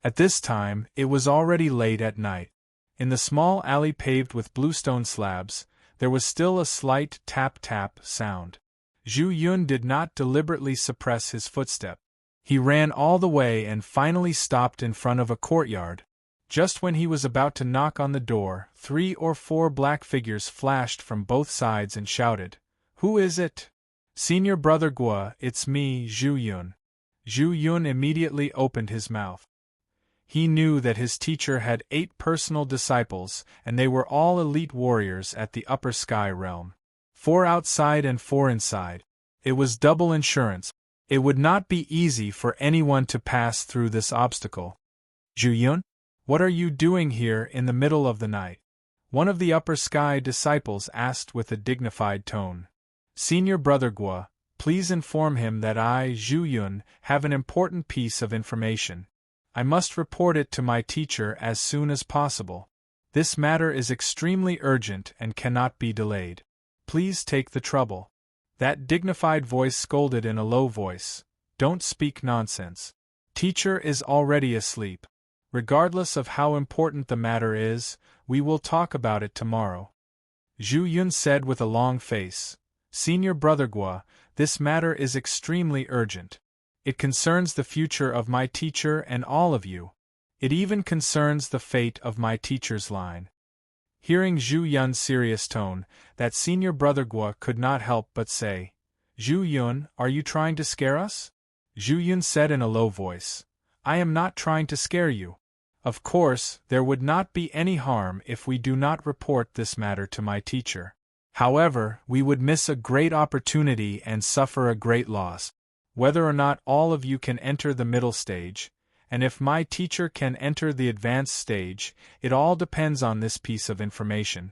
A: At this time, it was already late at night. In the small alley paved with bluestone slabs, there was still a slight tap-tap sound. Zhu Yun did not deliberately suppress his footstep. He ran all the way and finally stopped in front of a courtyard. Just when he was about to knock on the door, 3 or 4 black figures flashed from both sides and shouted, "Who is it?" "Senior Brother Gua, it's me, Zhu Yun." Zhu Yun immediately opened his mouth. He knew that his teacher had 8 personal disciples, and they were all elite warriors at the upper sky realm. 4 outside and 4 inside. It was double insurance. It would not be easy for anyone to pass through this obstacle. "Zhu Yun? What are you doing here in the middle of the night?" one of the upper sky disciples asked with a dignified tone. "Senior Brother Gua, please inform him that I, Zhu Yun, have an important piece of information. I must report it to my teacher as soon as possible. This matter is extremely urgent and cannot be delayed. Please take the trouble." That dignified voice scolded in a low voice, "Don't speak nonsense. Teacher is already asleep. Regardless of how important the matter is, we will talk about it tomorrow." Zhu Yun said with a long face, "Senior Brother Gua, this matter is extremely urgent. It concerns the future of my teacher and all of you. It even concerns the fate of my teacher's line." Hearing Zhu Yun's serious tone, that senior Brother Gua could not help but say, "Zhu Yun, are you trying to scare us?" Zhu Yun said in a low voice, "I am not trying to scare you. Of course, there would not be any harm if we do not report this matter to my teacher. However, we would miss a great opportunity and suffer a great loss. Whether or not all of you can enter the middle stage, and if my teacher can enter the advanced stage, it all depends on this piece of information."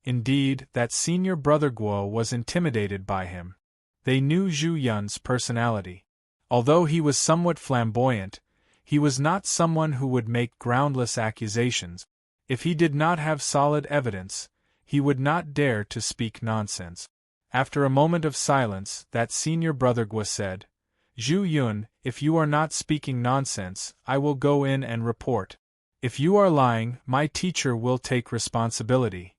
A: Indeed, that senior Brother Guo was intimidated by him. They knew Zhu Yun's personality. Although he was somewhat flamboyant, he was not someone who would make groundless accusations. If he did not have solid evidence, he would not dare to speak nonsense. After a moment of silence, that senior Brother Guo said, "Zhu Yun, if you are not speaking nonsense, I will go in and report. If you are lying, my teacher will take responsibility."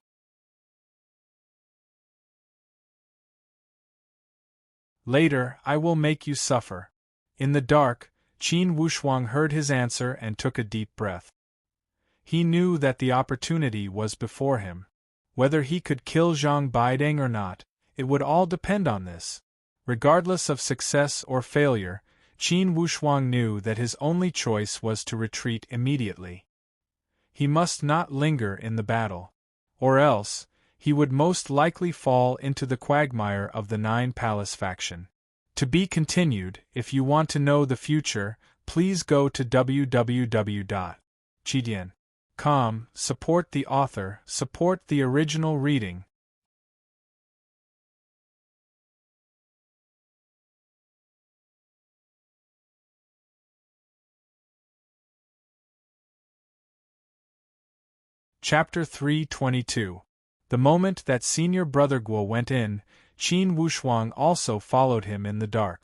A: "Later, I will make you suffer." In the dark, Qin Wushuang heard his answer and took a deep breath. He knew that the opportunity was before him. Whether he could kill Zhang Baideng or not, it would all depend on this. Regardless of success or failure, Qin Wushuang knew that his only choice was to retreat immediately. He must not linger in the battle. Or else, he would most likely fall into the quagmire of the Nine Palace faction. To be continued. If you want to know the future, please go to www.chidian.com, support the author, support the original reading. Chapter 322. The moment that Senior Brother Guo went in, Qin Wushuang also followed him in the dark.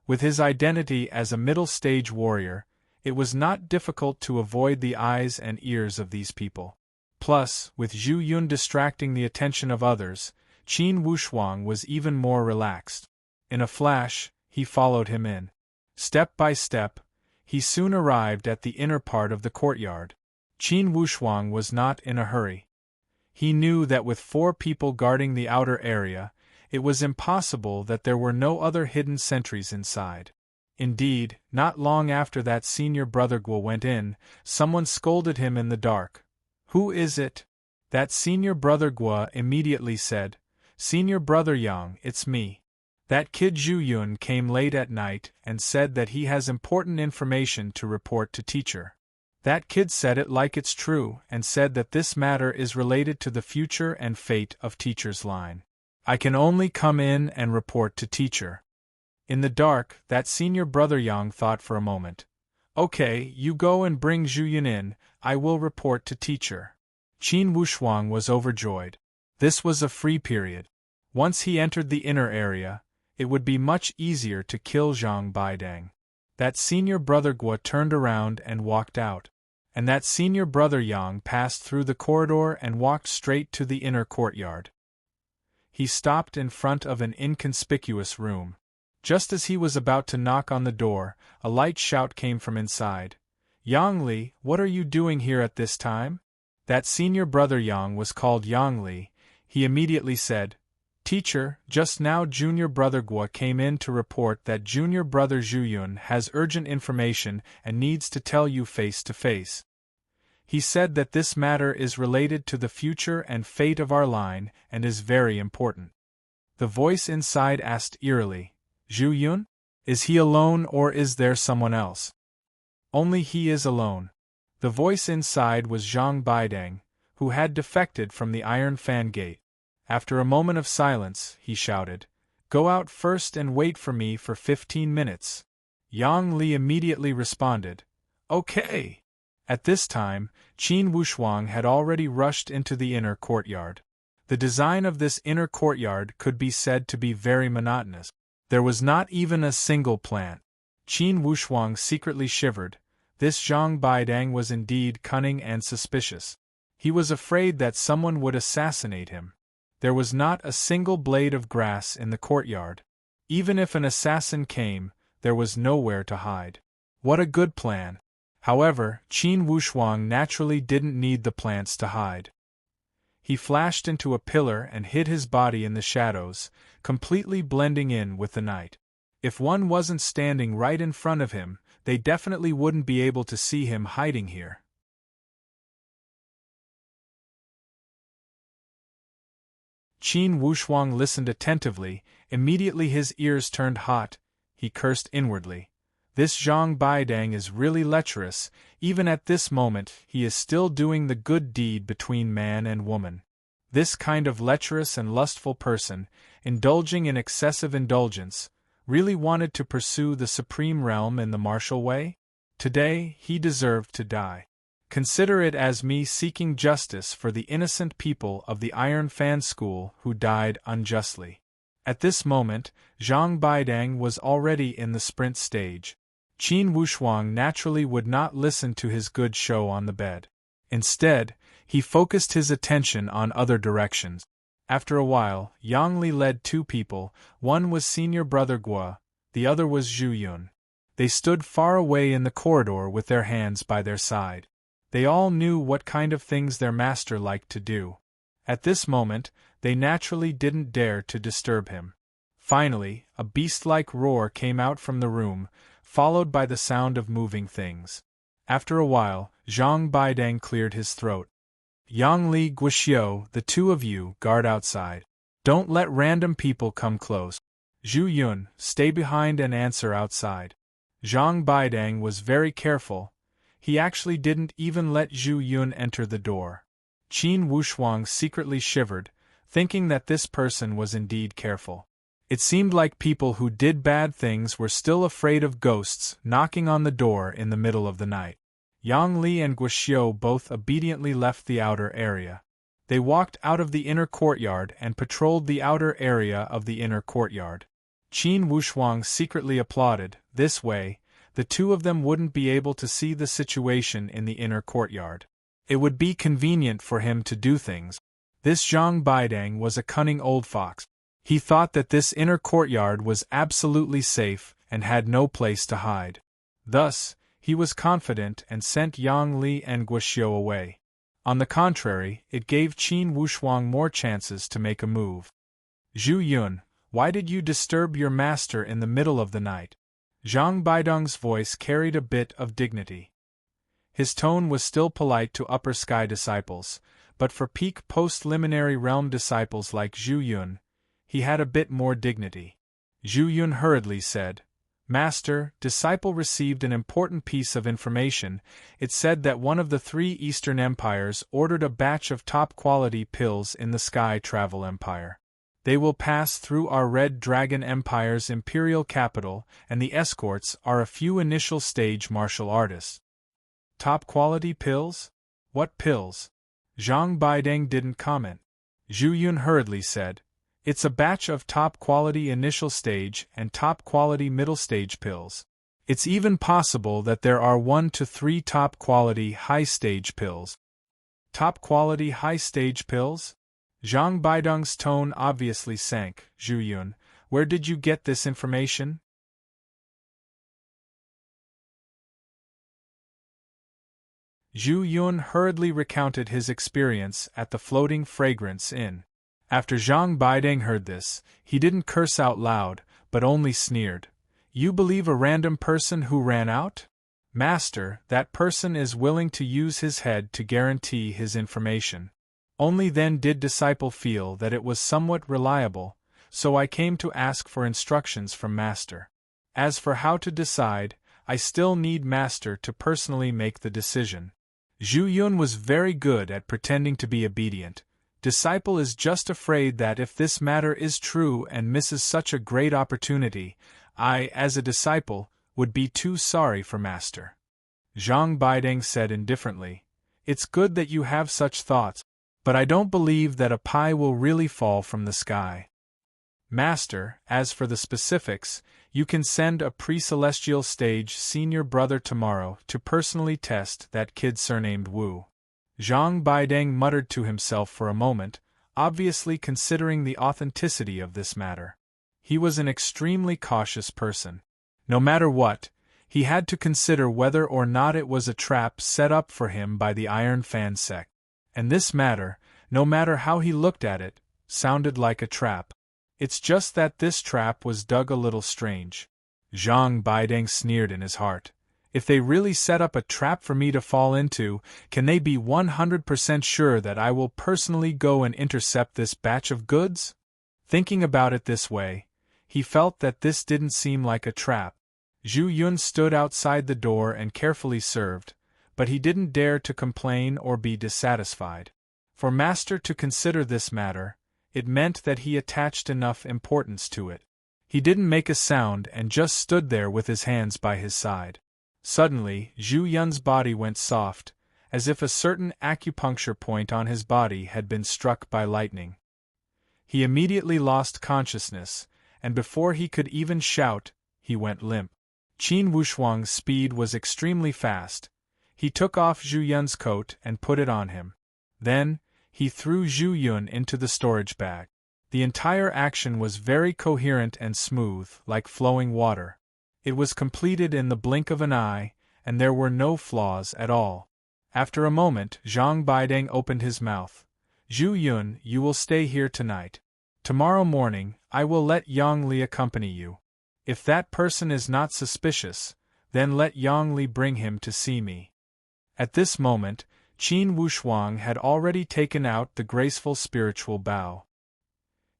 A: With his identity as a middle-stage warrior, it was not difficult to avoid the eyes and ears of these people. Plus, with Zhu Yun distracting the attention of others, Qin Wushuang was even more relaxed. In a flash, he followed him in. Step by step, he soon arrived at the inner part of the courtyard. Qin Wushuang was not in a hurry. He knew that with 4 people guarding the outer area, it was impossible that there were no other hidden sentries inside. Indeed, not long after that Senior Brother Guo went in, someone scolded him in the dark. "Who is it?" That Senior Brother Guo immediately said, "Senior Brother Yang, it's me. That kid Zhu Yun came late at night and said that he has important information to report to teacher." That kid said it like it's true and said that this matter is related to the future and fate of teacher's line. I can only come in and report to teacher. In the dark, that Senior Brother Yang thought for a moment. Okay, you go and bring Zhu Yun in, I will report to teacher. Qin Wushuang was overjoyed. This was a free period. Once he entered the inner area, it would be much easier to kill Zhang Baidang. That Senior Brother Guo turned around and walked out, and that Senior Brother Yang passed through the corridor and walked straight to the inner courtyard. He stopped in front of an inconspicuous room. Just as he was about to knock on the door, a light shout came from inside. "Yang Li, what are you doing here at this time?" That Senior Brother Yang was called Yang Li. He immediately said, "Teacher, just now Junior Brother Guo came in to report that Junior Brother Zhu Yun has urgent information and needs to tell you face to face. He said that this matter is related to the future and fate of our line and is very important." The voice inside asked eerily, "Zhu Yun? Is he alone or is there someone else?" "Only he is alone." The voice inside was Zhang Baidang, who had defected from the Iron Fan Gate. After a moment of silence, he shouted, "Go out first and wait for me for 15 minutes. Yang Li immediately responded, "Okay." At this time, Qin Wushuang had already rushed into the inner courtyard. The design of this inner courtyard could be said to be very monotonous. There was not even a single plant. Qin Wushuang secretly shivered. This Zhang Baidang was indeed cunning and suspicious. He was afraid that someone would assassinate him. There was not a single blade of grass in the courtyard. Even if an assassin came, there was nowhere to hide. What a good plan! However, Qin Wushuang naturally didn't need the plants to hide. He flashed into a pillar and hid his body in the shadows, completely blending in with the night. If one wasn't standing right in front of him, they definitely wouldn't be able to see him hiding here. Qin Wushuang listened attentively. Immediately his ears turned hot. He cursed inwardly. This Zhang Baidang is really lecherous. Even at this moment he is still doing the good deed between man and woman. This kind of lecherous and lustful person, indulging in excessive indulgence, really wanted to pursue the supreme realm in the martial way? Today he deserved to die. Consider it as me seeking justice for the innocent people of the Iron Fan School who died unjustly. At this moment, Zhang Baidang was already in the sprint stage. Qin Wushuang naturally would not listen to his good show on the bed. Instead, he focused his attention on other directions. After a while, Yang Li led 2 people. One was Senior Brother Guo, the other was Zhu Yun. They stood far away in the corridor with their hands by their side. They all knew what kind of things their master liked to do. At this moment, they naturally didn't dare to disturb him. Finally, a beast-like roar came out from the room, followed by the sound of moving things. After a while, Zhang Baidang cleared his throat. "Yang Li, Guixiu, the 2 of you, guard outside. Don't let random people come close. Zhu Yun, stay behind and answer outside." Zhang Baidang was very careful. He actually didn't even let Zhu Yun enter the door. Qin Wushuang secretly shivered, thinking that this person was indeed careful. It seemed like people who did bad things were still afraid of ghosts knocking on the door in the middle of the night. Yang Li and Guoxiu both obediently left the outer area. They walked out of the inner courtyard and patrolled the outer area of the inner courtyard. Qin Wushuang secretly applauded. This way, the two of them wouldn't be able to see the situation in the inner courtyard. It would be convenient for him to do things. This Zhang Baidang was a cunning old fox. He thought that this inner courtyard was absolutely safe and had no place to hide. Thus, he was confident and sent Yang Li and Guoxiu away. On the contrary, it gave Qin Wushuang more chances to make a move. Zhu Yun, why did you disturb your master in the middle of the night? Zhang Baidong's voice carried a bit of dignity. His tone was still polite to upper sky disciples, but for peak post-liminary realm disciples like Zhu Yun, he had a bit more dignity. Zhu Yun hurriedly said, Master, disciple received an important piece of information. It said that one of the 3 Eastern empires ordered a batch of top-quality pills in the Sky Travel Empire. They will pass through our Red Dragon Empire's imperial capital, and the escorts are a few initial-stage martial artists. Top-quality pills? What pills? Zhang Baidang didn't comment. Zhu Yun hurriedly said, It's a batch of top-quality initial-stage and top-quality middle-stage pills. It's even possible that there are 1 to 3 top-quality high-stage pills. Top-quality high-stage pills? Zhang Baidong's tone obviously sank. Zhu Yun, where did you get this information? Zhu Yun hurriedly recounted his experience at the Floating Fragrance Inn. After Zhang Baidang heard this, he didn't curse out loud, but only sneered. You believe a random person who ran out? Master, that person is willing to use his head to guarantee his information. Only then did disciple feel that it was somewhat reliable, so I came to ask for instructions from Master. As for how to decide, I still need Master to personally make the decision. Zhu Yun was very good at pretending to be obedient. Disciple is just afraid that if this matter is true and misses such a great opportunity, I, as a disciple, would be too sorry for Master. Zhang Baidang said indifferently, It's good that you have such thoughts, but I don't believe that a pie will really fall from the sky. Master, as for the specifics, you can send a pre-celestial stage senior brother tomorrow to personally test that kid surnamed Wu. Zhang Baidang muttered to himself for a moment, obviously considering the authenticity of this matter. He was an extremely cautious person. No matter what, he had to consider whether or not it was a trap set up for him by the Iron Fan sect. And this matter, no matter how he looked at it, sounded like a trap. It's just that this trap was dug a little strange. Zhang Baidang sneered in his heart. If they really set up a trap for me to fall into, can they be 100% sure that I will personally go and intercept this batch of goods? Thinking about it this way, he felt that this didn't seem like a trap. Zhu Yun stood outside the door and carefully served, but he didn't dare to complain or be dissatisfied. For Master to consider this matter, it meant that he attached enough importance to it. He didn't make a sound and just stood there with his hands by his side. Suddenly, Zhu Yun's body went soft, as if a certain acupuncture point on his body had been struck by lightning. He immediately lost consciousness, and before he could even shout, he went limp. Qin Wushuang's speed was extremely fast. He took off Zhu Yun's coat and put it on him. Then, he threw Zhu Yun into the storage bag. The entire action was very coherent and smooth, like flowing water. It was completed in the blink of an eye, and there were no flaws at all. After a moment, Zhang Baidang opened his mouth. Zhu Yun, you will stay here tonight. Tomorrow morning, I will let Yang Li accompany you. If that person is not suspicious, then let Yang Li bring him to see me. At this moment, Qin Wushuang had already taken out the graceful spiritual bow.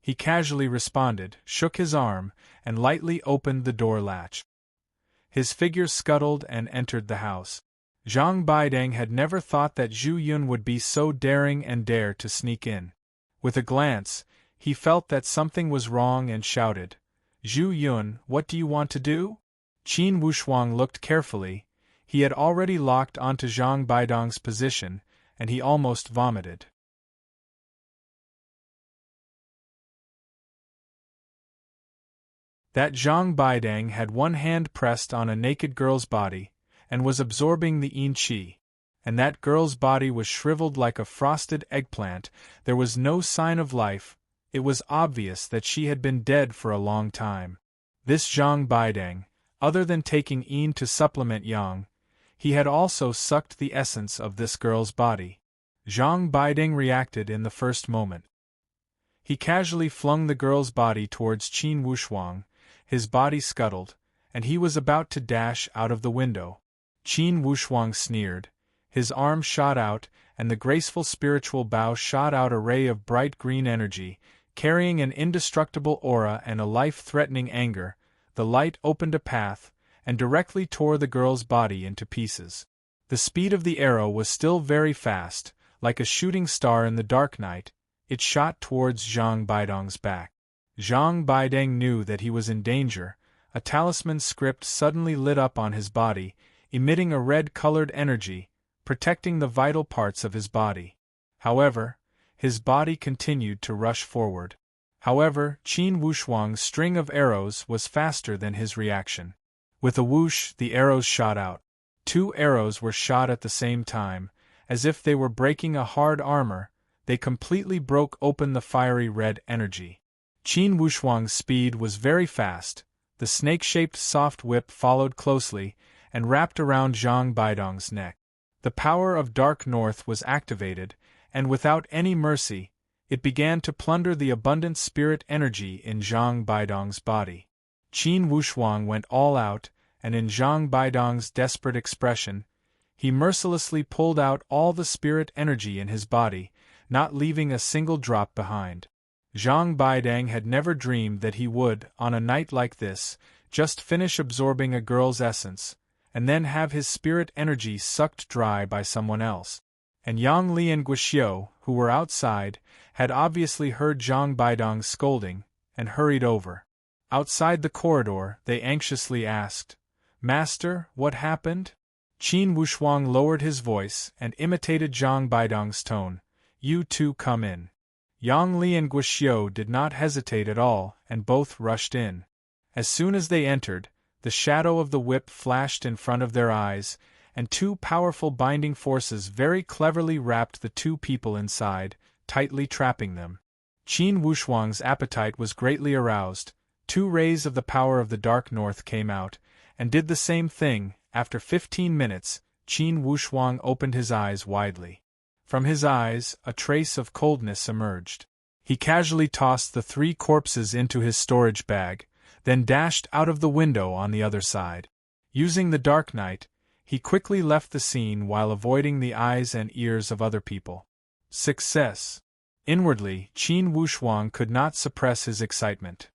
A: He casually responded, shook his arm, and lightly opened the door latch. His figure scuttled and entered the house. Zhang Baidang had never thought that Zhu Yun would be so daring and dare to sneak in. With a glance, he felt that something was wrong and shouted, Zhu Yun, what do you want to do? Qin Wushuang looked carefully. He had already locked onto Zhang Baidong's position, and he almost vomited. That Zhang Baidong had one hand pressed on a naked girl's body, and was absorbing the yin qi, and that girl's body was shriveled like a frosted eggplant. There was no sign of life. It was obvious that she had been dead for a long time. This Zhang Baidong, other than taking yin to supplement yang, he had also sucked the essence of this girl's body. Zhang Baidong reacted in the first moment. He casually flung the girl's body towards Qin Wushuang. His body scuttled, and he was about to dash out of the window. Qin Wushuang sneered. His arm shot out, and the graceful spiritual bow shot out a ray of bright green energy, carrying an indestructible aura and a life-threatening anger. The light opened a path, and directly tore the girl's body into pieces. The speed of the arrow was still very fast, like a shooting star in the dark night. It shot towards Zhang Baidong's back. Zhang Baidong knew that he was in danger. A talisman script suddenly lit up on his body, emitting a red-colored energy, protecting the vital parts of his body. However, his body continued to rush forward. However, Qin Wushuang's string of arrows was faster than his reaction. With a whoosh, the arrows shot out. 2 arrows were shot at the same time, as if they were breaking a hard armor. They completely broke open the fiery red energy. Qin Wushuang's speed was very fast. The snake-shaped soft whip followed closely, and wrapped around Zhang Baidong's neck. The power of Dark North was activated, and without any mercy, it began to plunder the abundant spirit energy in Zhang Baidong's body. Qin Wushuang went all out, and in Zhang Baidong's desperate expression, he mercilessly pulled out all the spirit energy in his body, not leaving a single drop behind. Zhang Baidong had never dreamed that he would, on a night like this, just finish absorbing a girl's essence, and then have his spirit energy sucked dry by someone else. And Yang Li and Guixiu, who were outside, had obviously heard Zhang Baidong's scolding, and hurried over. Outside the corridor, they anxiously asked, "Master, what happened?" Qin Wushuang lowered his voice and imitated Zhang Baidong's tone. "You two come in." Yang Li and Guixiu did not hesitate at all, and both rushed in. As soon as they entered, the shadow of the whip flashed in front of their eyes, and 2 powerful binding forces very cleverly wrapped the 2 people inside, tightly trapping them. Qin Wushuang's appetite was greatly aroused. 2 rays of the power of the Dark North came out, and did the same thing. After 15 minutes, Qin Wushuang opened his eyes widely. From his eyes, a trace of coldness emerged. He casually tossed the 3 corpses into his storage bag, then dashed out of the window on the other side. Using the dark night, he quickly left the scene while avoiding the eyes and ears of other people. Success! Inwardly, Qin Wushuang could not suppress his excitement.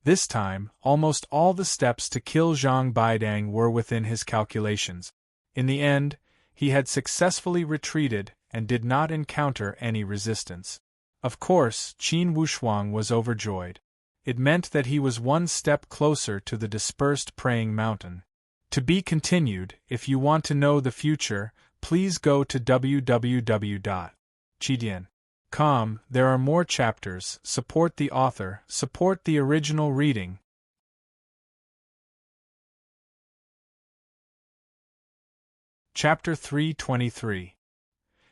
A: This time, almost all the steps to kill Zhang Baidong were within his calculations. In the end, he had successfully retreated and did not encounter any resistance. Of course, Qin Wushuang was overjoyed. It meant that he was one step closer to the dispersed praying mountain. To be continued. If you want to know the future, please go to www.chidian.com. There are more chapters. Support the author, support the original reading. Chapter 323.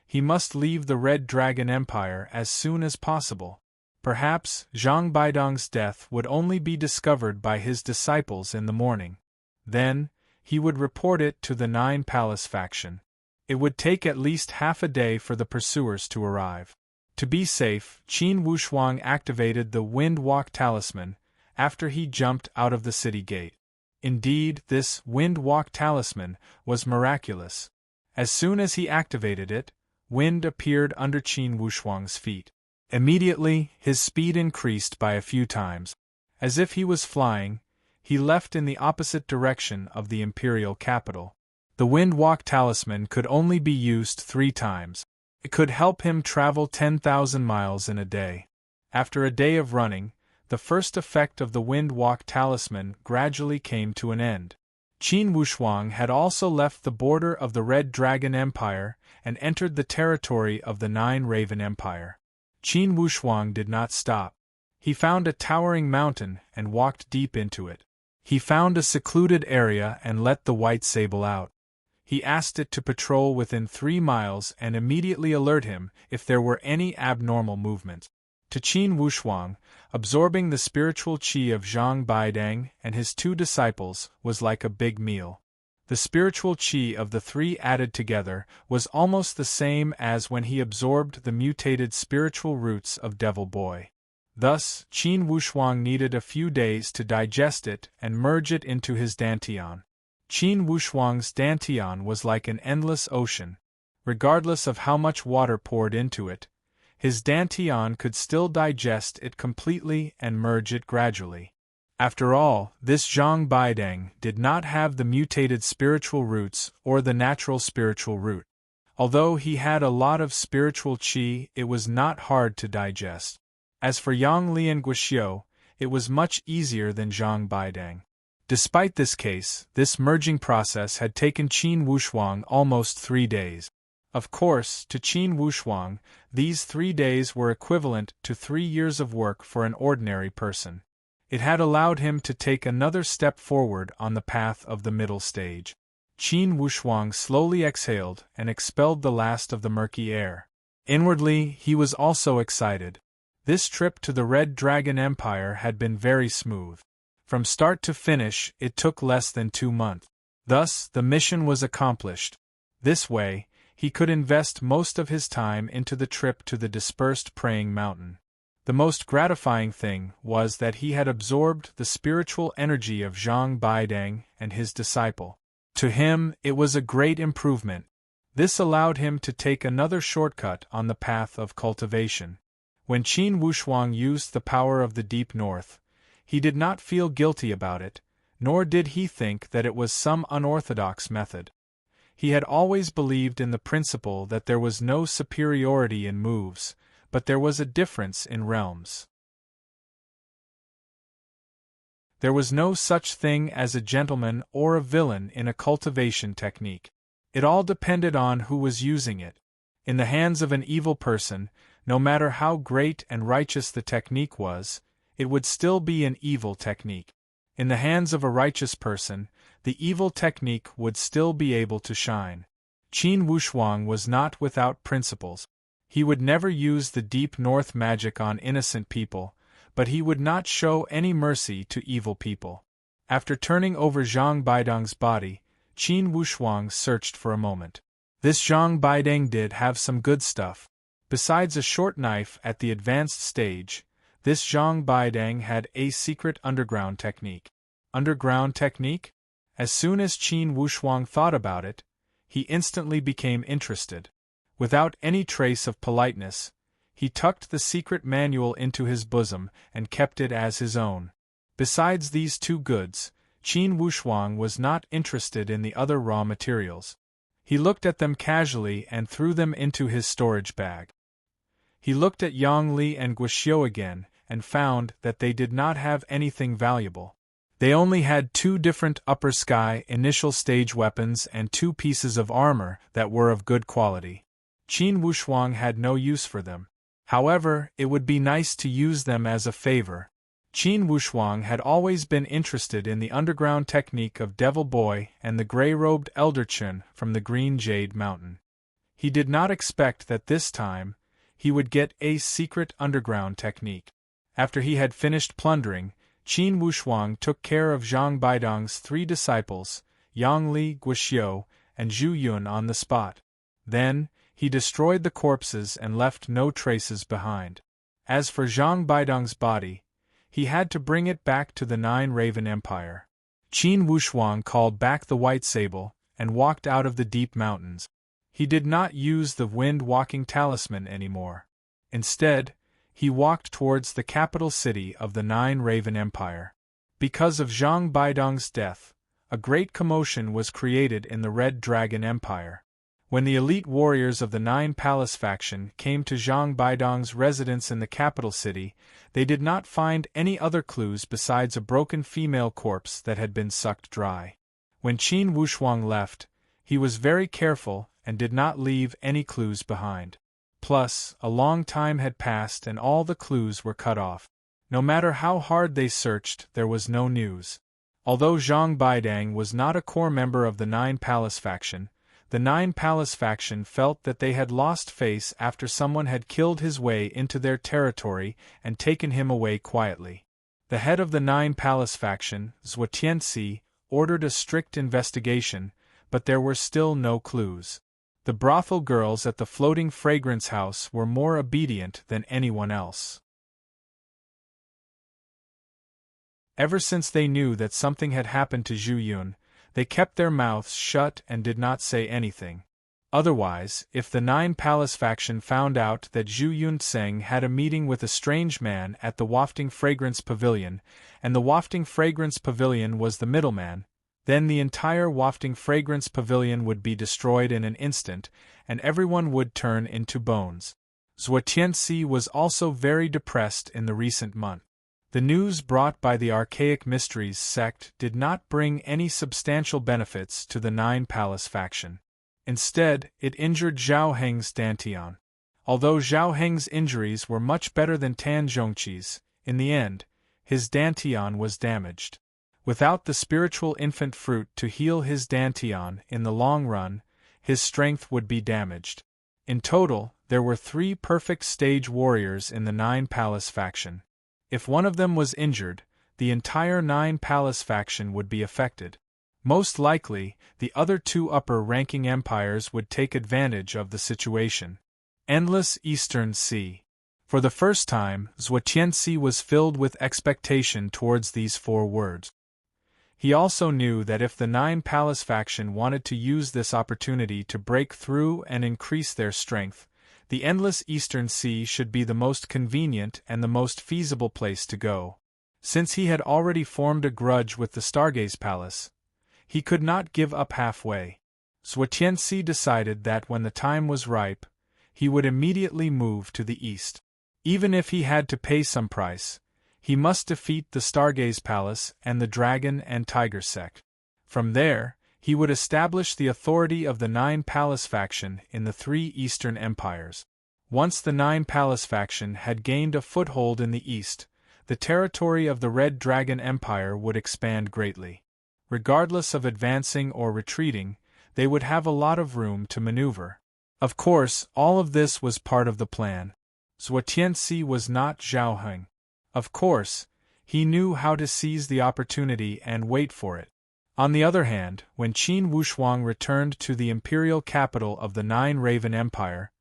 A: He must leave the Red Dragon Empire as soon as possible. Perhaps Zhang Baidong's death would only be discovered by his disciples in the morning. Then, he would report it to the 9 Palace faction. It would take at least half a day for the pursuers to arrive. To be safe, Qin Wushuang activated the Wind Walk Talisman after he jumped out of the city gate. Indeed, this Wind Walk Talisman was miraculous. As soon as he activated it, wind appeared under Qin Wushuang's feet. Immediately, his speed increased by a few times. As if he was flying, he left in the opposite direction of the imperial capital. The Wind Walk Talisman could only be used 3 times. It could help him travel 10,000 miles in a day. After a day of running, the first effect of the Wind Walk talisman gradually came to an end. Qin Wushuang had also left the border of the Red Dragon Empire and entered the territory of the Nine Raven Empire. Qin Wushuang did not stop. He found a towering mountain and walked deep into it. He found a secluded area and let the white sable out. He asked it to patrol within 3 miles and immediately alert him if there were any abnormal movement. To Qin Wushuang, absorbing the spiritual qi of Zhang Baidang and his 2 disciples was like a big meal. The spiritual qi of the 3 added together was almost the same as when he absorbed the mutated spiritual roots of Devil Boy. Thus, Qin Wushuang needed a few days to digest it and merge it into his dantian. Qin Wushuang's dantian was like an endless ocean. Regardless of how much water poured into it, his dantian could still digest it completely and merge it gradually. After all, this Zhang Baidang did not have the mutated spiritual roots or the natural spiritual root. Although he had a lot of spiritual qi, it was not hard to digest. As for Yang Li and Guixiu, it was much easier than Zhang Baidang. Despite this case, this merging process had taken Qin Wushuang almost 3 days. Of course, to Qin Wushuang, these 3 days were equivalent to 3 years of work for an ordinary person. It had allowed him to take another step forward on the path of the middle stage. Qin Wushuang slowly exhaled and expelled the last of the murky air. Inwardly, he was also excited. This trip to the Red Dragon Empire had been very smooth. From start to finish, it took less than 2 months. Thus, the mission was accomplished. This way, he could invest most of his time into the trip to the dispersed praying mountain. The most gratifying thing was that he had absorbed the spiritual energy of Zhang Baidang and his disciple. To him, it was a great improvement. This allowed him to take another shortcut on the path of cultivation. When Qin Wushuang used the power of the deep north, he did not feel guilty about it, nor did he think that it was some unorthodox method. He had always believed in the principle that there was no superiority in moves, but there was a difference in realms. There was no such thing as a gentleman or a villain in a cultivation technique. It all depended on who was using it. In the hands of an evil person, no matter how great and righteous the technique was, it would still be an evil technique. In the hands of a righteous person, the evil technique would still be able to shine. Qin Wushuang was not without principles. He would never use the deep north magic on innocent people, but he would not show any mercy to evil people. After turning over Zhang Baidang's body, Qin Wushuang searched for a moment. This Zhang Baidang did have some good stuff. Besides a short knife at the advanced stage, this Zhang Baidang had a secret underground technique. Underground technique? As soon as Qin Wushuang thought about it, he instantly became interested. Without any trace of politeness, he tucked the secret manual into his bosom and kept it as his own. Besides these 2 goods, Qin Wushuang was not interested in the other raw materials. He looked at them casually and threw them into his storage bag. He looked at Yang Li and Guixiu again and found that they did not have anything valuable. They only had 2 different upper sky initial stage weapons and 2 pieces of armor that were of good quality. Qin Wushuang had no use for them. However, it would be nice to use them as a favor. Qin Wushuang had always been interested in the underground technique of Devil Boy and the gray-robed Elder Chun from the Green Jade Mountain. He did not expect that this time, he would get a secret underground technique. After he had finished plundering, Qin Wushuang took care of Zhang Baidang's 3 disciples, Yang Li, Guixiu, and Zhu Yun on the spot. Then, he destroyed the corpses and left no traces behind. As for Zhang Baidang's body, he had to bring it back to the Nine Raven Empire. Qin Wushuang called back the white sable and walked out of the deep mountains. He did not use the wind-walking talisman anymore. Instead, he walked towards the capital city of the Nine Raven Empire. Because of Zhang Baidang's death, a great commotion was created in the Red Dragon Empire. When the elite warriors of the Nine Palace faction came to Zhang Baidong's residence in the capital city, they did not find any other clues besides a broken female corpse that had been sucked dry. When Qin Wushuang left, he was very careful and did not leave any clues behind. Plus, a long time had passed and all the clues were cut off. No matter how hard they searched, there was no news. Although Zhang Baidang was not a core member of the Nine Palace faction, the Nine Palace faction felt that they had lost face after someone had killed his way into their territory and taken him away quietly. The head of the Nine Palace faction, Zhuo Tianxi, ordered a strict investigation, but there were still no clues. The brothel girls at the floating fragrance house were more obedient than anyone else. Ever since they knew that something had happened to Zhu Yun, they kept their mouths shut and did not say anything. Otherwise, if the Nine Palace faction found out that Zhu Yunseng had a meeting with a strange man at the Wafting Fragrance Pavilion, and the Wafting Fragrance Pavilion was the middleman, then the entire Wafting Fragrance Pavilion would be destroyed in an instant, and everyone would turn into bones. Zhuo Tianxi was also very depressed in the recent month. The news brought by the Archaic Mysteries sect did not bring any substantial benefits to the Nine Palace faction. Instead, it injured Zhao Heng's dantian. Although Zhao Heng's injuries were much better than Tan Zhongqi's, in the end, his dantian was damaged. Without the spiritual infant fruit to heal his dantian in the long run, his strength would be damaged. In total, there were 3 perfect stage warriors in the Nine Palace faction. If one of them was injured, the entire Nine Palace faction would be affected. Most likely, the other 2 upper-ranking empires would take advantage of the situation. Endless Eastern Sea. For the first time, Zhuo Tianxi was filled with expectation towards these 4 words. He also knew that if the Nine Palace faction wanted to use this opportunity to break through and increase their strength, the Endless Eastern Sea should be the most convenient and the most feasible place to go. Since he had already formed a grudge with the Stargaze Palace, he could not give up halfway. Zhuo Tianxi decided that when the time was ripe, he would immediately move to the east. Even if he had to pay some price, he must defeat the Stargaze Palace and the Dragon and Tiger sect. From there, he would establish the authority of the Nine Palace faction in the 3 eastern empires. Once the Nine Palace faction had gained a foothold in the east, the territory of the Red Dragon Empire would expand greatly. Regardless of advancing or retreating, they would have a lot of room to maneuver. Of course, all of this was part of the plan. Zhuo Tianxi was not Zhao Heng. Of course, he knew how to seize the opportunity and wait for it. On the other hand, when Qin Wushuang returned to the imperial capital of the Nine Raven Empire,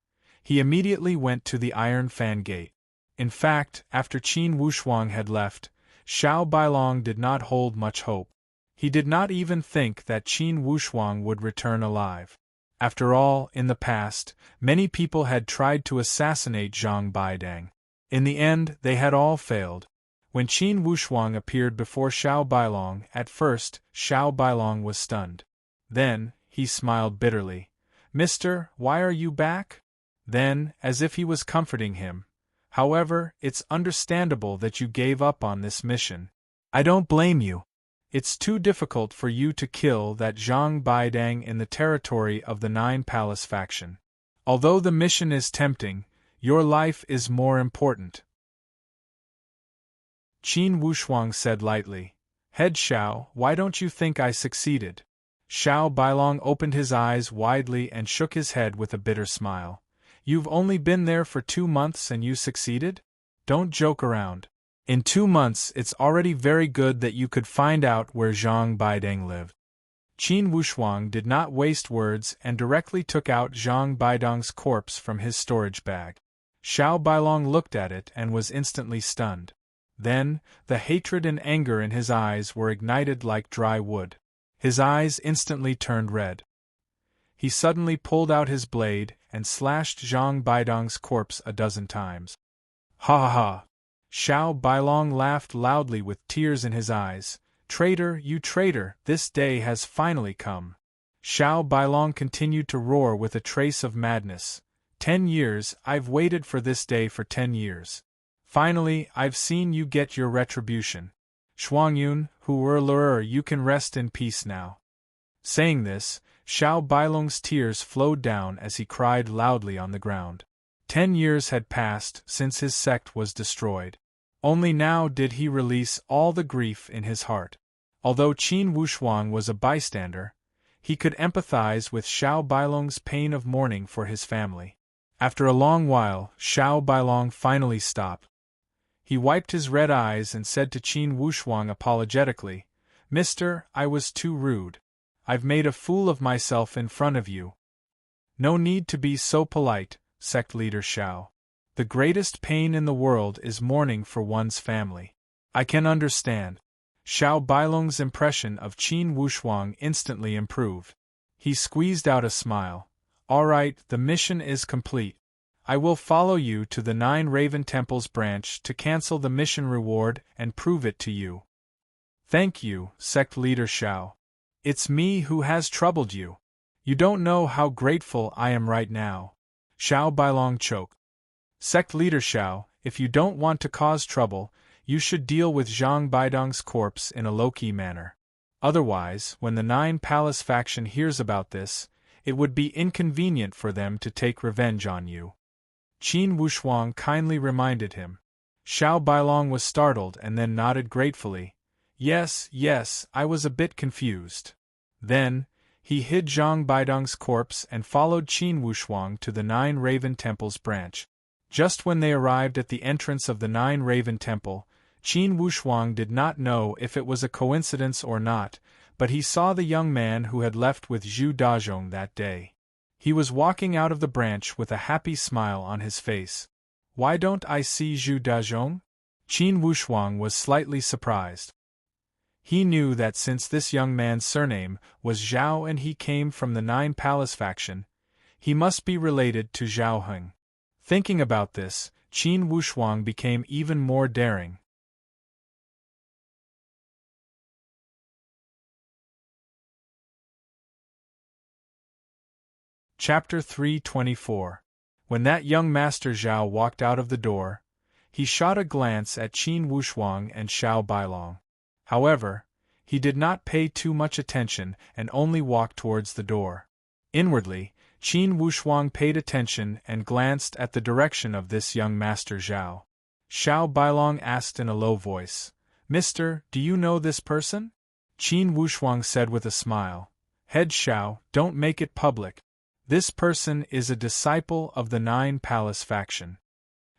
A: he immediately went to the Iron Fan Gate. In fact, after Qin Wushuang had left, Xiao Bailong did not hold much hope. He did not even think that Qin Wushuang would return alive. After all, in the past, many people had tried to assassinate Zhang Baidang. In the end, they had all failed. When Qin Wushuang appeared before Xiao Bailong, at first, Xiao Bailong was stunned. Then, he smiled bitterly. "Mister, why are you back?" Then, as if he was comforting him, "However, it's understandable that you gave up on this mission. I don't blame you. It's too difficult for you to kill that Zhang Baidang in the territory of the Nine Palace faction. Although the mission is tempting, your life is more important." Qin Wushuang said lightly, "Head Xiao, why don't you think I succeeded?" Xiao Bailong opened his eyes widely and shook his head with a bitter smile. "You've only been there for 2 months and you succeeded? Don't joke around. In 2 months it's already very good that you could find out where Zhang Baidang lived." Qin Wushuang did not waste words and directly took out Zhang Baidang's corpse from his storage bag. Xiao Bailong looked at it and was instantly stunned. Then, the hatred and anger in his eyes were ignited like dry wood. His eyes instantly turned red. He suddenly pulled out his blade and slashed Zhang Baidang's corpse a dozen times. "Ha ha ha!" Xiao Bailong laughed loudly with tears in his eyes. "Traitor, you traitor, this day has finally come." Xiao Bailong continued to roar with a trace of madness. 10 years, I've waited for this day for 10 years. Finally, I've seen you get your retribution. Shuangyun, you can rest in peace now. Saying this, Xiao Bailong's tears flowed down as he cried loudly on the ground. 10 years had passed since his sect was destroyed. Only now did he release all the grief in his heart. Although Qin Wushuang was a bystander, he could empathize with Xiao Bailong's pain of mourning for his family. After a long while, Xiao Bailong finally stopped. He wiped his red eyes and said to Qin Wushuang apologetically, "Mister, I was too rude. I've made a fool of myself in front of you." "No need to be so polite, sect leader Xiao. The greatest pain in the world is mourning for one's family. I can understand." Xiao Bailong's impression of Qin Wushuang instantly improved. He squeezed out a smile. "All right, the mission is complete. I will follow you to the 9 Raven Temples branch to cancel the mission reward and prove it to you." "Thank you, sect leader Xiao. It's me who has troubled you. You don't know how grateful I am right now." Xiao Bailong choked. "Sect leader Xiao, if you don't want to cause trouble, you should deal with Zhang Baidong's corpse in a low-key manner. Otherwise, when the 9 Palace faction hears about this, it would be inconvenient for them to take revenge on you." Qin Wushuang kindly reminded him. Xiao Bailong was startled and then nodded gratefully. Yes, I was a bit confused." Then, he hid Zhang Baidong's corpse and followed Qin Wushuang to the 9 Raven Temples branch. Just when they arrived at the entrance of the 9 Raven Temple, Qin Wushuang did not know if it was a coincidence or not, but he saw the young man who had left with Zhu Dazhong that day. He was walking out of the branch with a happy smile on his face. "Why don't I see Zhu Dazhong?" Qin Wushuang was slightly surprised. He knew that since this young man's surname was Zhao and he came from the 9 Palace faction, he must be related to Zhao Heng. Thinking about this, Qin Wushuang became even more daring. Chapter 324. When that young Master Zhao walked out of the door, he shot a glance at Qin Wushuang and Xiao Bailong. However, he did not pay too much attention and only walked towards the door. Inwardly, Qin Wushuang paid attention and glanced at the direction of this young Master Zhao. Xiao Bailong asked in a low voice, "Mister, do you know this person?" Qin Wushuang said with a smile, "Head Xiao, don't make it public. This person is a disciple of the 9 Palace faction."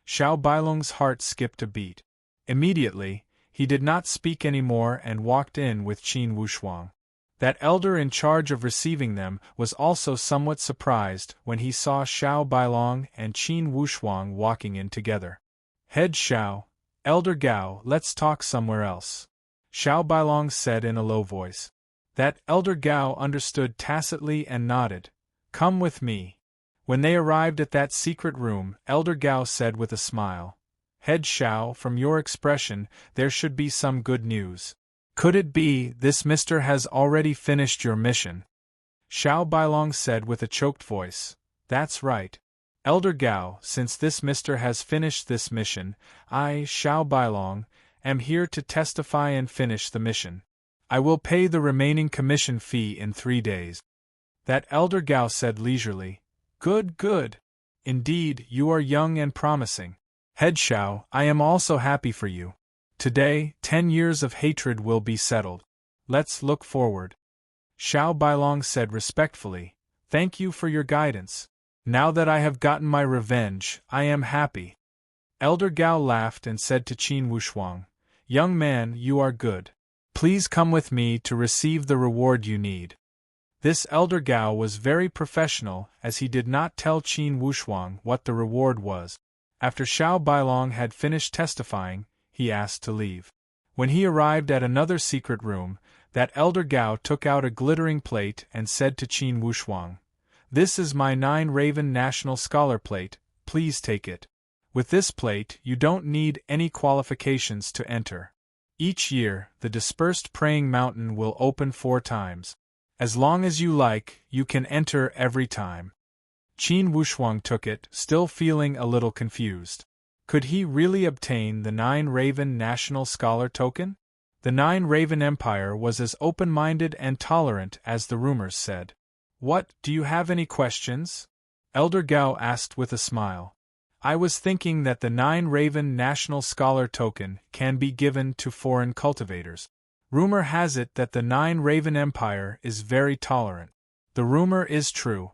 A: Xiao Bailong's heart skipped a beat. Immediately, he did not speak any more and walked in with Qin Wushuang. That elder in charge of receiving them was also somewhat surprised when he saw Xiao Bailong and Qin Wushuang walking in together. "Head Xiao, Elder Gao, let's talk somewhere else," Xiao Bailong said in a low voice. That Elder Gao understood tacitly and nodded. "Come with me." When they arrived at that secret room, Elder Gao said with a smile, "Head Xiao, from your expression, there should be some good news. Could it be this mister has already finished your mission?" Xiao Bailong said with a choked voice, "That's right. Elder Gao, since this mister has finished this mission, I, Xiao Bailong, am here to testify and finish the mission. I will pay the remaining commission fee in 3 days." That Elder Gao said leisurely, Good. Indeed, you are young and promising. Head Xiao, I am also happy for you. Today, 10 years of hatred will be settled. Let's look forward." Xiao Bailong said respectfully, "Thank you for your guidance. Now that I have gotten my revenge, I am happy." Elder Gao laughed and said to Qin Wushuang, "Young man, you are good. Please come with me to receive the reward you need." This Elder Gao was very professional as he did not tell Qin Wushuang what the reward was. After Xiao Bailong had finished testifying, he asked to leave. When he arrived at another secret room, that Elder Gao took out a glittering plate and said to Qin Wushuang, "This is my 9 Raven National Scholar plate, please take it. With this plate, you don't need any qualifications to enter. Each year, the dispersed praying mountain will open 4 times. As long as you like, you can enter every time. Qin Wushuang took it, still feeling a little confused. Could he really obtain the 9-Raven National Scholar token? The 9-Raven Empire was as open-minded and tolerant as the rumors said. What, do you have any questions? Elder Gao asked with a smile. I was thinking that the 9-Raven National Scholar token can be given to foreign cultivators. Rumor has it that the 9-Raven Empire is very tolerant. The rumor is true.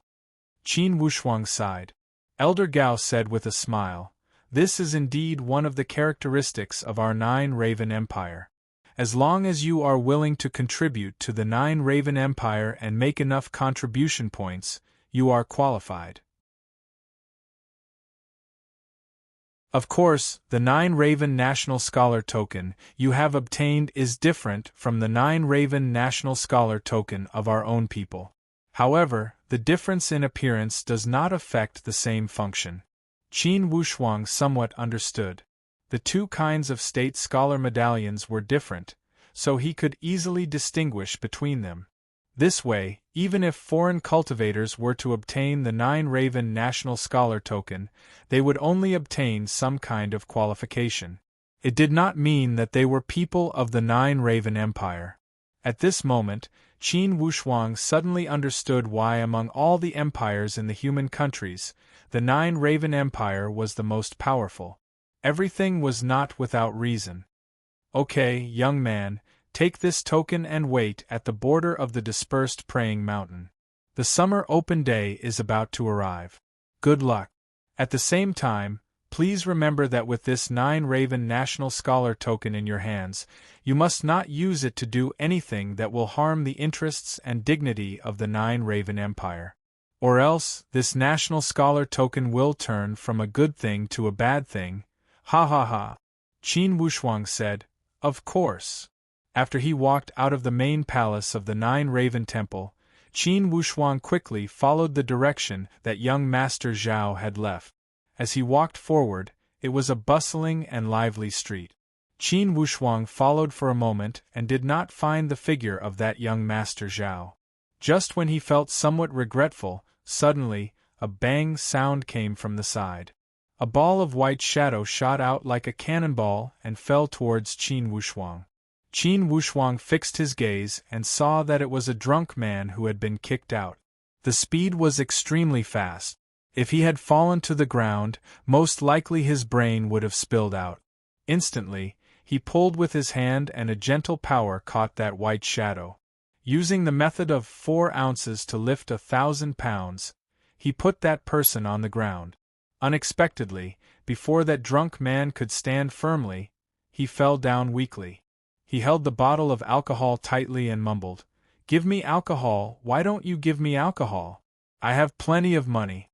A: Qin Wushuang sighed. Elder Gao said with a smile, this is indeed one of the characteristics of our 9-Raven Empire. As long as you are willing to contribute to the 9-Raven Empire and make enough contribution points, you are qualified. Of course, the 9-Raven National Scholar token you have obtained is different from the 9-Raven National Scholar token of our own people. However, the difference in appearance does not affect the same function. Qin Wushuang somewhat understood. The two kinds of state scholar medallions were different, so he could easily distinguish between them. This way, even if foreign cultivators were to obtain the 9-Raven National Scholar token, they would only obtain some kind of qualification. It did not mean that they were people of the 9-Raven Empire. At this moment, Qin Wushuang suddenly understood why among all the empires in the human countries, the 9-Raven Empire was the most powerful. Everything was not without reason. Okay, young man, take this token and wait at the border of the dispersed praying mountain. The summer open day is about to arrive. Good luck. At the same time, please remember that with this 9-Raven National Scholar token in your hands, you must not use it to do anything that will harm the interests and dignity of the 9-Raven Empire. Or else, this National Scholar token will turn from a good thing to a bad thing. Ha ha ha. Qin Wushuang said, of course. After he walked out of the main palace of the 9-Raven Temple, Qin Wushuang quickly followed the direction that young Master Zhao had left. As he walked forward, it was a bustling and lively street. Qin Wushuang followed for a moment and did not find the figure of that young Master Zhao. Just when he felt somewhat regretful, suddenly, a bang sound came from the side. A ball of white shadow shot out like a cannonball and fell towards Qin Wushuang. Qin Wushuang fixed his gaze and saw that it was a drunk man who had been kicked out. The speed was extremely fast. If he had fallen to the ground, most likely his brain would have spilled out. Instantly, he pulled with his hand and a gentle power caught that white shadow. Using the method of 4 ounces to lift 1,000 pounds, he put that person on the ground. Unexpectedly, before that drunk man could stand firmly, he fell down weakly. He held the bottle of alcohol tightly and mumbled, "Give me alcohol, why don't you give me alcohol? I have plenty of money."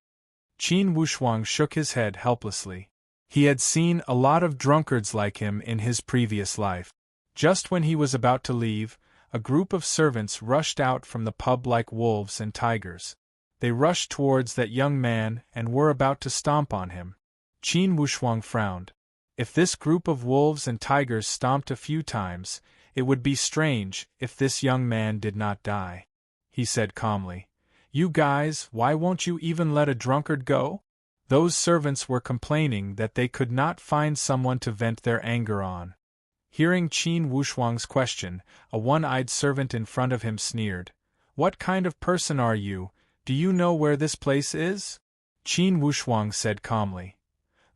A: Qin Wushuang shook his head helplessly. He had seen a lot of drunkards like him in his previous life. Just when he was about to leave, a group of servants rushed out from the pub like wolves and tigers. They rushed towards that young man and were about to stomp on him. Qin Wushuang frowned. If this group of wolves and tigers stomped a few times, it would be strange if this young man did not die. He said calmly, "You guys, why won't you even let a drunkard go?" Those servants were complaining that they could not find someone to vent their anger on. Hearing Qin Wushuang's question, a one-eyed servant in front of him sneered, "What kind of person are you? Do you know where this place is?" Qin Wushuang said calmly,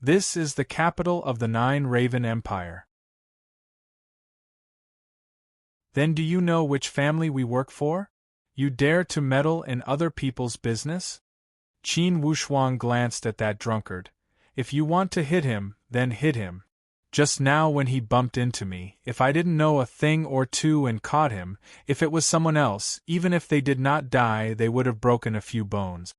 A: "This is the capital of the 9-Raven Empire." "Then do you know which family we work for? You dare to meddle in other people's business?" Qin Wushuang glanced at that drunkard. "If you want to hit him, then hit him. Just now when he bumped into me, if I didn't know a thing or two and caught him, if it was someone else, even if they did not die, they would have broken a few bones."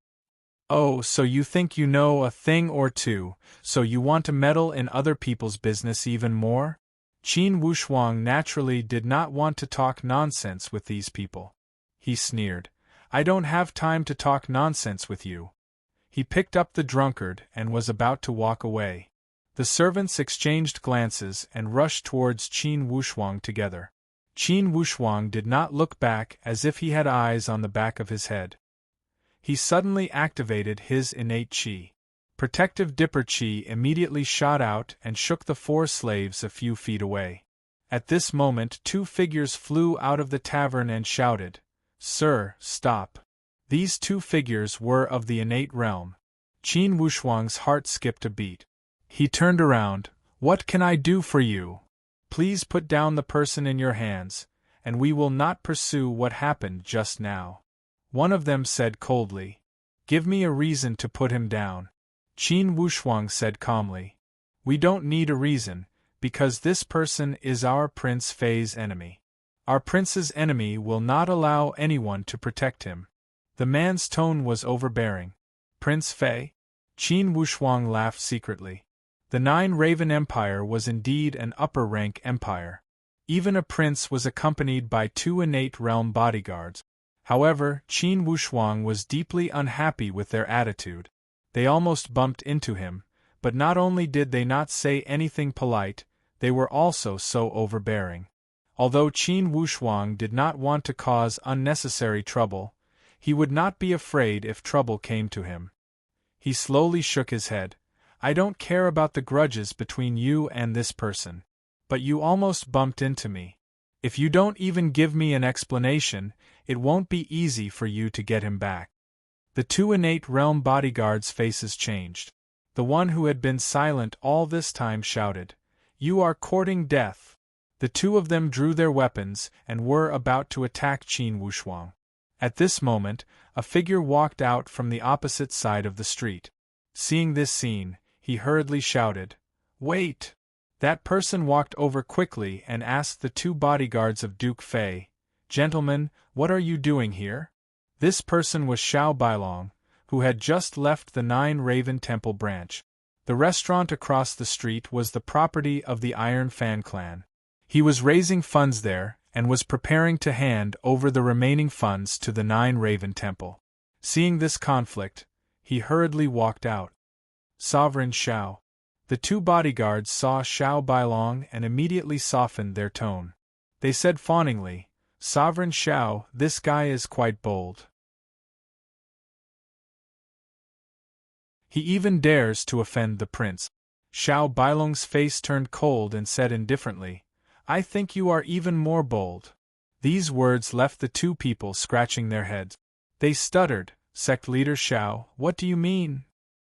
A: "Oh, so you think you know a thing or two, so you want to meddle in other people's business even more?" Qin Wushuang naturally did not want to talk nonsense with these people. He sneered, "I don't have time to talk nonsense with you." He picked up the drunkard and was about to walk away. The servants exchanged glances and rushed towards Qin Wushuang together. Qin Wushuang did not look back as if he had eyes on the back of his head. He suddenly activated his innate qi. Protective Dipper Qi immediately shot out and shook the 4 slaves a few feet away. At this moment 2 figures flew out of the tavern and shouted, "Sir, stop." These 2 figures were of the innate realm. Qin Wushuang's heart skipped a beat. He turned around. "What can I do for you? Please put down the person in your hands, and we will not pursue what happened just now." One of them said coldly, "Give me a reason to put him down." Qin Wushuang said calmly, "We don't need a reason, because this person is our Prince Fei's enemy. Our prince's enemy will not allow anyone to protect him." The man's tone was overbearing. "Prince Fei?" Qin Wushuang laughed secretly. The 9 Raven Empire was indeed an upper-rank empire. Even a prince was accompanied by 2 innate realm bodyguards. However, Qin Wushuang was deeply unhappy with their attitude. They almost bumped into him, but not only did they not say anything polite, they were also so overbearing. Although Qin Wushuang did not want to cause unnecessary trouble, he would not be afraid if trouble came to him. He slowly shook his head. "I don't care about the grudges between you and this person. But you almost bumped into me. If you don't even give me an explanation, it won't be easy for you to get him back." The 2 innate realm bodyguards' faces changed. The one who had been silent all this time shouted, "You are courting death." The 2 of them drew their weapons and were about to attack Qin Wushuang. At this moment, a figure walked out from the opposite side of the street. Seeing this scene, he hurriedly shouted, "Wait!" That person walked over quickly and asked the 2 bodyguards of Duke Fei, "Gentlemen, what are you doing here?" This person was Xiao Bailong, who had just left the 9 Raven Temple branch. The restaurant across the street was the property of the Iron Fan clan. He was raising funds there, and was preparing to hand over the remaining funds to the 9 Raven Temple. Seeing this conflict, he hurriedly walked out. "Sovereign Xiao." The 2 bodyguards saw Xiao Bailong and immediately softened their tone. They said fawningly, "Sovereign Xiao, this guy is quite bold. He even dares to offend the prince." Xiao Bailong's face turned cold and said indifferently, "I think you are even more bold." These words left the 2 people scratching their heads. They stuttered, "Sect leader Xiao, what do you mean?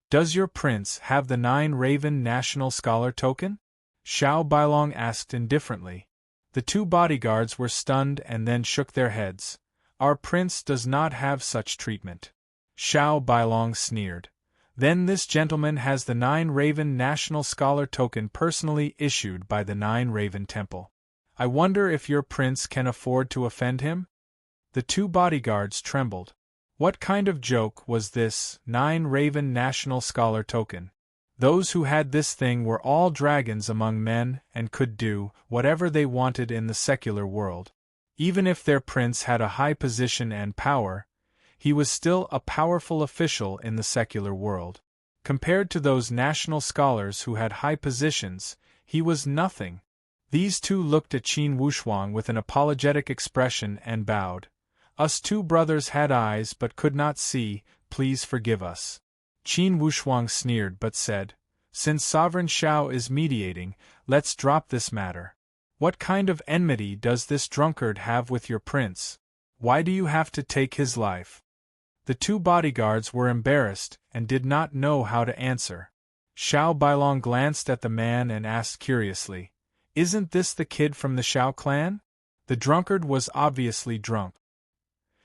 A: Does your prince have the 9 Raven National Scholar token?" Xiao Bailong asked indifferently. The 2 bodyguards were stunned and then shook their heads. "Our prince does not have such treatment." Xiao Bailong sneered. "Then this gentleman has the 9 Raven National Scholar token personally issued by the 9 Raven Temple. I wonder if your prince can afford to offend him?" The 2 bodyguards trembled. What kind of joke was this 9 Raven National Scholar token? Those who had this thing were all dragons among men and could do whatever they wanted in the secular world. Even if their prince had a high position and power, he was still a powerful official in the secular world. Compared to those national scholars who had high positions, he was nothing. These 2 looked at Qin Wushuang with an apologetic expression and bowed. "Us 2 brothers had eyes but could not see, please forgive us." Qin Wushuang sneered but said, "Since Sovereign Xiao is mediating, let's drop this matter. What kind of enmity does this drunkard have with your prince? Why do you have to take his life?" The 2 bodyguards were embarrassed and did not know how to answer. Xiao Bailong glanced at the man and asked curiously, "Isn't this the kid from the Xiao clan?" The drunkard was obviously drunk.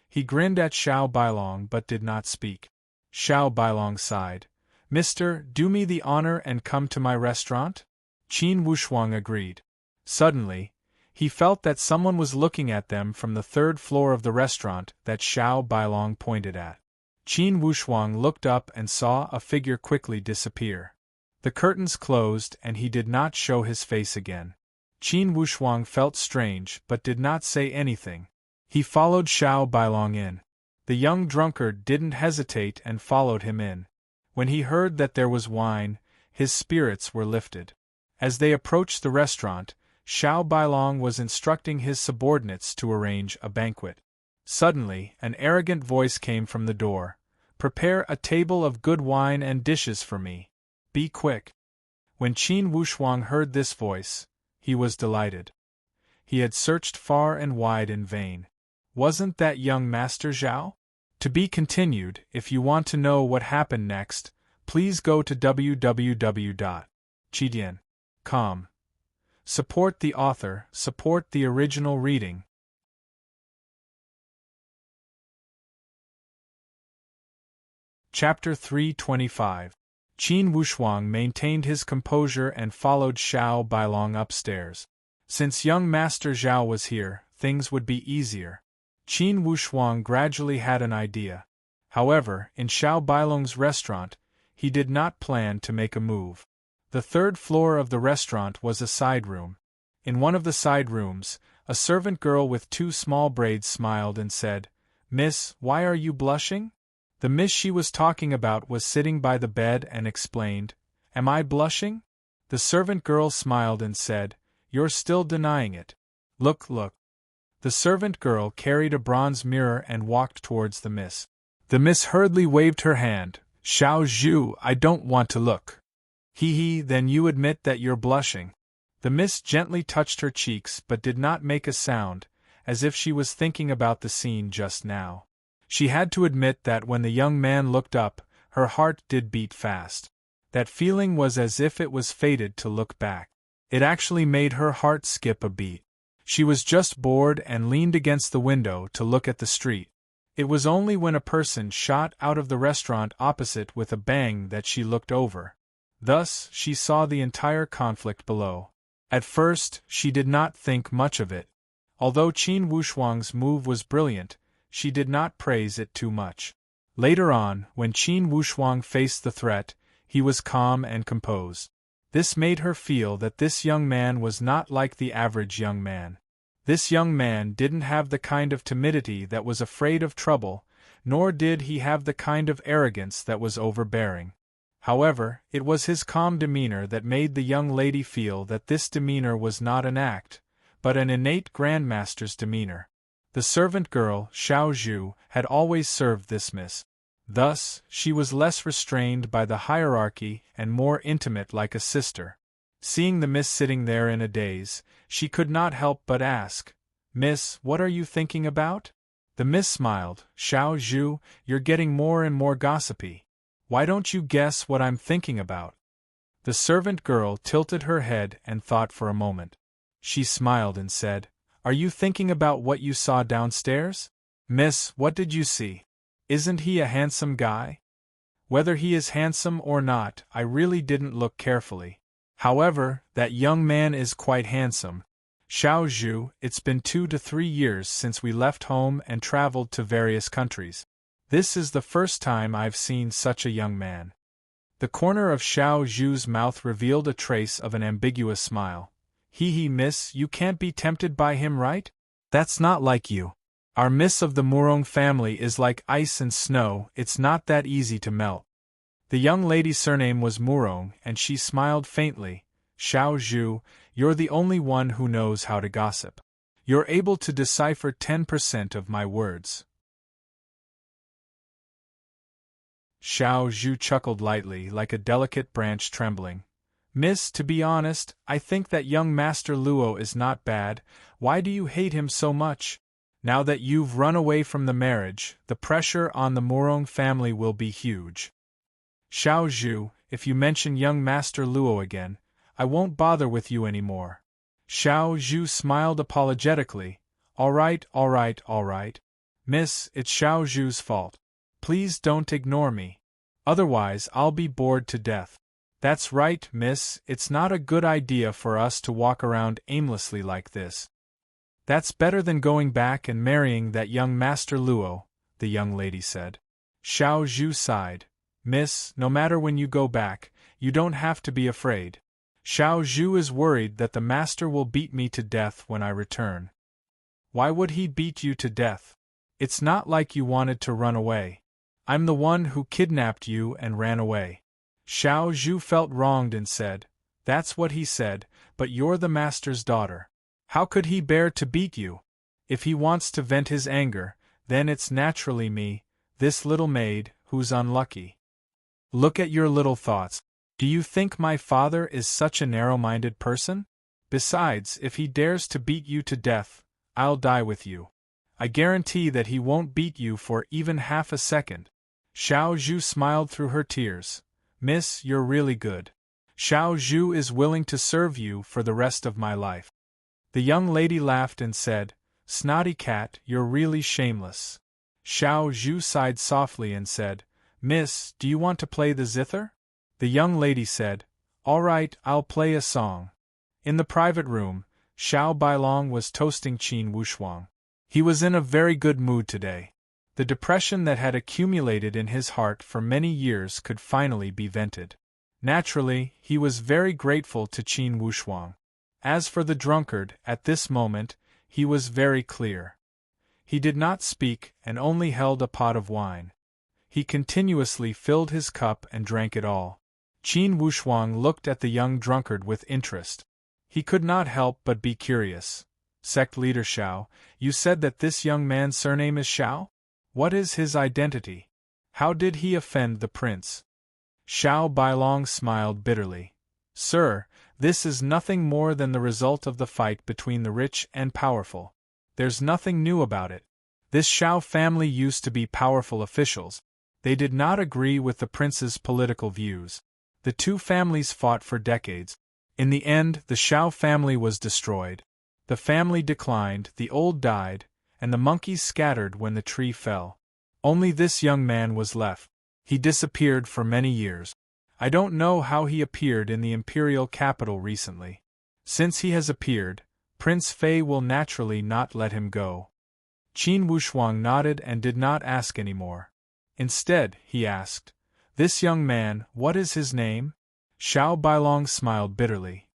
A: He grinned at Xiao Bailong but did not speak. Xiao Bailong sighed. "Mister, do me the honor and come to my restaurant?" Qin Wushuang agreed. Suddenly, he felt that someone was looking at them from the 3rd floor of the restaurant that Xiao Bailong pointed at. Qin Wushuang looked up and saw a figure quickly disappear. The curtains closed and he did not show his face again. Qin Wushuang felt strange but did not say anything. He followed Xiao Bailong in. The young drunkard didn't hesitate and followed him in. When he heard that there was wine, his spirits were lifted. As they approached the restaurant, Xiao Bailong was instructing his subordinates to arrange a banquet. Suddenly, an arrogant voice came from the door. "Prepare a table of good wine and dishes for me. Be quick." When Qin Wushuang heard this voice, he was delighted. He had searched far and wide in vain. Wasn't that young Master Zhao? To be continued. If you want to know what happened next, please go to www.chidian.com. Support the author, support the original reading. Chapter 325. Qin Wushuang maintained his composure and followed Xiao Bailong upstairs. Since young Master Zhao was here, things would be easier. Qin Wushuang gradually had an idea. However, in Xiao Bailong's restaurant, he did not plan to make a move. The third floor of the restaurant was a side room. In one of the side rooms, a servant girl with 2 small braids smiled and said, "Miss, why are you blushing?" The miss she was talking about was sitting by the bed and explained, "Am I blushing?" The servant girl smiled and said, "You're still denying it. Look, look." The servant girl carried a bronze mirror and walked towards the miss. The miss hurriedly waved her hand. "Xiao Zhu, I don't want to look." "Hee, then you admit that you're blushing." The miss gently touched her cheeks but did not make a sound, as if she was thinking about the scene just now. She had to admit that when the young man looked up, her heart did beat fast. That feeling was as if it was fated to look back. It actually made her heart skip a beat. She was just bored and leaned against the window to look at the street. It was only when a person shot out of the restaurant opposite with a bang that she looked over. Thus, she saw the entire conflict below. At first, she did not think much of it. Although Qin Wushuang's move was brilliant, she did not praise it too much. Later on, when Qin Wushuang faced the threat, he was calm and composed. This made her feel that this young man was not like the average young man. This young man didn't have the kind of timidity that was afraid of trouble, nor did he have the kind of arrogance that was overbearing. However, it was his calm demeanor that made the young lady feel that this demeanor was not an act, but an innate grandmaster's demeanor. The servant girl, Xiao Zhu, had always served this miss. Thus, she was less restrained by the hierarchy and more intimate like a sister. Seeing the miss sitting there in a daze, she could not help but ask, "Miss, what are you thinking about?" The miss smiled. "Xiao Zhu, you're getting more and more gossipy. Why don't you guess what I'm thinking about?" The servant girl tilted her head and thought for a moment. She smiled and said, "Are you thinking about what you saw downstairs?" "Miss, what did you see? Isn't he a handsome guy?" "Whether he is handsome or not, I really didn't look carefully. However, that young man is quite handsome. Xiao Zhu, it's been 2 to 3 years since we left home and traveled to various countries. This is the first time I've seen such a young man." The corner of Xiao Zhu's mouth revealed a trace of an ambiguous smile. Hee, miss, you can't be tempted by him, right? That's not like you. Our miss of the Murong family is like ice and snow, it's not that easy to melt. The young lady's surname was Murong, and she smiled faintly. "Xiao Zhu, you're the only one who knows how to gossip. You're able to decipher 10% of my words." Xiao Zhu chuckled lightly, like a delicate branch trembling. "Miss, to be honest, I think that young Master Luo is not bad. Why do you hate him so much? Now that you've run away from the marriage, the pressure on the Murong family will be huge. Xiao Zhu, if you mention young Master Luo again, I won't bother with you anymore." Xiao Zhu smiled apologetically. All right. Miss, it's Xiao Zhu's fault. Please don't ignore me. Otherwise I'll be bored to death." "That's right, miss, it's not a good idea for us to walk around aimlessly like this. That's better than going back and marrying that young Master Luo," the young lady said. Xiao Zhu sighed. "Miss, no matter when you go back, you don't have to be afraid. Xiao Zhu is worried that the master will beat me to death when I return." "Why would he beat you to death? It's not like you wanted to run away. I'm the one who kidnapped you and ran away." Xiao Zhu felt wronged and said, That's what he said, but you're the master's daughter. How could he bear to beat you? If he wants to vent his anger, then it's naturally me, this little maid, who's unlucky. Look at your little thoughts. Do you think my father is such a narrow-minded person? Besides, if he dares to beat you to death, I'll die with you. I guarantee that he won't beat you for even half a second. Xiao Zhu smiled through her tears. Miss, you're really good. Xiao Zhu is willing to serve you for the rest of my life. The young lady laughed and said, Snotty cat, you're really shameless. Xiao Zhu sighed softly and said, Miss, do you want to play the zither? The young lady said, All right, I'll play a song. In the private room, Xiao Bailong was toasting Qin Wushuang. He was in a very good mood today. The depression that had accumulated in his heart for many years could finally be vented. Naturally, he was very grateful to Qin Wushuang. As for the drunkard, at this moment, he was very clear. He did not speak and only held a pot of wine. He continuously filled his cup and drank it all. Qin Wushuang looked at the young drunkard with interest. He could not help but be curious. Sect leader Xiao, you said that this young man's surname is Xiao? What is his identity? How did he offend the prince? Xiao Bailong smiled bitterly. Sir, this is nothing more than the result of the fight between the rich and powerful. There's nothing new about it. This Xiao family used to be powerful officials. They did not agree with the prince's political views. The two families fought for decades. In the end, the Xiao family was destroyed. The family declined, the old died, and the monkeys scattered when the tree fell. Only this young man was left. He disappeared for many years. I don't know how he appeared in the imperial capital recently. Since he has appeared, Prince Fei will naturally not let him go. Qin Wushuang nodded and did not ask any more. Instead, he asked, This young man, what is his name? Xiao Bailong smiled bitterly.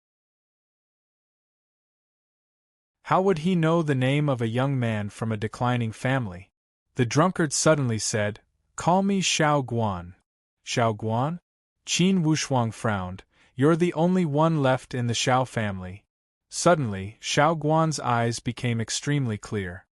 A: How would he know the name of a young man from a declining family? The drunkard suddenly said, Call me Xiao Guan. Xiao Guan? Qin Wushuang frowned. You're the only one left in the Xiao family. Suddenly, Xiao Guan's eyes became extremely clear.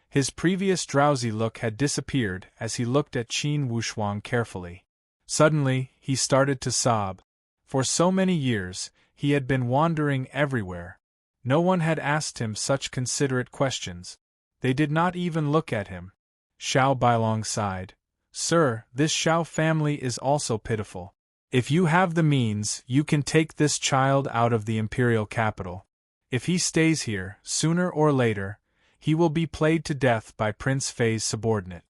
A: His previous drowsy look had disappeared as he looked at Qin Wushuang carefully. Suddenly, he started to sob. For so many years, he had been wandering everywhere. No one had asked him such considerate questions. They did not even look at him. Xiao Bailong sighed. Sir, this Xiao family is also pitiful. If you have the means, you can take this child out of the imperial capital. If he stays here, sooner or later, he will be played to death by Prince Fei's subordinate.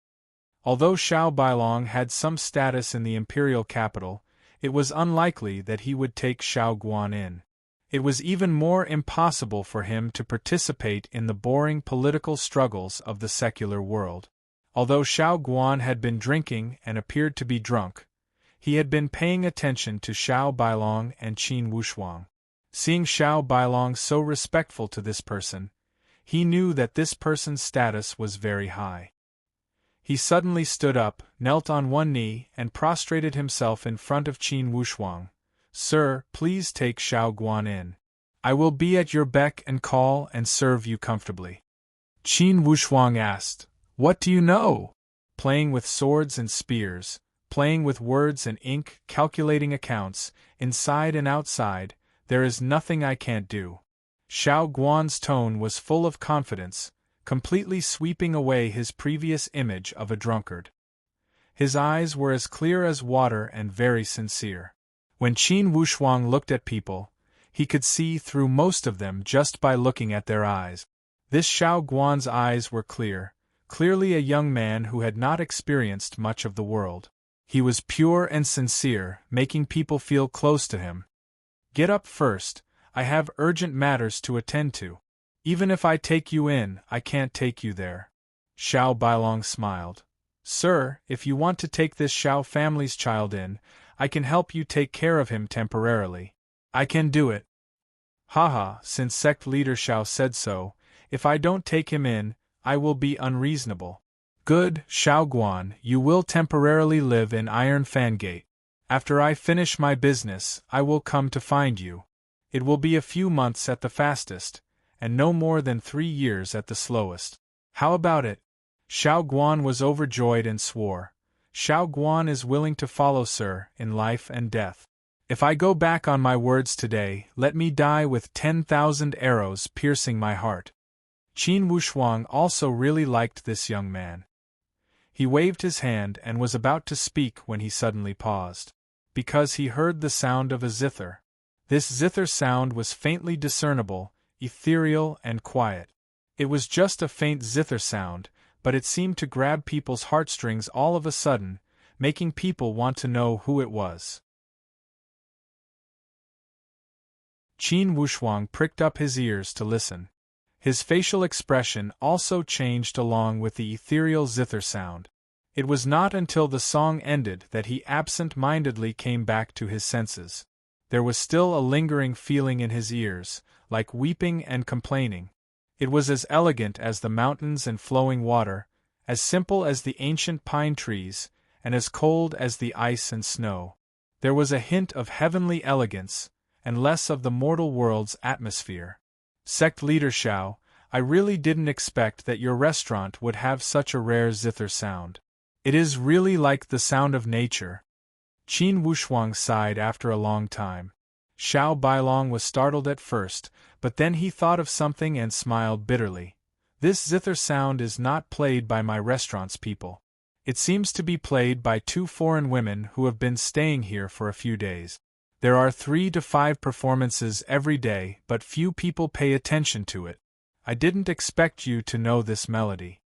A: Although Xiao Bailong had some status in the imperial capital, it was unlikely that he would take Xiao Guan in. It was even more impossible for him to participate in the boring political struggles of the secular world. Although Xiao Guan had been drinking and appeared to be drunk, he had been paying attention to Xiao Bailong and Qin Wushuang. Seeing Xiao Bailong so respectful to this person, he knew that this person's status was very high. He suddenly stood up, knelt on one knee, and prostrated himself in front of Qin Wushuang. Sir, please take Xiao Guan in. I will be at your beck and call and serve you comfortably. Qin Wushuang asked, What do you know? Playing with swords and spears, playing with words and ink, calculating accounts, inside and outside, there is nothing I can't do. Xiao Guan's tone was full of confidence, completely sweeping away his previous image of a drunkard. His eyes were as clear as water and very sincere. When Qin Wushuang looked at people, he could see through most of them just by looking at their eyes. This Xiao Guan's eyes were clear, clearly a young man who had not experienced much of the world. He was pure and sincere, making people feel close to him. Get up first, I have urgent matters to attend to. Even if I take you in, I can't take you there. Xiao Bailong smiled. Sir, if you want to take this Xiao family's child in, I can help you take care of him temporarily. I can do it. Haha, since sect leader Xiao said so, if I don't take him in, I will be unreasonable. Good, Xiao Guan, you will temporarily live in Iron Fan Gate. After I finish my business, I will come to find you. It will be a few months at the fastest, and no more than 3 years at the slowest. How about it? Xiao Guan was overjoyed and swore, Xiao Guan is willing to follow sir in life and death. If I go back on my words today, let me die with 10,000 arrows piercing my heart. Qin Wushuang also really liked this young man. He waved his hand and was about to speak when he suddenly paused, because he heard the sound of a zither. This zither sound was faintly discernible, ethereal and quiet. It was just a faint zither sound, but it seemed to grab people's heartstrings all of a sudden, making people want to know who it was. Qin Wushuang pricked up his ears to listen. His facial expression also changed along with the ethereal zither sound. It was not until the song ended that he absent-mindedly came back to his senses. There was still a lingering feeling in his ears, like weeping and complaining. It was as elegant as the mountains and flowing water, as simple as the ancient pine trees, and as cold as the ice and snow. There was a hint of heavenly elegance, and less of the mortal world's atmosphere. Sect Leader Xiao, I really didn't expect that your restaurant would have such a rare zither sound. It is really like the sound of nature. Qin Wushuang sighed after a long time. Xiao Bailong was startled at first, but then he thought of something and smiled bitterly. This zither sound is not played by my restaurant's people. It seems to be played by 2 foreign women who have been staying here for a few days. There are 3 to 5 performances every day, but few people pay attention to it. I didn't expect you to know this melody.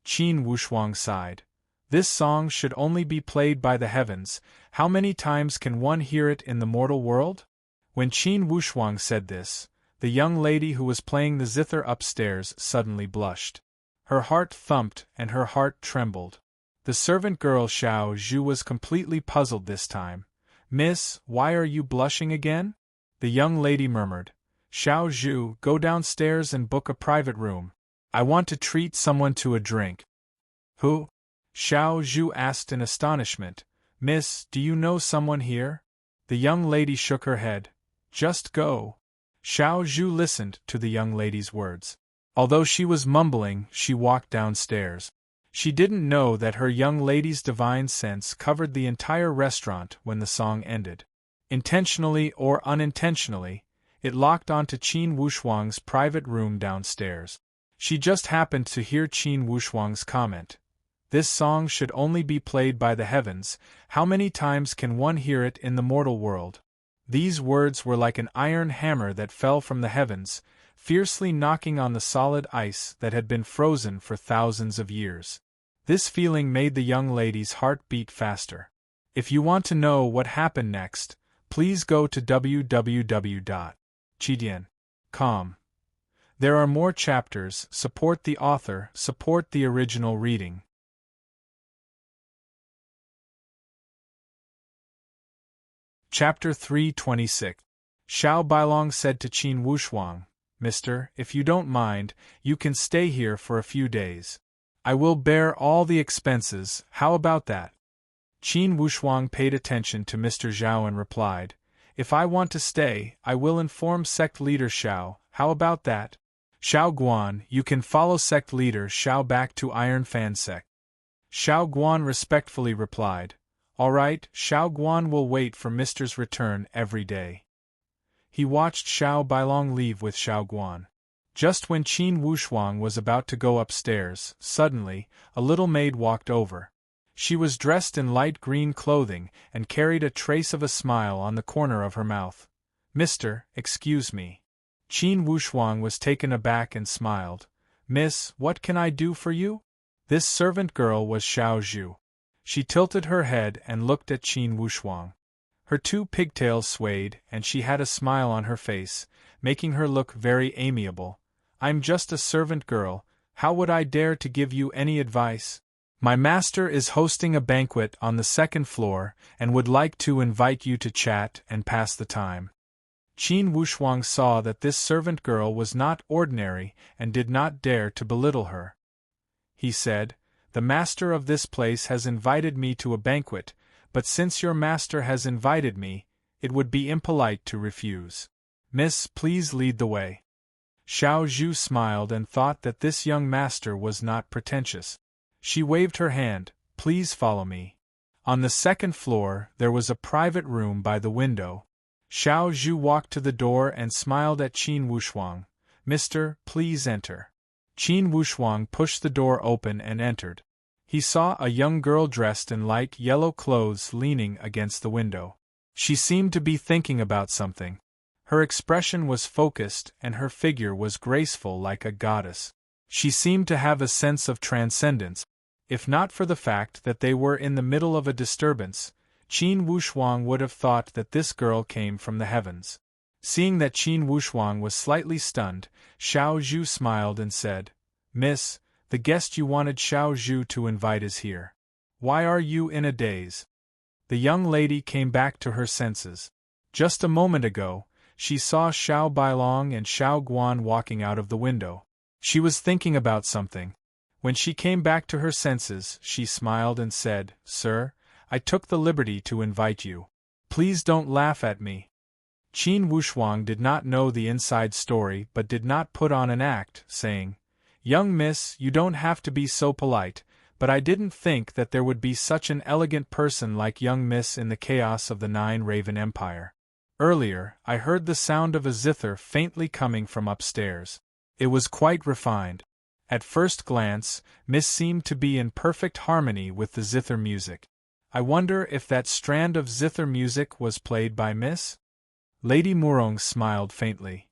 A: Qin Wushuang sighed. This song should only be played by the heavens. How many times can one hear it in the mortal world? When Qin Wushuang said this, the young lady who was playing the zither upstairs suddenly blushed. Her heart thumped and her heart trembled. The servant girl Xiao Zhu was completely puzzled this time. Miss, why are you blushing again? The young lady murmured. Xiao Zhu, go downstairs and book a private room. I want to treat someone to a drink. Who? Xiao Zhu asked in astonishment. Miss, do you know someone here? The young lady shook her head. Just go. Xiao Zhu listened to the young lady's words. Although she was mumbling, she walked downstairs. She didn't know that her young lady's divine sense covered the entire restaurant when the song ended. Intentionally or unintentionally, it locked onto Qin Wushuang's private room downstairs. She just happened to hear Qin Wushuang's comment. This song should only be played by the heavens. How many times can one hear it in the mortal world? These words were like an iron hammer that fell from the heavens, fiercely knocking on the solid ice that had been frozen for thousands of years. This feeling made the young lady's heart beat faster. If you want to know what happened next, please go to www.chidian.com. There are more chapters. Support the author, support the original reading. Chapter 326. Xiao Bailong said to Qin Wushuang, Mister, if you don't mind, you can stay here for a few days. I will bear all the expenses, how about that? Qin Wushuang paid attention to Mr. Zhao and replied, If I want to stay, I will inform sect leader Xiao, how about that? Xiao Guan, you can follow sect leader Xiao back to Iron Fan sect. Xiao Guan respectfully replied, All right, Xiao Guan will wait for Mister's return every day. He watched Xiao Bailong leave with Xiao Guan. Just when Qin Wushuang was about to go upstairs, suddenly, a little maid walked over. She was dressed in light green clothing and carried a trace of a smile on the corner of her mouth. Mister, excuse me. Qin Wushuang was taken aback and smiled. Miss, what can I do for you? This servant girl was Xiao Zhu. She tilted her head and looked at Qin Wushuang. Her 2 pigtails swayed and she had a smile on her face, making her look very amiable. I'm just a servant girl, how would I dare to give you any advice? My master is hosting a banquet on the 2nd floor and would like to invite you to chat and pass the time. Qin Wushuang saw that this servant girl was not ordinary and did not dare to belittle her. He said, The master of this place has invited me to a banquet, but since your master has invited me, it would be impolite to refuse. Miss, please lead the way. Xiao Zhu smiled and thought that this young master was not pretentious. She waved her hand, please follow me. On the second floor, there was a private room by the window. Xiao Zhu walked to the door and smiled at Qin Wushuang. Mister, please enter. Qin Wushuang pushed the door open and entered. He saw a young girl dressed in light yellow clothes leaning against the window. She seemed to be thinking about something. Her expression was focused and her figure was graceful like a goddess. She seemed to have a sense of transcendence. If not for the fact that they were in the middle of a disturbance, Qin Wushuang would have thought that this girl came from the heavens. Seeing that Qin Wushuang was slightly stunned, Xiao Zhu smiled and said, Miss, the guest you wanted Xiao Zhu to invite is here. Why are you in a daze? The young lady came back to her senses. Just a moment ago, she saw Xiao Bailong and Xiao Guan walking out of the window. She was thinking about something. When she came back to her senses, she smiled and said, Sir, I took the liberty to invite you. Please don't laugh at me. Qin Wushuang did not know the inside story but did not put on an act, saying, Young miss, you don't have to be so polite, but I didn't think that there would be such an elegant person like young miss in the chaos of the Nine-Raven Empire. Earlier, I heard the sound of a zither faintly coming from upstairs. It was quite refined. At first glance, Miss seemed to be in perfect harmony with the zither music. I wonder if that strand of zither music was played by Miss? Lady Murong smiled faintly.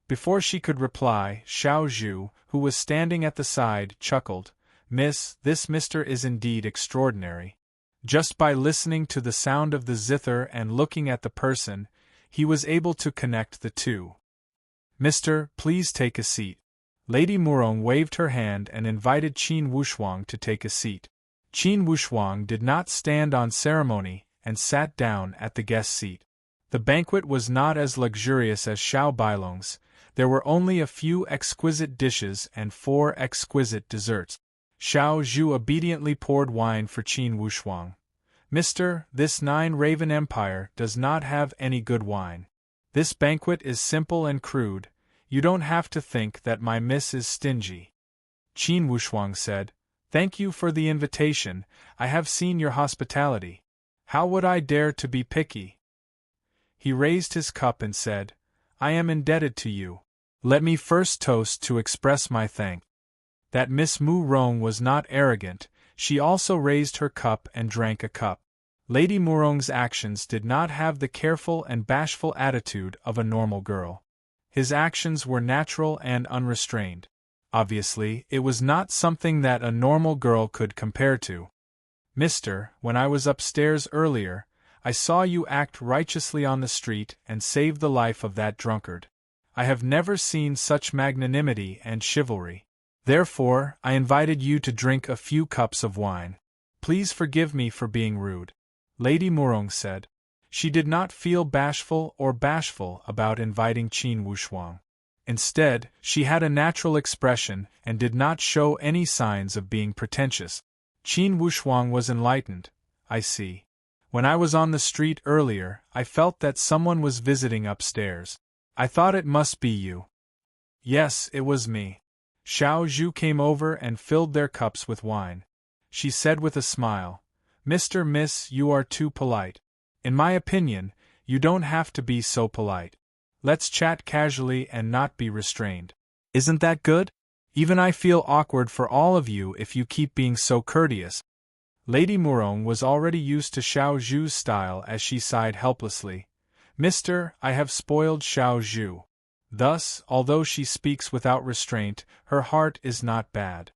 A: Before she could reply, Xiao Zhu, who was standing at the side, chuckled, Miss, this mister is indeed extraordinary. Just by listening to the sound of the zither and looking at the person, he was able to connect the two. Mister, please take a seat. Lady Murong waved her hand and invited Qin Wushuang to take a seat. Qin Wushuang did not stand on ceremony and sat down at the guest seat. The banquet was not as luxurious as Xiao Bailong's. There were only a few exquisite dishes and 4 exquisite desserts. Xiao Zhu obediently poured wine for Qin Wushuang. Mister, this Nine-Raven Empire does not have any good wine. This banquet is simple and crude. You don't have to think that my miss is stingy. Qin Wushuang said, Thank you for the invitation. I have seen your hospitality. How would I dare to be picky? He raised his cup and said, I am indebted to you. Let me first toast to express my thanks. That Miss Mu Rong was not arrogant, she also raised her cup and drank a cup. Lady Murong's actions did not have the careful and bashful attitude of a normal girl. His actions were natural and unrestrained. Obviously, it was not something that a normal girl could compare to. Mister, when I was upstairs earlier, I saw you act righteously on the street and save the life of that drunkard. I have never seen such magnanimity and chivalry. Therefore, I invited you to drink a few cups of wine. Please forgive me for being rude. Lady Murong said. She did not feel bashful about inviting Qin Wushuang. Instead, she had a natural expression and did not show any signs of being pretentious. Qin Wushuang was enlightened. I see. When I was on the street earlier, I felt that someone was visiting upstairs. I thought it must be you. Yes, it was me. Xiao Zhu came over and filled their cups with wine. She said with a smile, Mr. Miss, you are too polite. In my opinion, you don't have to be so polite. Let's chat casually and not be restrained. Isn't that good? Even I feel awkward for all of you if you keep being so courteous. Lady Murong was already used to Xiao Zhu's style as she sighed helplessly. Mister, I have spoiled Xiao Zhu. Thus, although she speaks without restraint, her heart is not bad.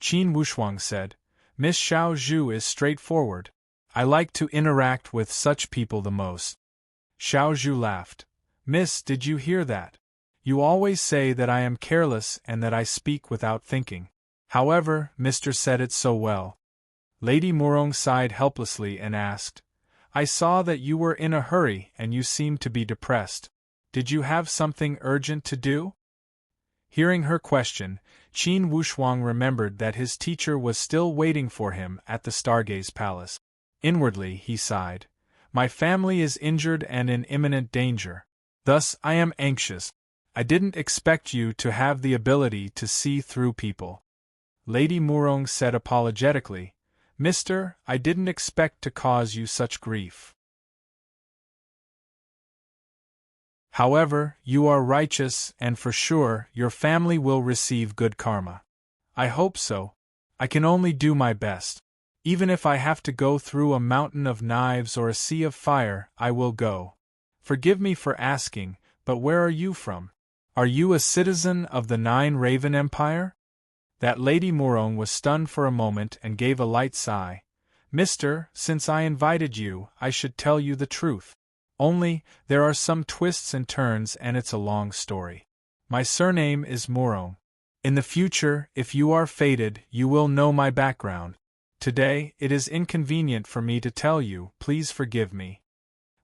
A: Qin Wushuang said, Miss Xiao Zhu is straightforward. I like to interact with such people the most. Xiao Zhu laughed. Miss, did you hear that? You always say that I am careless and that I speak without thinking. However, Mr. said it so well. Lady Murong sighed helplessly and asked, I saw that you were in a hurry and you seemed to be depressed. Did you have something urgent to do? Hearing her question, Qin Wushuang remembered that his teacher was still waiting for him at the Stargaze Palace. Inwardly, he sighed. My family is injured and in imminent danger. Thus, I am anxious. I didn't expect you to have the ability to see through people. Lady Murong said apologetically, Mister, I didn't expect to cause you such grief. However, you are righteous and for sure your family will receive good karma. I hope so. I can only do my best. Even if I have to go through a mountain of knives or a sea of fire, I will go. Forgive me for asking, but where are you from? Are you a citizen of the Nine Raven Empire? That Lady Murong was stunned for a moment and gave a light sigh. Mister, since I invited you, I should tell you the truth. Only, there are some twists and turns and it's a long story. My surname is Murong. In the future, if you are fated, you will know my background. Today, it is inconvenient for me to tell you, please forgive me.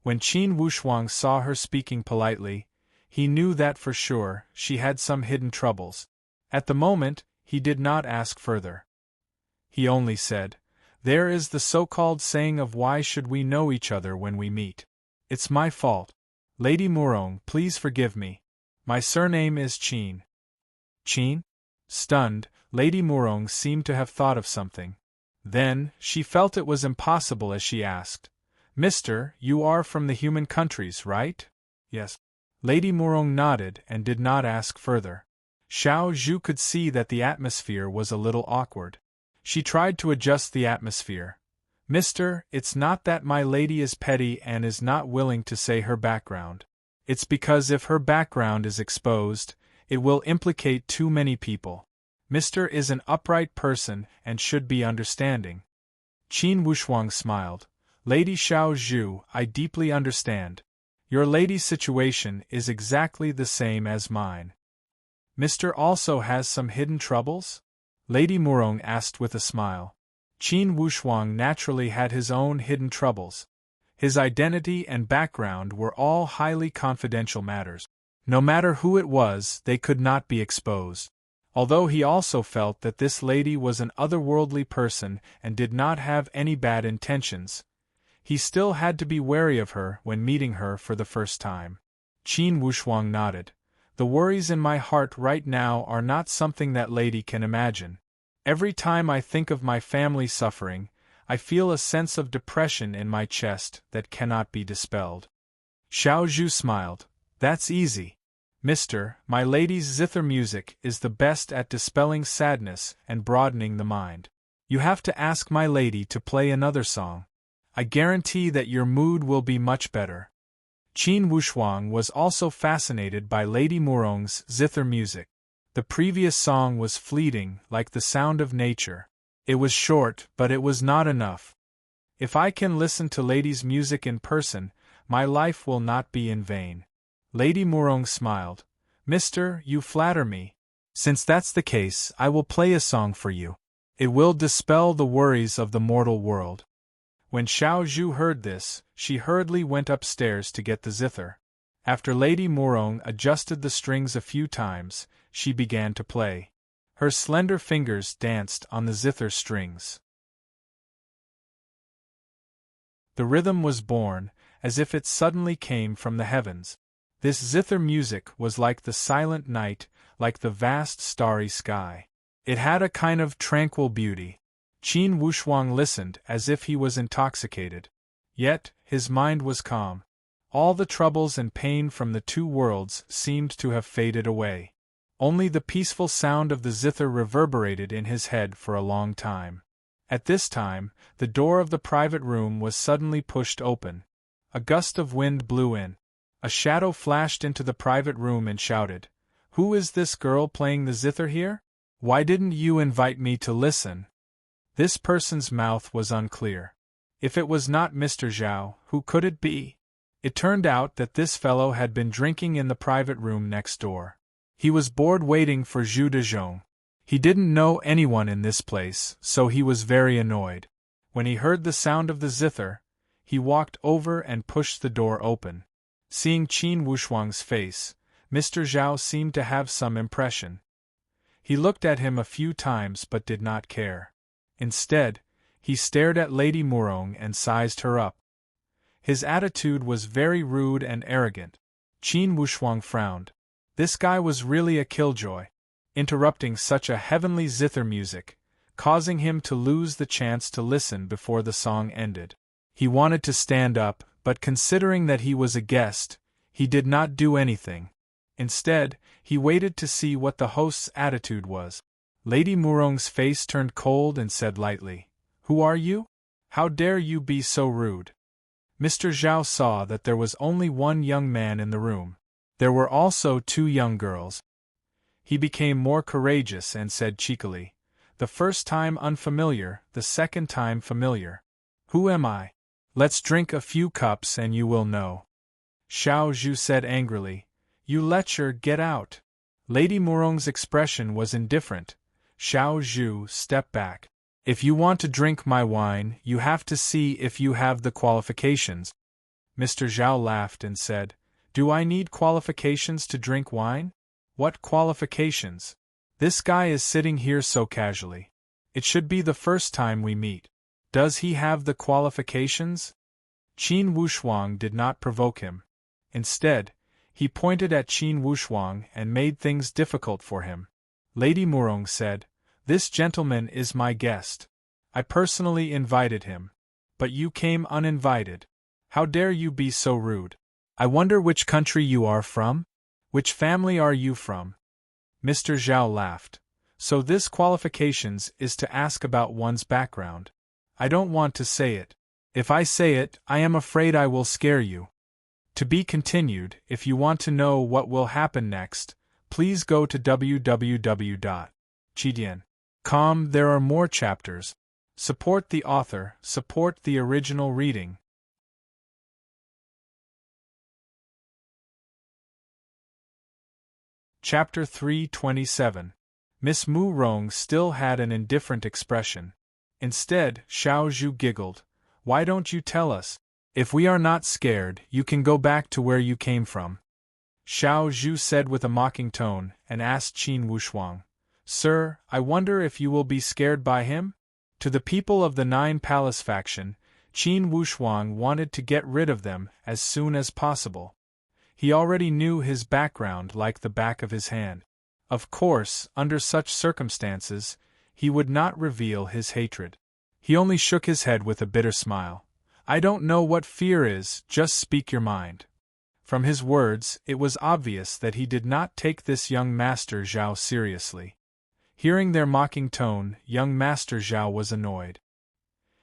A: When Qin Wushuang saw her speaking politely, he knew that for sure she had some hidden troubles. At the moment, he did not ask further. He only said, There is the so-called saying of why should we know each other when we meet. It's my fault. Lady Murong, please forgive me. My surname is Qin. Qin? Stunned, Lady Murong seemed to have thought of something. Then, she felt it was impossible as she asked, Mister, you are from the human countries, right? Yes. Lady Murong nodded and did not ask further. Xiao Zhu could see that the atmosphere was a little awkward. She tried to adjust the atmosphere. Mister, it's not that my lady is petty and is not willing to say her background. It's because if her background is exposed, it will implicate too many people. Mister is an upright person and should be understanding. Qin Wushuang smiled. Lady Xiao Zhu, I deeply understand. Your lady's situation is exactly the same as mine. Mister also has some hidden troubles? Lady Murong asked with a smile. Qin Wushuang naturally had his own hidden troubles. His identity and background were all highly confidential matters. No matter who it was, they could not be exposed. Although he also felt that this lady was an otherworldly person and did not have any bad intentions, he still had to be wary of her when meeting her for the first time. Qin Wushuang nodded. The worries in my heart right now are not something that lady can imagine. Every time I think of my family suffering, I feel a sense of depression in my chest that cannot be dispelled. Xiao Zhu smiled. That's easy. Mister, my lady's zither music is the best at dispelling sadness and broadening the mind. You have to ask my lady to play another song. I guarantee that your mood will be much better. Qin Wushuang was also fascinated by Lady Murong's zither music. The previous song was fleeting, like the sound of nature. It was short, but it was not enough. If I can listen to Lady's music in person, my life will not be in vain. Lady Murong smiled. Mister, you flatter me. Since that's the case, I will play a song for you. It will dispel the worries of the mortal world. When Xiao Zhu heard this, she hurriedly went upstairs to get the zither. After Lady Murong adjusted the strings a few times, she began to play. Her slender fingers danced on the zither strings. The rhythm was born, as if it suddenly came from the heavens. This zither music was like the silent night, like the vast starry sky. It had a kind of tranquil beauty. Qin Wushuang listened as if he was intoxicated. Yet, his mind was calm. All the troubles and pain from the two worlds seemed to have faded away. Only the peaceful sound of the zither reverberated in his head for a long time. At this time, the door of the private room was suddenly pushed open. A gust of wind blew in. A shadow flashed into the private room and shouted, "Who is this girl playing the zither here? Why didn't you invite me to listen?" This person's mouth was unclear. If it was not Mr. Zhao, who could it be? It turned out that this fellow had been drinking in the private room next door. He was bored waiting for Zhu Dezhong. He didn't know anyone in this place, so he was very annoyed. When he heard the sound of the zither, he walked over and pushed the door open. Seeing Qin Wushuang's face, Mr. Zhao seemed to have some impression. He looked at him a few times but did not care. Instead, he stared at Lady Murong and sized her up. His attitude was very rude and arrogant. Qin Wushuang frowned. This guy was really a killjoy, interrupting such a heavenly zither music, causing him to lose the chance to listen before the song ended. He wanted to stand up, but considering that he was a guest, he did not do anything. Instead, he waited to see what the host's attitude was. Lady Murong's face turned cold and said lightly, "Who are you? How dare you be so rude?" Mr. Zhao saw that there was only one young man in the room. There were also two young girls. He became more courageous and said cheekily, "The first time unfamiliar, the second time familiar. Who am I? Let's drink a few cups and you will know." Xiao Zhu said angrily, "You lecher, get out." Lady Murong's expression was indifferent. Xiao Zhu stepped back. "If you want to drink my wine, you have to see if you have the qualifications." Mr. Zhao laughed and said, "Do I need qualifications to drink wine? What qualifications? This guy is sitting here so casually. It should be the first time we meet. Does he have the qualifications?" Qin Wushuang did not provoke him. Instead, he pointed at Qin Wushuang and made things difficult for him. Lady Murong said, "This gentleman is my guest. I personally invited him. But you came uninvited. How dare you be so rude? I wonder which country you are from? Which family are you from?" Mr. Zhao laughed. "So this qualifications is to ask about one's background. I don't want to say it. If I say it, I am afraid I will scare you. To be continued. If you want to know what will happen next, please go to www.chidian.com. There are more chapters. Support the author, support the original reading. Chapter 327. Miss Murong still had an indifferent expression. Instead, Xiao Zhu giggled. "Why don't you tell us? If we are not scared, you can go back to where you came from." Xiao Zhu said with a mocking tone, and asked Qin Wushuang, "Sir, I wonder if you will be scared by him?" To the people of the Nine Palace faction, Qin Wushuang wanted to get rid of them as soon as possible. He already knew his background like the back of his hand. Of course, under such circumstances, he would not reveal his hatred. He only shook his head with a bitter smile. "I don't know what fear is, just speak your mind." From his words, it was obvious that he did not take this young Master Zhao seriously. Hearing their mocking tone, young Master Zhao was annoyed.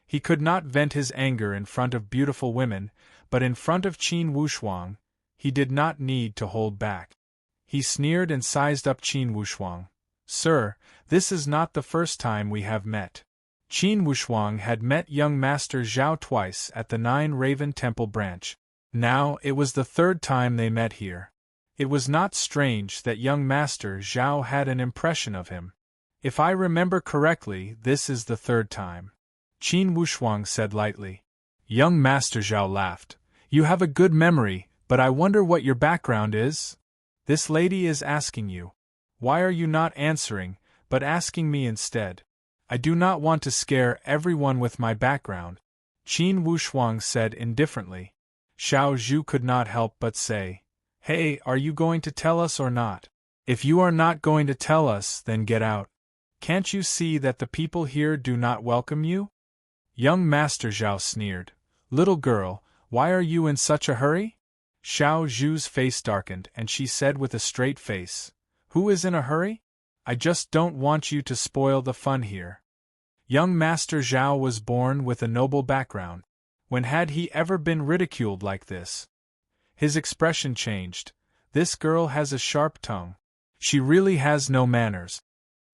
A: He could not vent his anger in front of beautiful women, but in front of Qin Wushuang, he did not need to hold back. He sneered and sized up Qin Wushuang. "Sir, this is not the first time we have met." Qin Wushuang had met young Master Zhao twice at the Nine Raven Temple branch. Now it was the third time they met here. It was not strange that young Master Zhao had an impression of him. "If I remember correctly, this is the third time," Qin Wushuang said lightly. Young Master Zhao laughed. "You have a good memory, but I wonder what your background is? This lady is asking you. Why are you not answering, but asking me instead?" "I do not want to scare everyone with my background," Qin Wushuang said indifferently. Xiao Zhu could not help but say, "Hey, are you going to tell us or not? If you are not going to tell us, then get out. Can't you see that the people here do not welcome you?" Young Master Zhao sneered. "Little girl, why are you in such a hurry?" Xiao Zhu's face darkened and she said with a straight face, "Who is in a hurry? I just don't want you to spoil the fun here." Young Master Zhao was born with a noble background. When had he ever been ridiculed like this? His expression changed. This girl has a sharp tongue. She really has no manners.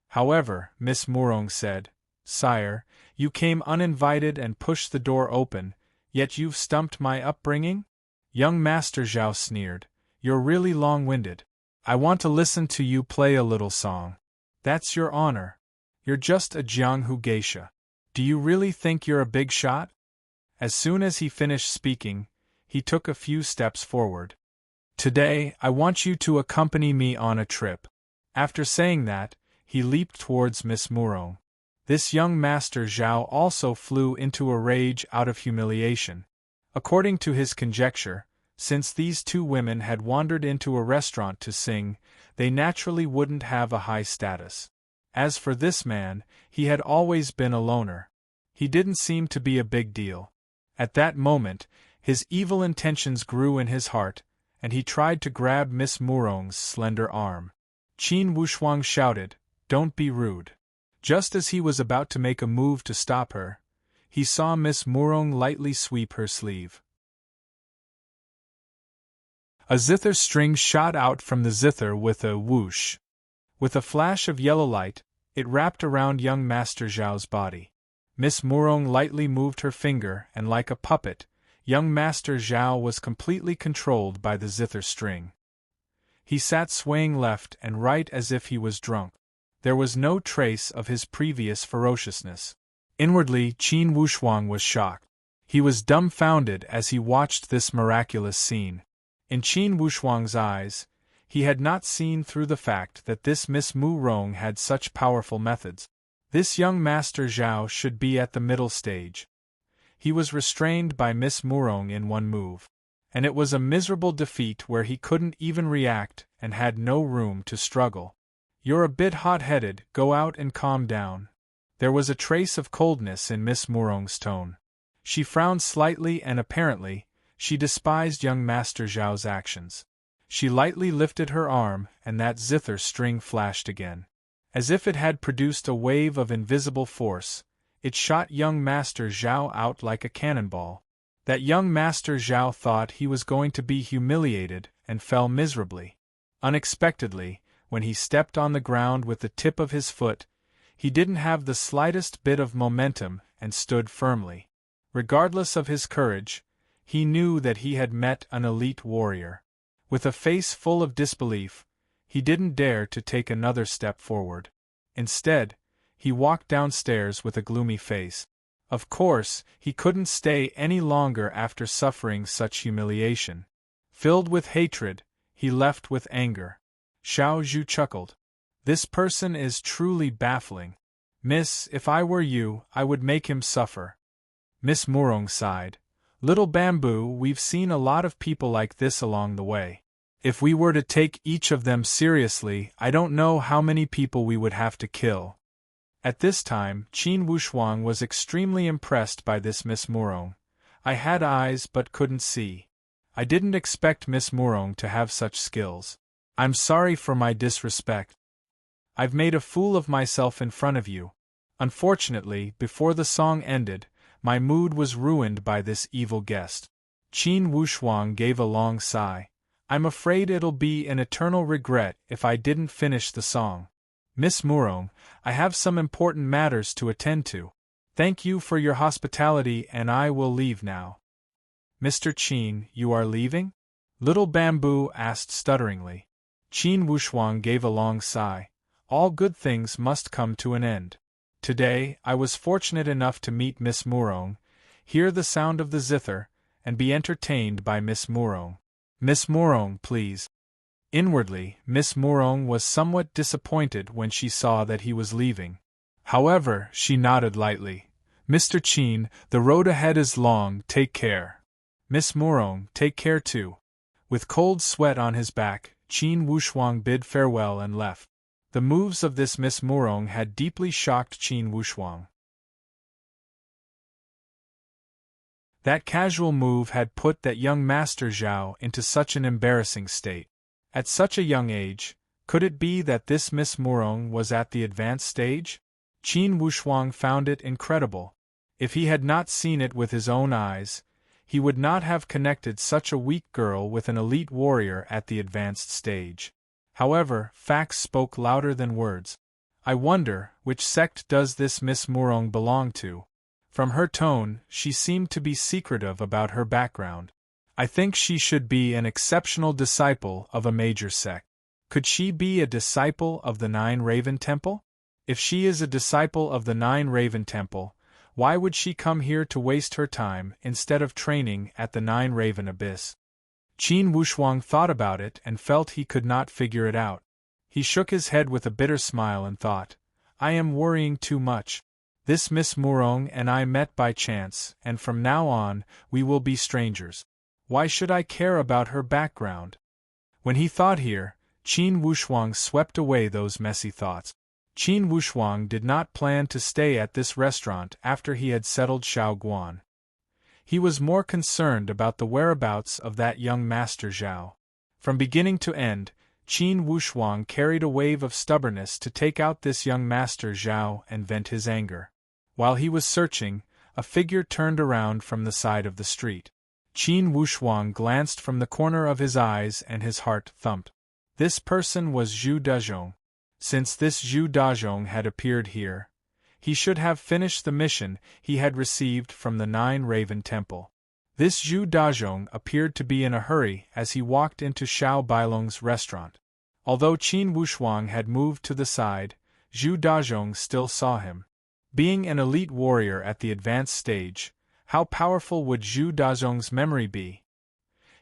A: However, Miss Murong said, "Sire, you came uninvited and pushed the door open, yet you've stumped my upbringing?" Young Master Zhao sneered. "You're really long-winded. I want to listen to you play a little song. That's your honor. You're just a Jianghu geisha. Do you really think you're a big shot?" As soon as he finished speaking, he took a few steps forward. Today, I want you to accompany me on a trip. After saying that, he leaped towards Miss Murong. This young Master Zhao also flew into a rage out of humiliation. According to his conjecture, since these two women had wandered into a restaurant to sing, they naturally wouldn't have a high status. As for this man, he had always been a loner. He didn't seem to be a big deal. At that moment, his evil intentions grew in his heart, and he tried to grab Miss Murong's slender arm. Qin Wushuang shouted, "Don't be rude." Just as he was about to make a move to stop her, he saw Miss Murong lightly sweep her sleeve. A zither string shot out from the zither with a whoosh. With a flash of yellow light, it wrapped around young Master Zhao's body. Miss Murong lightly moved her finger, and like a puppet, young Master Zhao was completely controlled by the zither string. He sat swaying left and right as if he was drunk. There was no trace of his previous ferociousness. Inwardly, Qin Wushuang was shocked. He was dumbfounded as he watched this miraculous scene. In Qin Wushuang's eyes, he had not seen through the fact that this Miss Murong had such powerful methods. This young Master Zhao should be at the middle stage. He was restrained by Miss Murong in one move. And it was a miserable defeat where he couldn't even react and had no room to struggle. "You're a bit hot-headed, go out and calm down." There was a trace of coldness in Miss Murong's tone. She frowned slightly and apparently, she despised young Master Zhao's actions. She lightly lifted her arm and that zither string flashed again. As if it had produced a wave of invisible force, it shot young Master Zhao out like a cannonball. That young Master Zhao thought he was going to be humiliated and fell miserably. Unexpectedly, when he stepped on the ground with the tip of his foot, he didn't have the slightest bit of momentum and stood firmly. Regardless of his courage, he knew that he had met an elite warrior. With a face full of disbelief, he didn't dare to take another step forward. Instead, he walked downstairs with a gloomy face. Of course, he couldn't stay any longer after suffering such humiliation. Filled with hatred, he left with anger. Xiao Zhu chuckled. "This person is truly baffling. Miss, if I were you, I would make him suffer." Miss Murong sighed. "Little Bamboo, we've seen a lot of people like this along the way. If we were to take each of them seriously, I don't know how many people we would have to kill." At this time, Qin Wushuang was extremely impressed by this Miss Murong. "I had eyes but couldn't see. I didn't expect Miss Murong to have such skills. I'm sorry for my disrespect. I've made a fool of myself in front of you. Unfortunately, before the song ended, my mood was ruined by this evil guest." Qin Wushuang gave a long sigh. "I'm afraid it'll be an eternal regret if I didn't finish the song. Miss Murong, I have some important matters to attend to. Thank you for your hospitality and I will leave now." "Mr. Qin, you are leaving?" Little Bamboo asked stutteringly. Qin Wushuang gave a long sigh. "All good things must come to an end. Today, I was fortunate enough to meet Miss Murong, hear the sound of the zither, and be entertained by Miss Murong. Miss Murong, please." Inwardly, Miss Murong was somewhat disappointed when she saw that he was leaving. However, she nodded lightly. "Mr. Qin, the road ahead is long, take care." "Miss Murong, take care too." With cold sweat on his back, Qin Wushuang bid farewell and left. The moves of this Miss Murong had deeply shocked Qin Wushuang. That casual move had put that young Master Zhao into such an embarrassing state. At such a young age, could it be that this Miss Murong was at the advanced stage? Qin Wushuang found it incredible. If he had not seen it with his own eyes, he would not have connected such a weak girl with an elite warrior at the advanced stage. However, facts spoke louder than words. I wonder, which sect does this Miss Murong belong to? From her tone, she seemed to be secretive about her background. I think she should be an exceptional disciple of a major sect. Could she be a disciple of the Nine Raven Temple? If she is a disciple of the Nine Raven Temple, why would she come here to waste her time instead of training at the Nine Raven Abyss? Qin Wushuang thought about it and felt he could not figure it out. He shook his head with a bitter smile and thought, I am worrying too much. This Miss Murong and I met by chance, and from now on, we will be strangers. Why should I care about her background? When he thought here, Qin Wushuang swept away those messy thoughts. Qin Wushuang did not plan to stay at this restaurant after he had settled Xiao Guan. He was more concerned about the whereabouts of that young Master Zhao. From beginning to end, Qin Wushuang carried a wave of stubbornness to take out this young Master Zhao and vent his anger. While he was searching, a figure turned around from the side of the street. Qin Wushuang glanced from the corner of his eyes and his heart thumped. This person was Zhu Dazhong. Since this Zhu Dazhong had appeared here, he should have finished the mission he had received from the Nine Raven Temple. This Zhu Dazhong appeared to be in a hurry as he walked into Xiao Bailong's restaurant. Although Qin Wushuang had moved to the side, Zhu Dazhong still saw him. Being an elite warrior at the advanced stage, how powerful would Zhu Dazhong's memory be?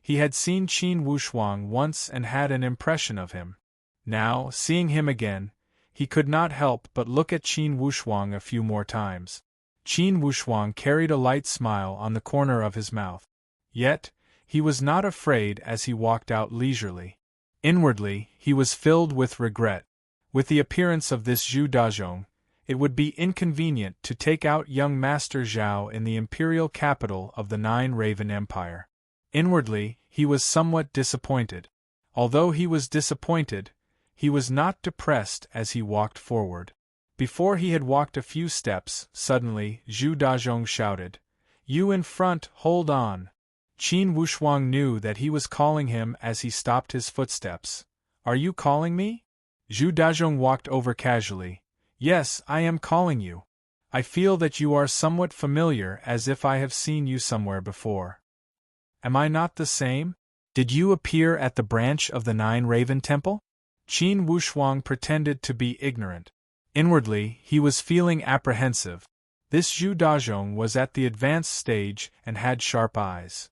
A: He had seen Qin Wushuang once and had an impression of him. Now, seeing him again, he could not help but look at Qin Wushuang a few more times. Qin Wushuang carried a light smile on the corner of his mouth. Yet, he was not afraid as he walked out leisurely. Inwardly, he was filled with regret. With the appearance of this Zhu Dazhong, it would be inconvenient to take out young Master Zhao in the imperial capital of the Nine Raven Empire. Inwardly, he was somewhat disappointed. Although he was disappointed, he was not depressed as he walked forward. Before he had walked a few steps, suddenly, Zhu Dazhong shouted, "You in front, hold on!" Qin Wushuang knew that he was calling him as he stopped his footsteps. "Are you calling me?" Zhu Dazhong walked over casually. "Yes, I am calling you. I feel that you are somewhat familiar, as if I have seen you somewhere before. Am I not the same? Did you appear at the branch of the Nine Raven Temple?" Qin Wushuang pretended to be ignorant. Inwardly, he was feeling apprehensive. This Zhu Dazhong was at the advanced stage and had sharp eyes.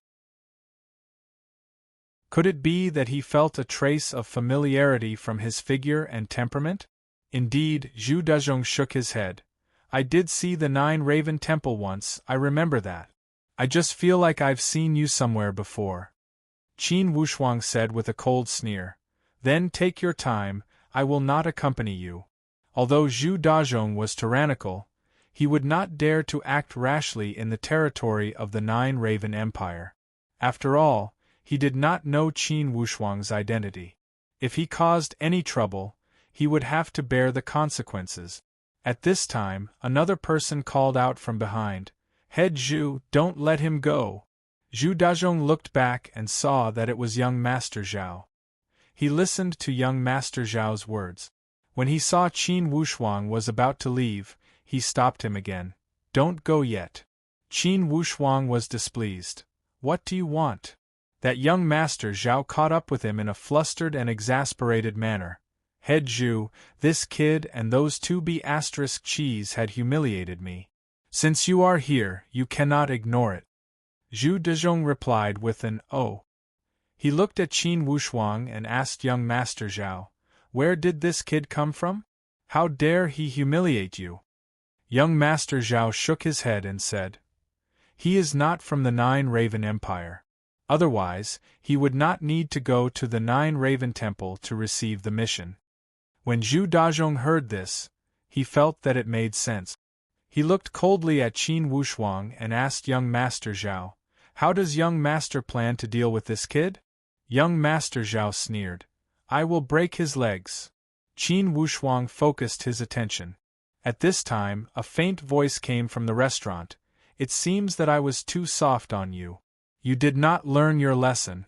A: Could it be that he felt a trace of familiarity from his figure and temperament? Indeed, Zhu Dazhong shook his head. "I did see the Nine Raven Temple once, I remember that. I just feel like I've seen you somewhere before." Qin Wushuang said with a cold sneer. "Then take your time, I will not accompany you." Although Zhu Dazhong was tyrannical, he would not dare to act rashly in the territory of the Nine Raven Empire. After all, he did not know Qin Wushuang's identity. If he caused any trouble, he would have to bear the consequences. At this time, another person called out from behind, "Head Zhu, don't let him go." Zhu Dazhong looked back and saw that it was young Master Zhao. He listened to young Master Zhao's words. When he saw Qin Wushuang was about to leave, he stopped him again. "Don't go yet." Qin Wushuang was displeased. "What do you want?" That young Master Zhao caught up with him in a flustered and exasperated manner. "Head Zhu, this kid and those two B*****s had humiliated me. Since you are here, you cannot ignore it." Zhu Dazhong replied with an "oh." He looked at Qin Wushuang and asked young Master Zhao, "Where did this kid come from? How dare he humiliate you?" Young Master Zhao shook his head and said, "He is not from the Nine Raven Empire. Otherwise, he would not need to go to the Nine Raven Temple to receive the mission." When Zhu Dazhong heard this, he felt that it made sense. He looked coldly at Qin Wushuang and asked young Master Zhao, "How does young Master plan to deal with this kid?" Young Master Zhao sneered, "I will break his legs." Qin Wushuang focused his attention. At this time, a faint voice came from the restaurant. "It seems that I was too soft on you. You did not learn your lesson."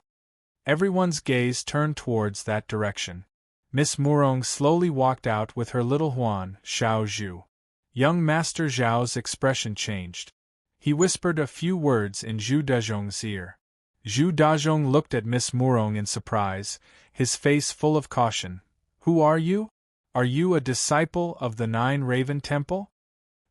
A: Everyone's gaze turned towards that direction. Miss Murong slowly walked out with her little Huan, Xiao Zhu. Young Master Zhao's expression changed. He whispered a few words in Zhu Dazhong's ear. Zhu Dazhong looked at Miss Murong in surprise, his face full of caution. "Who are you? Are you a disciple of the Nine Raven Temple?"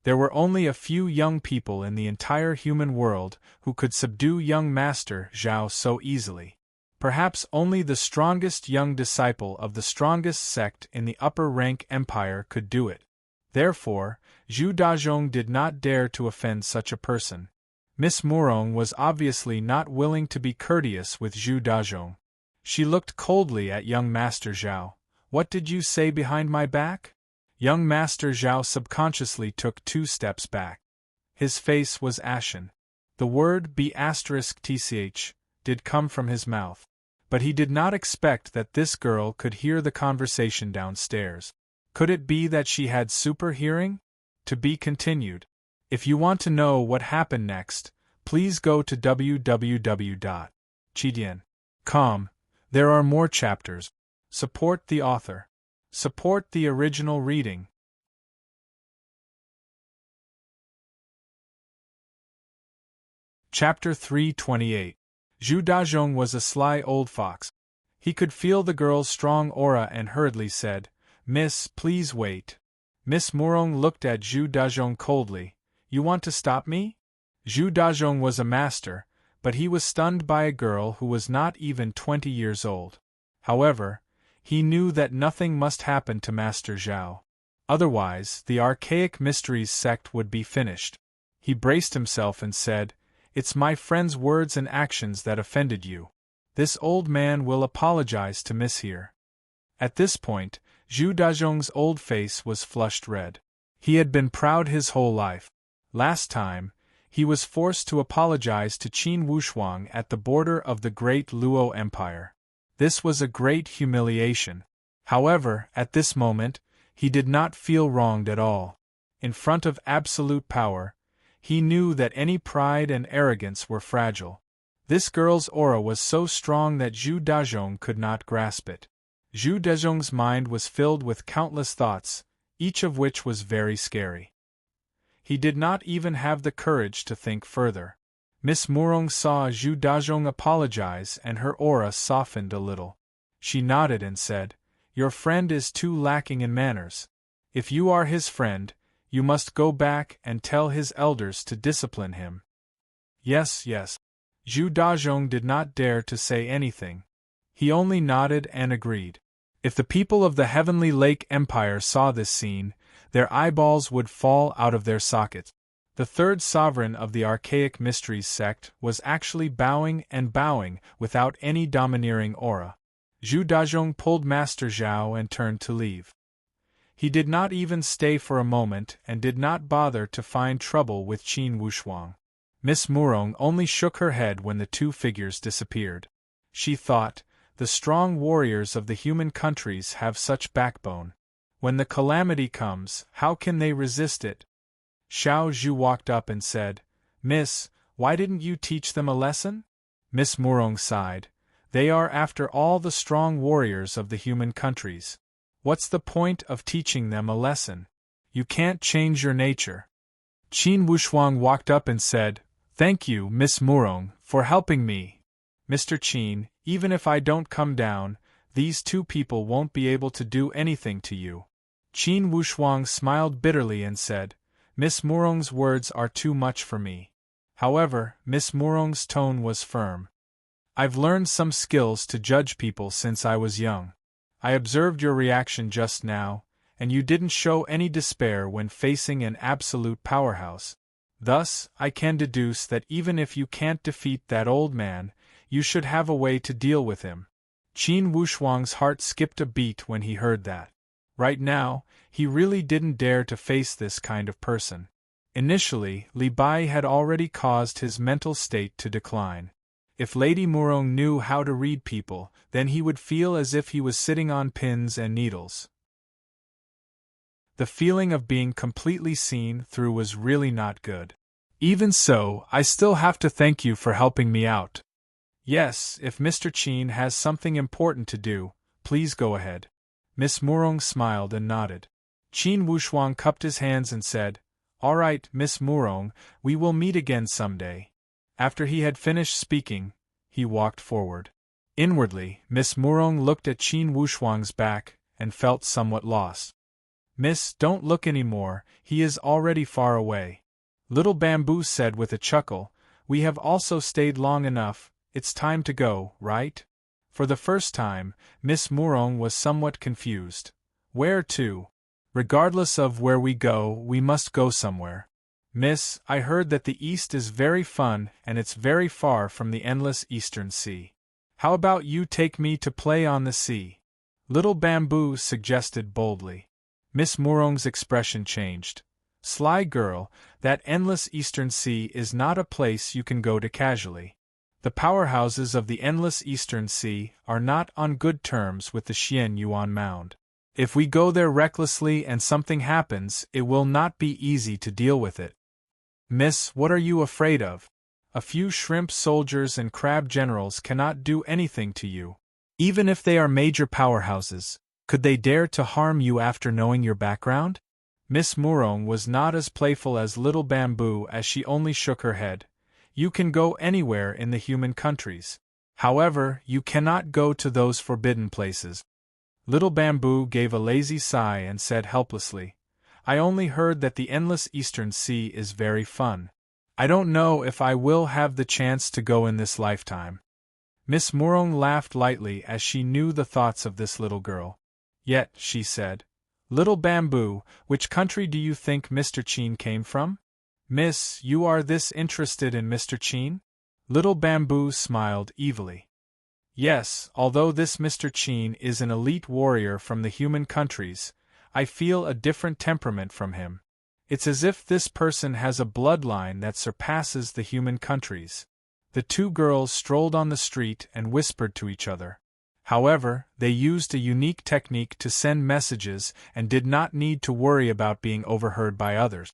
A: There were only a few young people in the entire human world who could subdue young Master Zhao so easily. Perhaps only the strongest young disciple of the strongest sect in the upper-rank empire could do it. Therefore, Zhu Dazhong did not dare to offend such a person. Miss Murong was obviously not willing to be courteous with Zhu Dazhong. She looked coldly at young Master Zhao. "What did you say behind my back?" Young Master Zhao subconsciously took 2 steps back. His face was ashen. The word B***tch did come from his mouth. But he did not expect that this girl could hear the conversation downstairs. Could it be that she had super hearing? To be continued. If you want to know what happened next, please go to www.chidian.com. There are more chapters. Support the author. Support the original reading. Chapter 328. Zhu Dazhong was a sly old fox. He could feel the girl's strong aura and hurriedly said, "Miss, please wait." Miss Murong looked at Zhu Dazhong coldly. "You want to stop me?" Zhu Dazhong was a master, but he was stunned by a girl who was not even 20 years old. However, he knew that nothing must happen to Master Zhao. Otherwise, the Archaic Mysteries sect would be finished. He braced himself and said, "It's my friend's words and actions that offended you. This old man will apologize to Miss here." At this point, Zhu Dazhong's old face was flushed red. He had been proud his whole life. Last time, he was forced to apologize to Qin Wushuang at the border of the great Luo Empire. This was a great humiliation. However, at this moment, he did not feel wronged at all. In front of absolute power, he knew that any pride and arrogance were fragile. This girl's aura was so strong that Zhu Dazhong could not grasp it. Zhu Dazhong's mind was filled with countless thoughts, each of which was very scary. He did not even have the courage to think further. Miss Murong saw Zhu Dazhong apologize and her aura softened a little. She nodded and said, "Your friend is too lacking in manners. If you are his friend, you must go back and tell his elders to discipline him." Yes. Zhu Dazhong did not dare to say anything. He only nodded and agreed. If the people of the Heavenly Lake Empire saw this scene, their eyeballs would fall out of their sockets. The third sovereign of the Archaic Mysteries sect was actually bowing and bowing without any domineering aura. Zhu Dazhong pulled Master Zhao and turned to leave. He did not even stay for a moment and did not bother to find trouble with Qin Wushuang. Miss Murong only shook her head when the 2 figures disappeared. She thought, the strong warriors of the human countries have such backbone. When the calamity comes, how can they resist it? Xiao Zhu walked up and said, "Miss, why didn't you teach them a lesson?" Miss Murong sighed. "They are after all the strong warriors of the human countries. What's the point of teaching them a lesson? You can't change your nature." Qin Wushuang walked up and said, "Thank you, Miss Murong, for helping me. Mr. Qin, even if I don't come down, these 2 people won't be able to do anything to you." Qin Wushuang smiled bitterly and said, "Miss Murong's words are too much for me." However, Miss Murong's tone was firm. "I've learned some skills to judge people since I was young. I observed your reaction just now, and you didn't show any despair when facing an absolute powerhouse. Thus, I can deduce that even if you can't defeat that old man, you should have a way to deal with him." Qin Wushuang's heart skipped a beat when he heard that. Right now, he really didn't dare to face this kind of person. Initially, Li Bai had already caused his mental state to decline. If Lady Murong knew how to read people, then he would feel as if he was sitting on pins and needles. The feeling of being completely seen through was really not good. "Even so, I still have to thank you for helping me out." "Yes, if Mr. Qin has something important to do, please go ahead." Miss Murong smiled and nodded. Qin Wushuang cupped his hands and said, "All right, Miss Murong, we will meet again someday." After he had finished speaking, he walked forward. Inwardly, Miss Murong looked at Qin Wushuang's back and felt somewhat lost. "Miss, don't look any more, he is already far away." Little Bamboo said with a chuckle, "We have also stayed long enough, it's time to go, right?" For the first time, Miss Murong was somewhat confused. Where to? Regardless of where we go, we must go somewhere. Miss, I heard that the East is very fun and it's very far from the endless Eastern Sea. How about you take me to play on the sea? Little Bamboo suggested boldly. Miss Murong's expression changed. Sly girl, that endless Eastern Sea is not a place you can go to casually. The powerhouses of the endless Eastern Sea are not on good terms with the Xian Yuan Mound. If we go there recklessly and something happens, it will not be easy to deal with it. Miss, what are you afraid of? A few shrimp soldiers and crab generals cannot do anything to you. Even if they are major powerhouses, could they dare to harm you after knowing your background? Miss Murong was not as playful as Little Bamboo as she only shook her head. You can go anywhere in the human countries. However, you cannot go to those forbidden places. Little Bamboo gave a lazy sigh and said helplessly, I only heard that the endless Eastern Sea is very fun. I don't know if I will have the chance to go in this lifetime. Miss Murong laughed lightly as she knew the thoughts of this little girl. Yet, she said, Little Bamboo, which country do you think Mr. Qin came from? Miss, you are this interested in Mr. Qin? Little Bamboo smiled evilly. Yes, although this Mr. Qin is an elite warrior from the human countries, I feel a different temperament from him. It's as if this person has a bloodline that surpasses the human countries. The two girls strolled on the street and whispered to each other. However, they used a unique technique to send messages and did not need to worry about being overheard by others.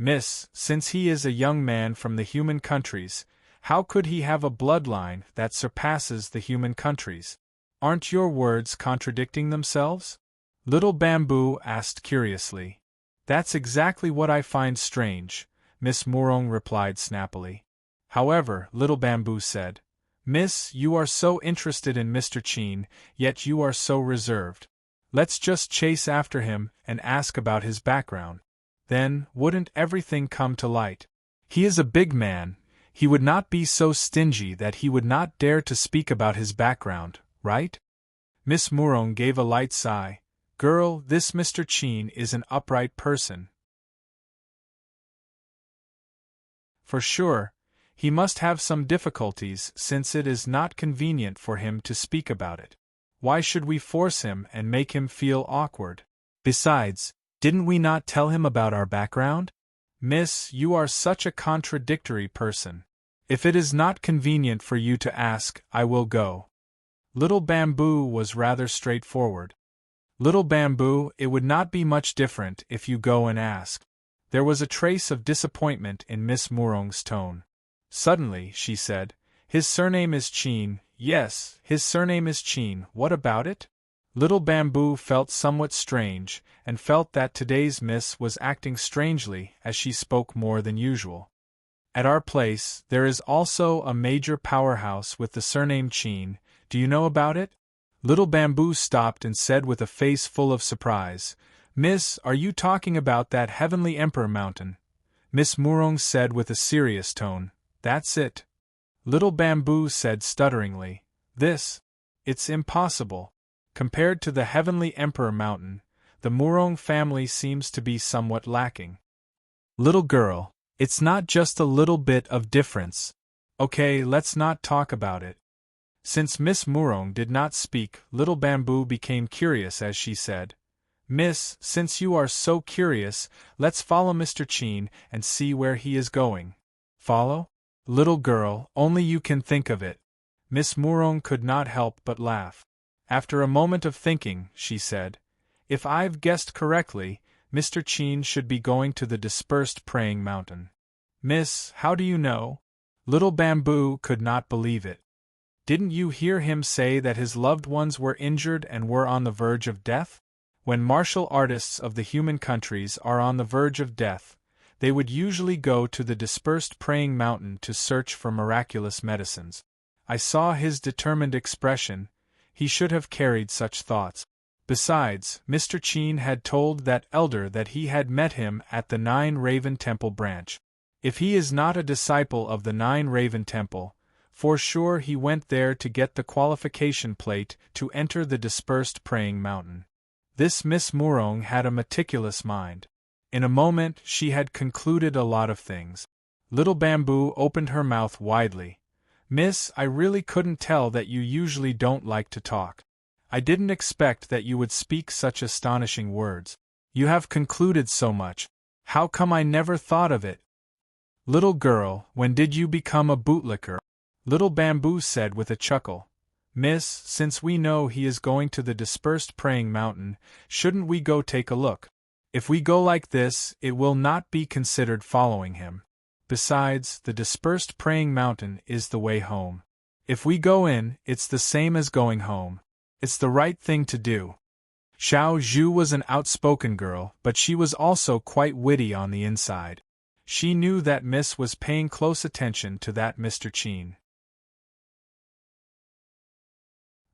A: Miss, since he is a young man from the human countries, how could he have a bloodline that surpasses the human countries? Aren't your words contradicting themselves? Little Bamboo asked curiously. That's exactly what I find strange, Miss Murong replied snappily. However, Little Bamboo said, Miss, you are so interested in Mr. Qin, yet you are so reserved. Let's just chase after him and ask about his background. Then, wouldn't everything come to light? He is a big man. He would not be so stingy that he would not dare to speak about his background, right? Miss Murong gave a light sigh. Girl, this Mr. Qin is an upright person. For sure, he must have some difficulties since it is not convenient for him to speak about it. Why should we force him and make him feel awkward? Besides, didn't we not tell him about our background? Miss, you are such a contradictory person. If it is not convenient for you to ask, I will go. Little Bamboo was rather straightforward. Little Bamboo, it would not be much different if you go and ask. There was a trace of disappointment in Miss Murong's tone. Suddenly, she said, his surname is Qin. Yes, his surname is Qin. What about it? Little Bamboo felt somewhat strange, and felt that today's Miss was acting strangely as she spoke more than usual. At our place, there is also a major powerhouse with the surname Qin. Do you know about it? Little Bamboo stopped and said with a face full of surprise, Miss, are you talking about that heavenly Emperor mountain? Miss Murong said with a serious tone, That's it. Little Bamboo said stutteringly, It's impossible. Compared to the heavenly Emperor mountain, the Murong family seems to be somewhat lacking. Little girl, it's not just a little bit of difference. Okay, let's not talk about it. Since Miss Murong did not speak, Little Bamboo became curious as she said, Miss, since you are so curious, let's follow Mr. Qin and see where he is going. Follow? Little girl, only you can think of it. Miss Murong could not help but laugh. After a moment of thinking, she said, If I've guessed correctly, Mr. Qin should be going to the dispersed praying mountain. Miss, how do you know? Little Bamboo could not believe it. Didn't you hear him say that his loved ones were injured and were on the verge of death? When martial artists of the human countries are on the verge of death, they would usually go to the dispersed praying mountain to search for miraculous medicines. I saw his determined expression. He should have carried such thoughts. Besides, Mr. Qin had told that elder that he had met him at the Nine Raven Temple branch. If he is not a disciple of the Nine Raven Temple, For sure he went there to get the qualification plate to enter the dispersed praying mountain. This Miss Murong had a meticulous mind. In a moment she had concluded a lot of things. Little Bamboo opened her mouth widely. "Miss, I really couldn't tell that you usually don't like to talk. I didn't expect that you would speak such astonishing words. You have concluded so much. How come I never thought of it?" "Little girl, when did you become a bootlicker?" Little Bamboo said with a chuckle. "Miss, since we know he is going to the dispersed praying mountain, shouldn't we go take a look? If we go like this, it will not be considered following him. Besides, the dispersed praying mountain is the way home. If we go in, it's the same as going home. It's the right thing to do." Xiao Zhu was an outspoken girl, but she was also quite witty on the inside. She knew that Miss was paying close attention to that Mr. Qin.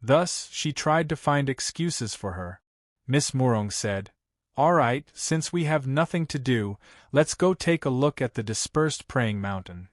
A: Thus, she tried to find excuses for her. Miss Murong said, "All right, since we have nothing to do, let's go take a look at the dispersed praying mountain."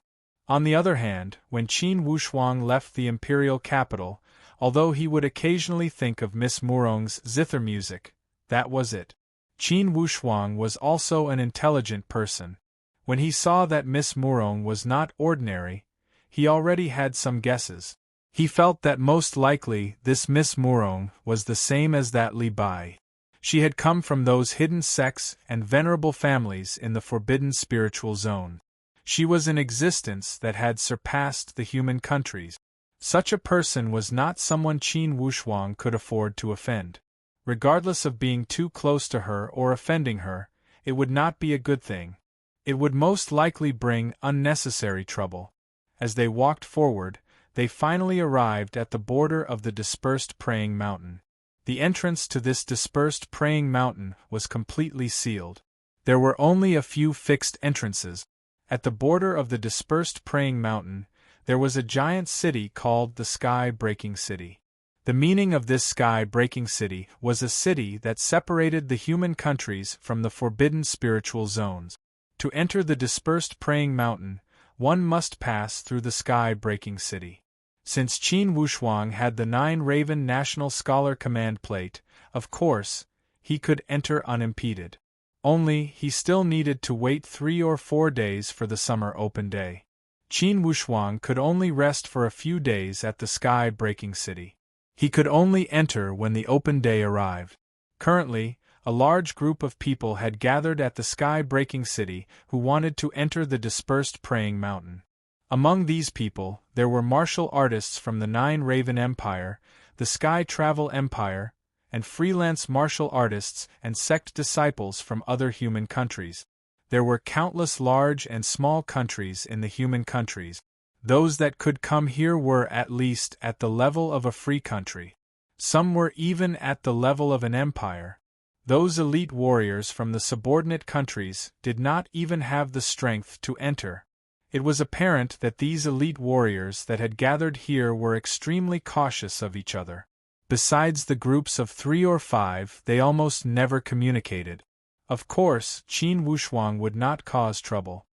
A: On the other hand, when Qin Wushuang left the imperial capital, although he would occasionally think of Miss Murong's zither music, that was it. Qin Wushuang was also an intelligent person. When he saw that Miss Murong was not ordinary, he already had some guesses. He felt that most likely this Miss Murong was the same as that Li Bai. She had come from those hidden sects and venerable families in the forbidden spiritual zone. She was an existence that had surpassed the human countries. Such a person was not someone Qin Wushuang could afford to offend. Regardless of being too close to her or offending her, it would not be a good thing. It would most likely bring unnecessary trouble. As they walked forward, they finally arrived at the border of the dispersed praying mountain. The entrance to this dispersed praying mountain was completely sealed. There were only a few fixed entrances. At the border of the dispersed praying mountain, there was a giant city called the Sky-Breaking City. The meaning of this Sky-Breaking City was a city that separated the human countries from the forbidden spiritual zones. To enter the dispersed praying mountain, one must pass through the Sky-Breaking City. Since Qin Wushuang had the 9 Raven National Scholar Command Plate, of course, he could enter unimpeded. Only, he still needed to wait 3 or 4 days for the summer open day. Qin Wushuang could only rest for a few days at the Sky-Breaking City. He could only enter when the open day arrived. Currently, a large group of people had gathered at the Sky-Breaking City who wanted to enter the dispersed praying mountain. Among these people, there were martial artists from the 9 Raven Empire, the Sky Travel Empire, and freelance martial artists and sect disciples from other human countries. There were countless large and small countries in the human countries. Those that could come here were at least at the level of a free country. Some were even at the level of an empire. Those elite warriors from the subordinate countries did not even have the strength to enter. It was apparent that these elite warriors that had gathered here were extremely cautious of each other. Besides the groups of 3 or 5, they almost never communicated. Of course, Qin Wushuang would not cause trouble.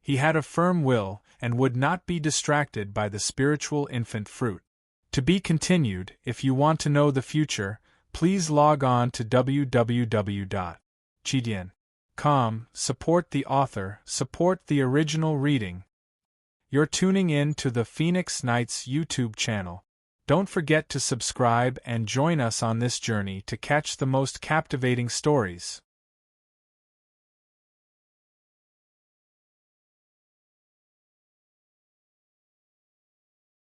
A: He had a firm will and would not be distracted by the spiritual infant fruit. To be continued. If you want to know the future, please log on to www.chidian.com. Support the author, support the original reading. You're tuning in to the Phoenix Knights YouTube channel. Don't forget to subscribe and join us on this journey to catch the most captivating stories.